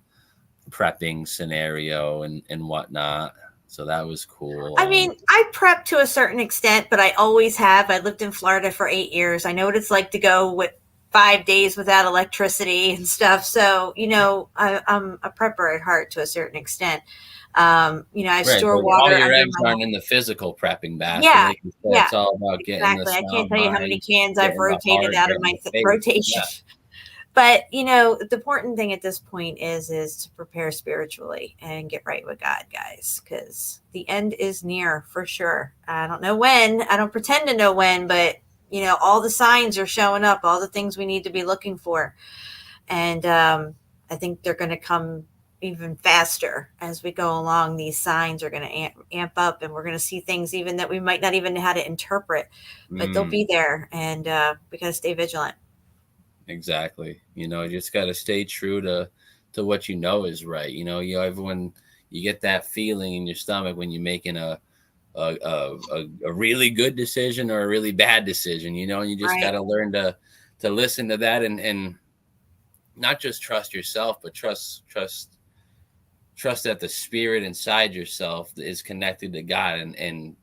[SPEAKER 11] prepping scenario and whatnot. So that was cool.
[SPEAKER 10] I mean, I prep to a certain extent, but I always have. I lived in Florida for 8 years. I know what it's like to go with 5 days without electricity and stuff. So, I'm a prepper at heart to a certain extent. I
[SPEAKER 11] right,
[SPEAKER 10] store
[SPEAKER 11] but
[SPEAKER 10] water
[SPEAKER 11] all your
[SPEAKER 10] under
[SPEAKER 11] eggs
[SPEAKER 10] my
[SPEAKER 11] aren't in the physical prepping basket.
[SPEAKER 10] Yeah,
[SPEAKER 11] Like you said,
[SPEAKER 10] yeah,
[SPEAKER 11] it's all about getting the
[SPEAKER 10] exactly. I can't
[SPEAKER 11] sound
[SPEAKER 10] tell you how many
[SPEAKER 11] mind,
[SPEAKER 10] cans I've
[SPEAKER 11] getting the
[SPEAKER 10] rotated
[SPEAKER 11] heart,
[SPEAKER 10] out of
[SPEAKER 11] getting
[SPEAKER 10] my
[SPEAKER 11] the faith.
[SPEAKER 10] rotation.
[SPEAKER 11] Yeah,
[SPEAKER 10] But the important thing at this point is to prepare spiritually and get right with God, guys, because the end is near for sure. I don't know when. I don't pretend to know when, but all the signs are showing up, all the things we need to be looking for, and I think they're going to come even faster as we go along. These signs are going to amp up, and we're going to see things even that we might not even know how to interpret, but they'll be there, and we got to stay vigilant.
[SPEAKER 11] exactly. You just got to stay true to what you know is right. Everyone, you get that feeling in your stomach when you're making a really good decision or a really bad decision, and you just
[SPEAKER 10] Right.
[SPEAKER 11] got to learn to listen to that and not just trust yourself, but trust that the spirit inside yourself is connected to God, and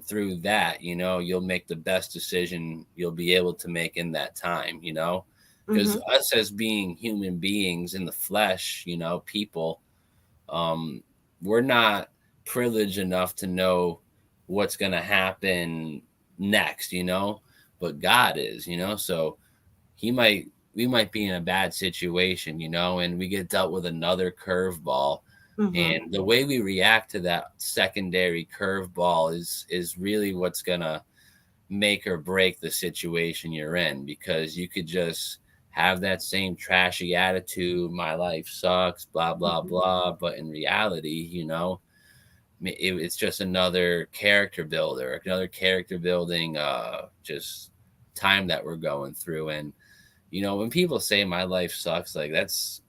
[SPEAKER 11] through that, you'll make the best decision you'll be able to make in that time, because
[SPEAKER 10] Mhm.
[SPEAKER 11] us as being human beings in the flesh, people, we're not privileged enough to know what's going to happen next, but God is, so we might be in a bad situation, and we get dealt with another curveball.
[SPEAKER 10] Mhm.
[SPEAKER 11] And the way we react to that secondary curveball is really what's going to make or break the situation you're in, because you could just have that same trashy attitude, my life sucks, blah, blah, blah. But in reality, it's just another character building, just time that we're going through. And when people say my life sucks, like that's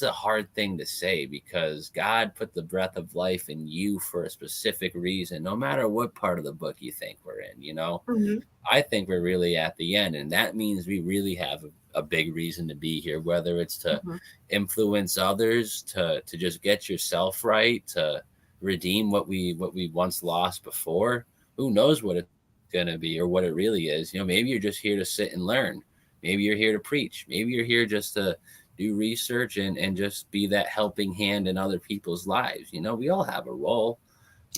[SPEAKER 11] a hard thing to say, because God put the breath of life in you for a specific reason, no matter what part of the book you think we're in.
[SPEAKER 10] Mhm.
[SPEAKER 11] I think we're really at the end, and that means we really have a big reason to be here, whether it's to
[SPEAKER 10] Mhm.
[SPEAKER 11] influence others, to just get yourself right, to redeem what we once lost before. Who knows what it's gonna be or what it really is? Maybe you're just here to sit and learn. Maybe you're here to preach. Maybe you're here just to do research and just be that helping hand in other people's lives. We all have a role.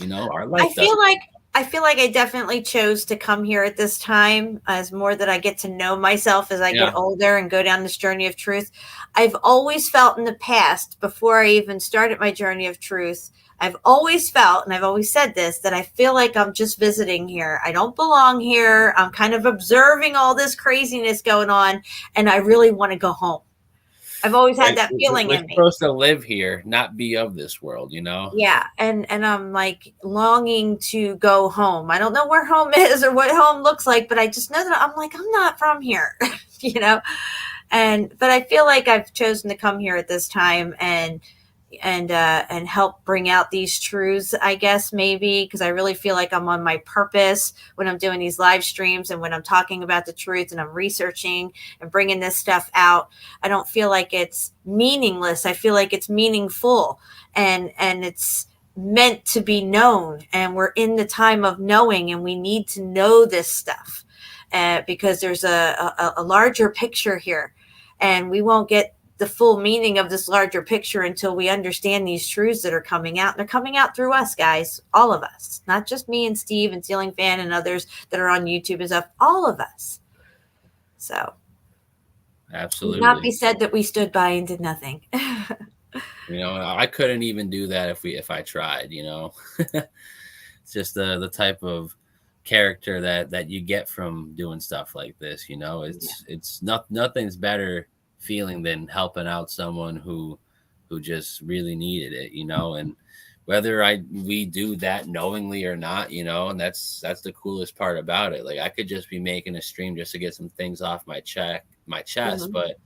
[SPEAKER 11] Our
[SPEAKER 10] I
[SPEAKER 11] life
[SPEAKER 10] feel
[SPEAKER 11] doesn't.
[SPEAKER 10] like I feel like I definitely chose to come here at this time, as more that I get to know myself as I
[SPEAKER 11] Yeah.
[SPEAKER 10] get older and go down this journey of truth. I've always felt in the past, before I even started my journey of truth, I've always felt, and I've always said this, that I feel like I'm just visiting here. I don't belong here. I'm kind of observing all this craziness going on, and I really want to go home. I've always had
[SPEAKER 11] Right.
[SPEAKER 10] that feeling
[SPEAKER 11] We're
[SPEAKER 10] in me.
[SPEAKER 11] supposed to live here, not be of this world,
[SPEAKER 10] Yeah, and I'm like longing to go home. I don't know where home is or what home looks like, but I just know that I'm like, I'm not from here, you know. But I feel like I've chosen to come here at this time and help bring out these truths, I guess, maybe, because I really feel like I'm on my purpose when I'm doing these live streams and when I'm talking about the truth and I'm researching and bringing this stuff out. I don't feel like it's meaningless. I feel like it's meaningful, and it's meant to be known, and we're in the time of knowing, and we need to know this stuff, because there's a larger picture here, and we won't get the full meaning of this larger picture until we understand these truths that are coming out. And they're coming out through us, guys, all of us, not just me and Steve and Ceiling Fan and others that are on YouTube and stuff, all of us. So not be
[SPEAKER 11] Absolutely.
[SPEAKER 10] said that we stood by and did nothing.
[SPEAKER 11] I couldn't even do that if I tried, It's just the type of character that you get from doing stuff like this, It's nothing's better feeling than helping out someone who just really needed it, and whether we do that knowingly or not, and that's the coolest part about it. Like, I could just be making a stream just to get some things off my chest,
[SPEAKER 10] Mhm.
[SPEAKER 11] but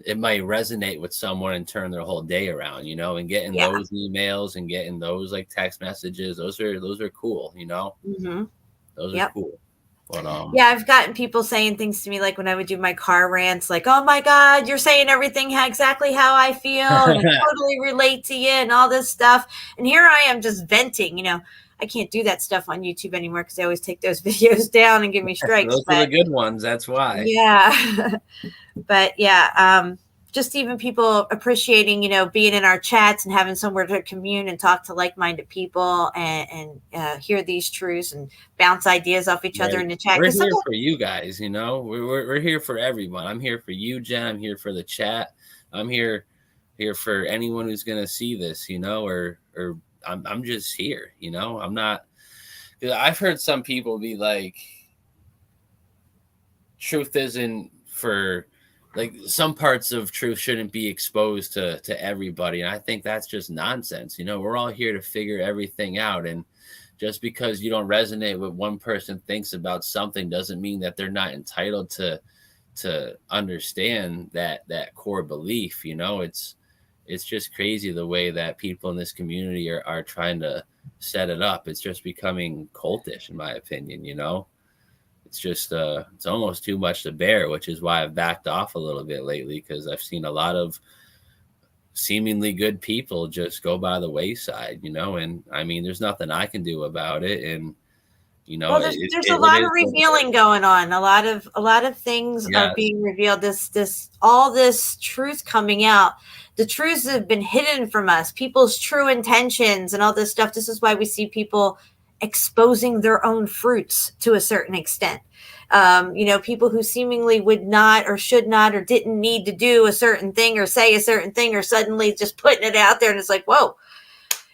[SPEAKER 11] it might resonate with someone and turn their whole day around, and getting
[SPEAKER 10] Yeah.
[SPEAKER 11] those emails and getting those like text messages, those are cool,
[SPEAKER 10] Mm-hmm.
[SPEAKER 11] those are
[SPEAKER 10] Yep.
[SPEAKER 11] cool. But
[SPEAKER 10] yeah, I've gotten people saying things to me like when I would do my car rants, like, "Oh my God, you're saying everything exactly how I feel, and I totally relate to you, and all this stuff." And here I am just venting. I can't do that stuff on YouTube anymore because they always take those videos down and give me strikes.
[SPEAKER 11] those are the good ones. That's why.
[SPEAKER 10] Yeah. But yeah, just even people appreciating, being in our chats and having somewhere to commune and talk to like-minded people and hear these truths and bounce ideas off each other in the chat.
[SPEAKER 11] We're here
[SPEAKER 10] Sometimes,
[SPEAKER 11] for you guys, we're here for everyone. I'm here for you, Jen. I'm here for the chat. I'm here for anyone who's gonna see this, or I'm just here, I'm not. I've heard some people be like, truth isn't for, like, some parts of truth shouldn't be exposed to everybody, and I think that's just nonsense. We're all here to figure everything out, and just because you don't resonate with one person thinks about something doesn't mean that they're not entitled to understand that core belief. It's just crazy the way that people in this community are trying to set it up. It's just becoming cultish, in my opinion. It's just it's almost too much to bear, which is why I've backed off a little bit lately, because I've seen a lot of seemingly good people just go by the wayside, and I mean, there's nothing I can do about it. And
[SPEAKER 10] well, there's a lot of revealing going on. A lot of things are being revealed. All this truth coming out. The truths have been hidden from us, people's true intentions and all this stuff. This is why we see people exposing their own fruits to a certain extent. People who seemingly would not or should not or didn't need to do a certain thing or say a certain thing, or suddenly just putting it out there, and it's like, whoa,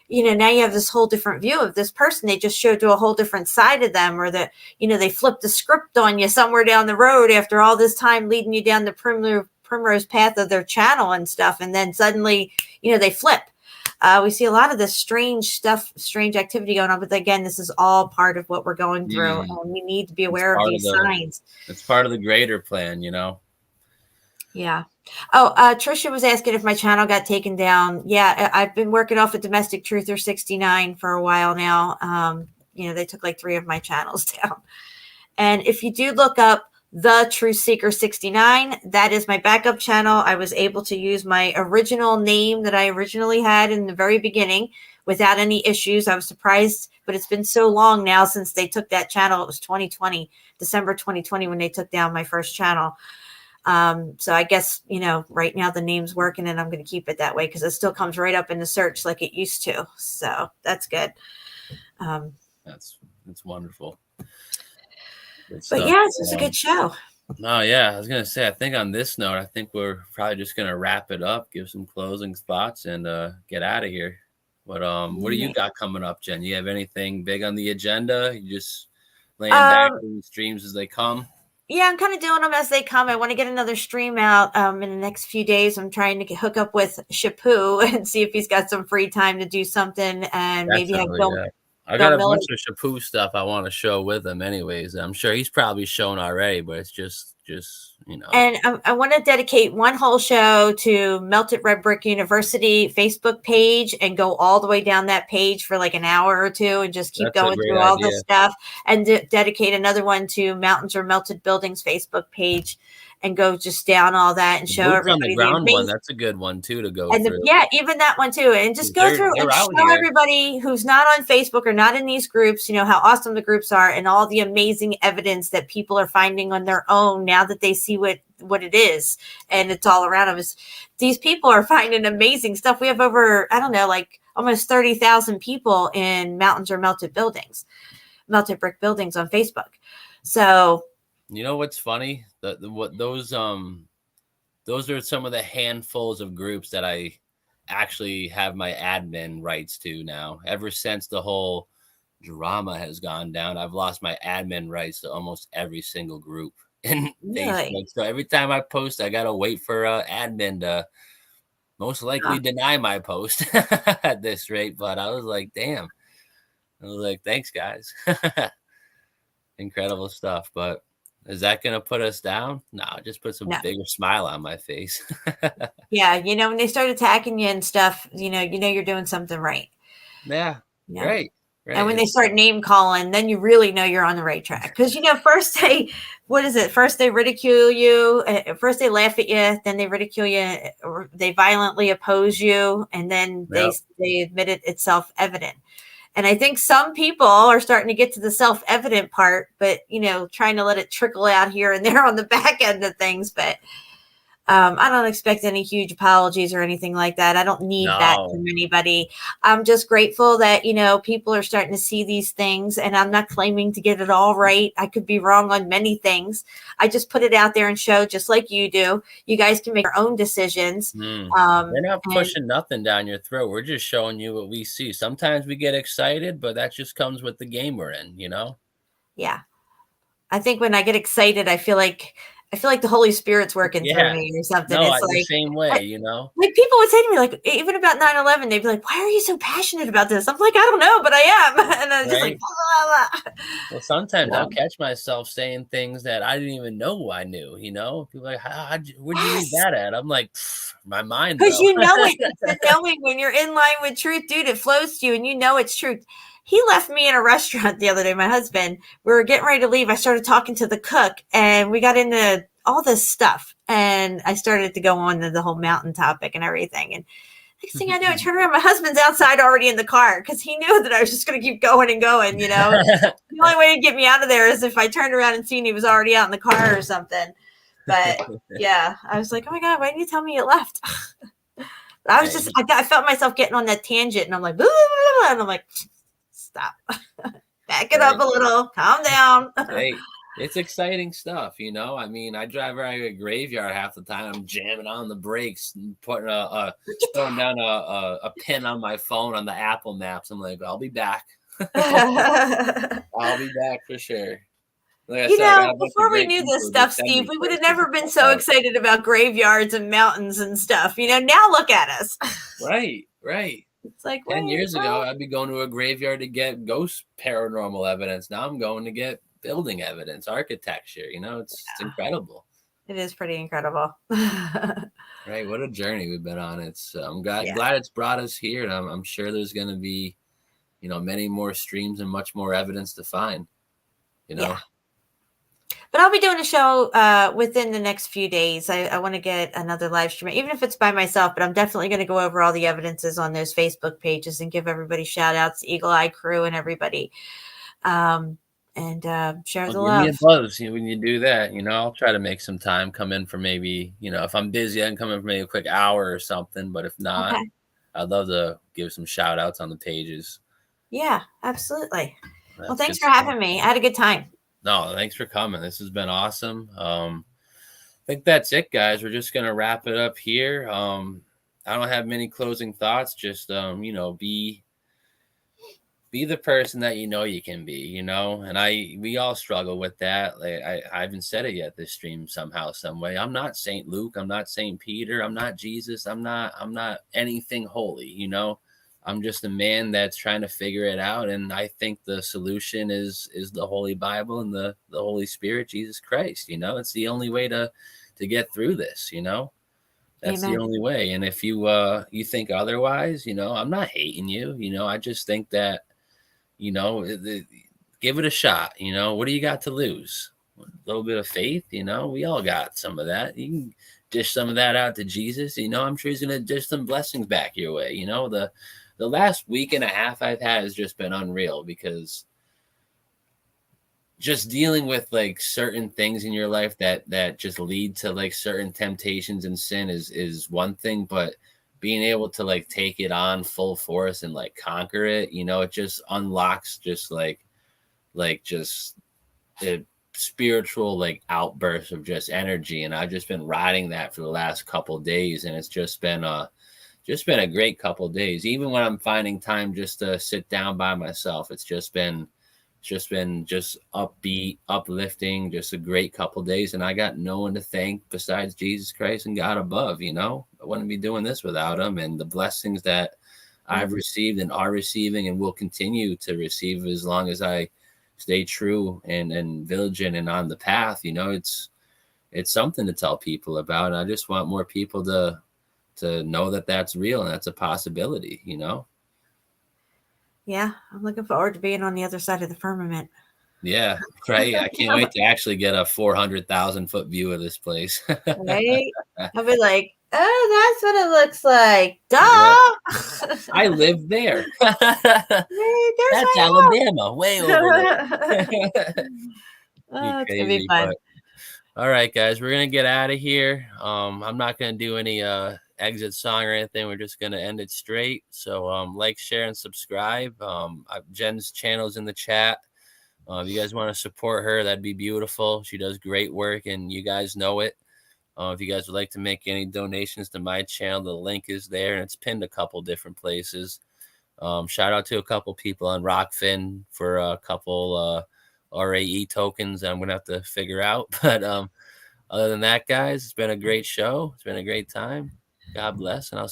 [SPEAKER 10] now you have this whole different view of this person. They just showed you a whole different side of them, or that, they flipped the script on you somewhere down the road after all this time leading you down the primrose path of their channel and stuff. And then suddenly, they flip. We see a lot of this strange activity going on. But again, this is all part of what we're going through. And we need to be aware of these signs.
[SPEAKER 11] It's part of the greater plan,
[SPEAKER 10] Yeah. Oh, Trisha was asking if my channel got taken down. Yeah, I've been working off a Domestic Truther 69 for a while now. They took like 3 of my channels down. And if you do look up The Truth Seeker 69, that is my backup channel. I was able to use my original name that I originally had in the very beginning without any issues. I was surprised, but it's been so long now since they took that channel. It was 2020, December 2020, when they took down my first channel. So I guess, right now the name's working, and I'm going to keep it that way because it still comes right up in the search like it used to. So that's good.
[SPEAKER 11] That's wonderful.
[SPEAKER 10] But yeah, this was a good show.
[SPEAKER 11] Oh yeah, I was gonna say, I think on this note, I think we're probably just gonna wrap it up, give some closing thoughts, and get out of here. But what do you got coming up, Jen? You have anything big on the agenda? You just laying back in the streams as they come?
[SPEAKER 10] Yeah, I'm kind of doing them as they come. I want to get another stream out in the next few days. I'm trying to hook up with Shapu and see if he's got some free time to do something, and maybe have Bill.
[SPEAKER 11] Yeah. I got a bunch of Shapu stuff I want to show with him anyways. I'm sure he's probably shown already, but it's just And
[SPEAKER 10] I want to dedicate one whole show to Melted Red Brick University Facebook page and go all the way down that page for like an hour or two and just keep going through all this stuff, and dedicate another one to Mountains or Melted Buildings Facebook page and go just down all that and show everybody
[SPEAKER 11] on the ground one. That's a good one too to go through.
[SPEAKER 10] Yeah, even that one too, and just go through and show everybody who's not on Facebook or not in these groups, how awesome the groups are and all the amazing evidence that people are finding on their own now that they see what it is, and it's all around them. These people are finding amazing stuff. We have over, I don't know, like almost 30,000 people in Mountains or Melted Buildings, Melted Brick Buildings on Facebook. So.
[SPEAKER 11] You know what's funny? Those are some of the handfuls of groups that I actually have my admin rights to now. Ever since the whole drama has gone down, I've lost my admin rights to almost every single group in Facebook. So every time I post, I gotta wait for admin to most likely deny my post at this rate. But I was like, damn. I was like, thanks, guys. Incredible stuff, but. Is that going to put us down? No, just put some bigger smile on my face.
[SPEAKER 10] Yeah, when they start attacking you and stuff, you know you're doing something right.
[SPEAKER 11] Yeah, right.
[SPEAKER 10] And when they start name calling, then you really know you're on the right track. Because, first First they ridicule you. First they laugh at you. Then they ridicule you. Or they violently oppose you. And then they admit it's self-evident. And I think some people are starting to get to the self-evident part, but, trying to let it trickle out here and there on the back end of things. But I don't expect any huge apologies or anything like that. I don't need that from anybody. I'm just grateful that, people are starting to see these things, and I'm not claiming to get it all right. I could be wrong on many things. I just put it out there and show, just like you do. You guys can make your own decisions.
[SPEAKER 11] We're not pushing nothing down your throat. We're just showing you what we see. Sometimes we get excited, but that just comes with the game we're in,
[SPEAKER 10] Yeah. I think when I get excited, I feel like the Holy Spirit's working through me or something.
[SPEAKER 11] No,
[SPEAKER 10] it's
[SPEAKER 11] like the same way,
[SPEAKER 10] like people would say to me, like, even about 9/11, they'd be like, "Why are you so passionate about this?" I'm like, "I don't know, but I am." And I'm just like, blah, blah, blah.
[SPEAKER 11] Well, sometimes I'll catch myself saying things that I didn't even know I knew. People are like, where'd you read that at? I'm like, my mind.
[SPEAKER 10] Because it's the knowing when you're in line with truth, dude. It flows to you, and it's truth. He left me in a restaurant the other day, my husband. We were getting ready to leave. I started talking to the cook, and we got into all this stuff. And I started to go on to the whole mountain topic and everything. And next thing I know, I turned around. My husband's outside already in the car because he knew that I was just going to keep going and going, The only way to get me out of there is if I turned around and seen he was already out in the car or something. But, yeah, I was like, oh, my God, why didn't you tell me you left? I felt myself getting on that tangent, and I'm like, blah, blah, blah, and I'm like, stop. Back it up a little. Calm down.
[SPEAKER 11] Hey, it's exciting stuff, I mean, I drive around a graveyard half the time. I'm jamming on the brakes and putting throwing down a pin on my phone on the Apple Maps. I'm like, I'll be back. I'll be back for sure. Like
[SPEAKER 10] before we knew this stuff, Steve, we would have never been so excited about graveyards and mountains and stuff. Now look at us.
[SPEAKER 11] Right.
[SPEAKER 10] It's like
[SPEAKER 11] 10 years ago, I'd be going to a graveyard to get ghost paranormal evidence. Now I'm going to get building evidence, architecture. It's incredible.
[SPEAKER 10] It is pretty incredible.
[SPEAKER 11] Right. What a journey we've been on. I'm glad it's brought us here. And I'm sure there's going to be, many more streams and much more evidence to find,
[SPEAKER 10] Yeah. But I'll be doing a show within the next few days. I want to get another live stream, even if it's by myself, but I'm definitely going to go over all the evidences on those Facebook pages and give everybody shout outs, Eagle Eye Crew and everybody. And share the love.
[SPEAKER 11] Give me a buzz when you do that. I'll try to make some time, come in for maybe, if I'm busy, I can come in for maybe a quick hour or something. But if not, I'd love to give some shout outs on the pages.
[SPEAKER 10] Yeah, absolutely. Well, thanks for having me. I had a good time.
[SPEAKER 11] No, thanks for coming. This has been awesome. I think that's it, guys. We're just gonna wrap it up here. I don't have many closing thoughts. Just be the person that you can be. And we all struggle with that. Like I haven't said it yet this stream somehow, some way. I'm not Saint Luke. I'm not Saint Peter. I'm not Jesus. I'm not anything holy. I'm just a man that's trying to figure it out. And I think the solution is the Holy Bible and the Holy Spirit, Jesus Christ. It's the only way to get through this, That's
[SPEAKER 10] Amen.
[SPEAKER 11] The only way. And if you think otherwise, I'm not hating you. I just think that, give it a shot. What do you got to lose? A little bit of faith, we all got some of that. You can dish some of that out to Jesus. I'm sure he's going to dish some blessings back your way. The last week and a half I've had has just been unreal, because just dealing with like certain things in your life that just lead to like certain temptations and sin is one thing, but being able to like take it on full force and like conquer it, it just unlocks just like just a spiritual like outburst of just energy. And I've just been riding that for the last couple of days, and it's just been a great couple of days. Even when I'm finding time just to sit down by myself, it's just been upbeat, uplifting, just a great couple of days. And I got no one to thank besides Jesus Christ and God above. I wouldn't be doing this without him, and the blessings that I've received and are receiving and will continue to receive as long as I stay true and vigilant and on the path. It's something to tell people about. And I just want more people to know that that's real and that's a possibility.
[SPEAKER 10] Yeah, I'm looking forward to being on the other side of the firmament.
[SPEAKER 11] Yeah, right. I can't wait to actually get a 400,000-foot view of this place.
[SPEAKER 10] Right? I'll be like, oh, that's what it looks like. Duh.
[SPEAKER 11] I live there.
[SPEAKER 10] Hey, there's
[SPEAKER 11] That's
[SPEAKER 10] my
[SPEAKER 11] Alabama, way over there.
[SPEAKER 10] Oh, it's gonna be fun.
[SPEAKER 11] All right, guys, we're gonna get out of here. I'm not gonna do any exit song or anything. We're just gonna end it straight. So like, share, and subscribe. Jen's channel's in the chat. If you guys want to support her, that'd be beautiful. She does great work, and you guys know it. If you guys would like to make any donations to my channel, the link is there, and it's pinned a couple different places. Shout out to a couple people on Rockfin for a couple RAE tokens I'm going to have to figure out. But other than that, guys, it's been a great show. It's been a great time. God bless, and I'll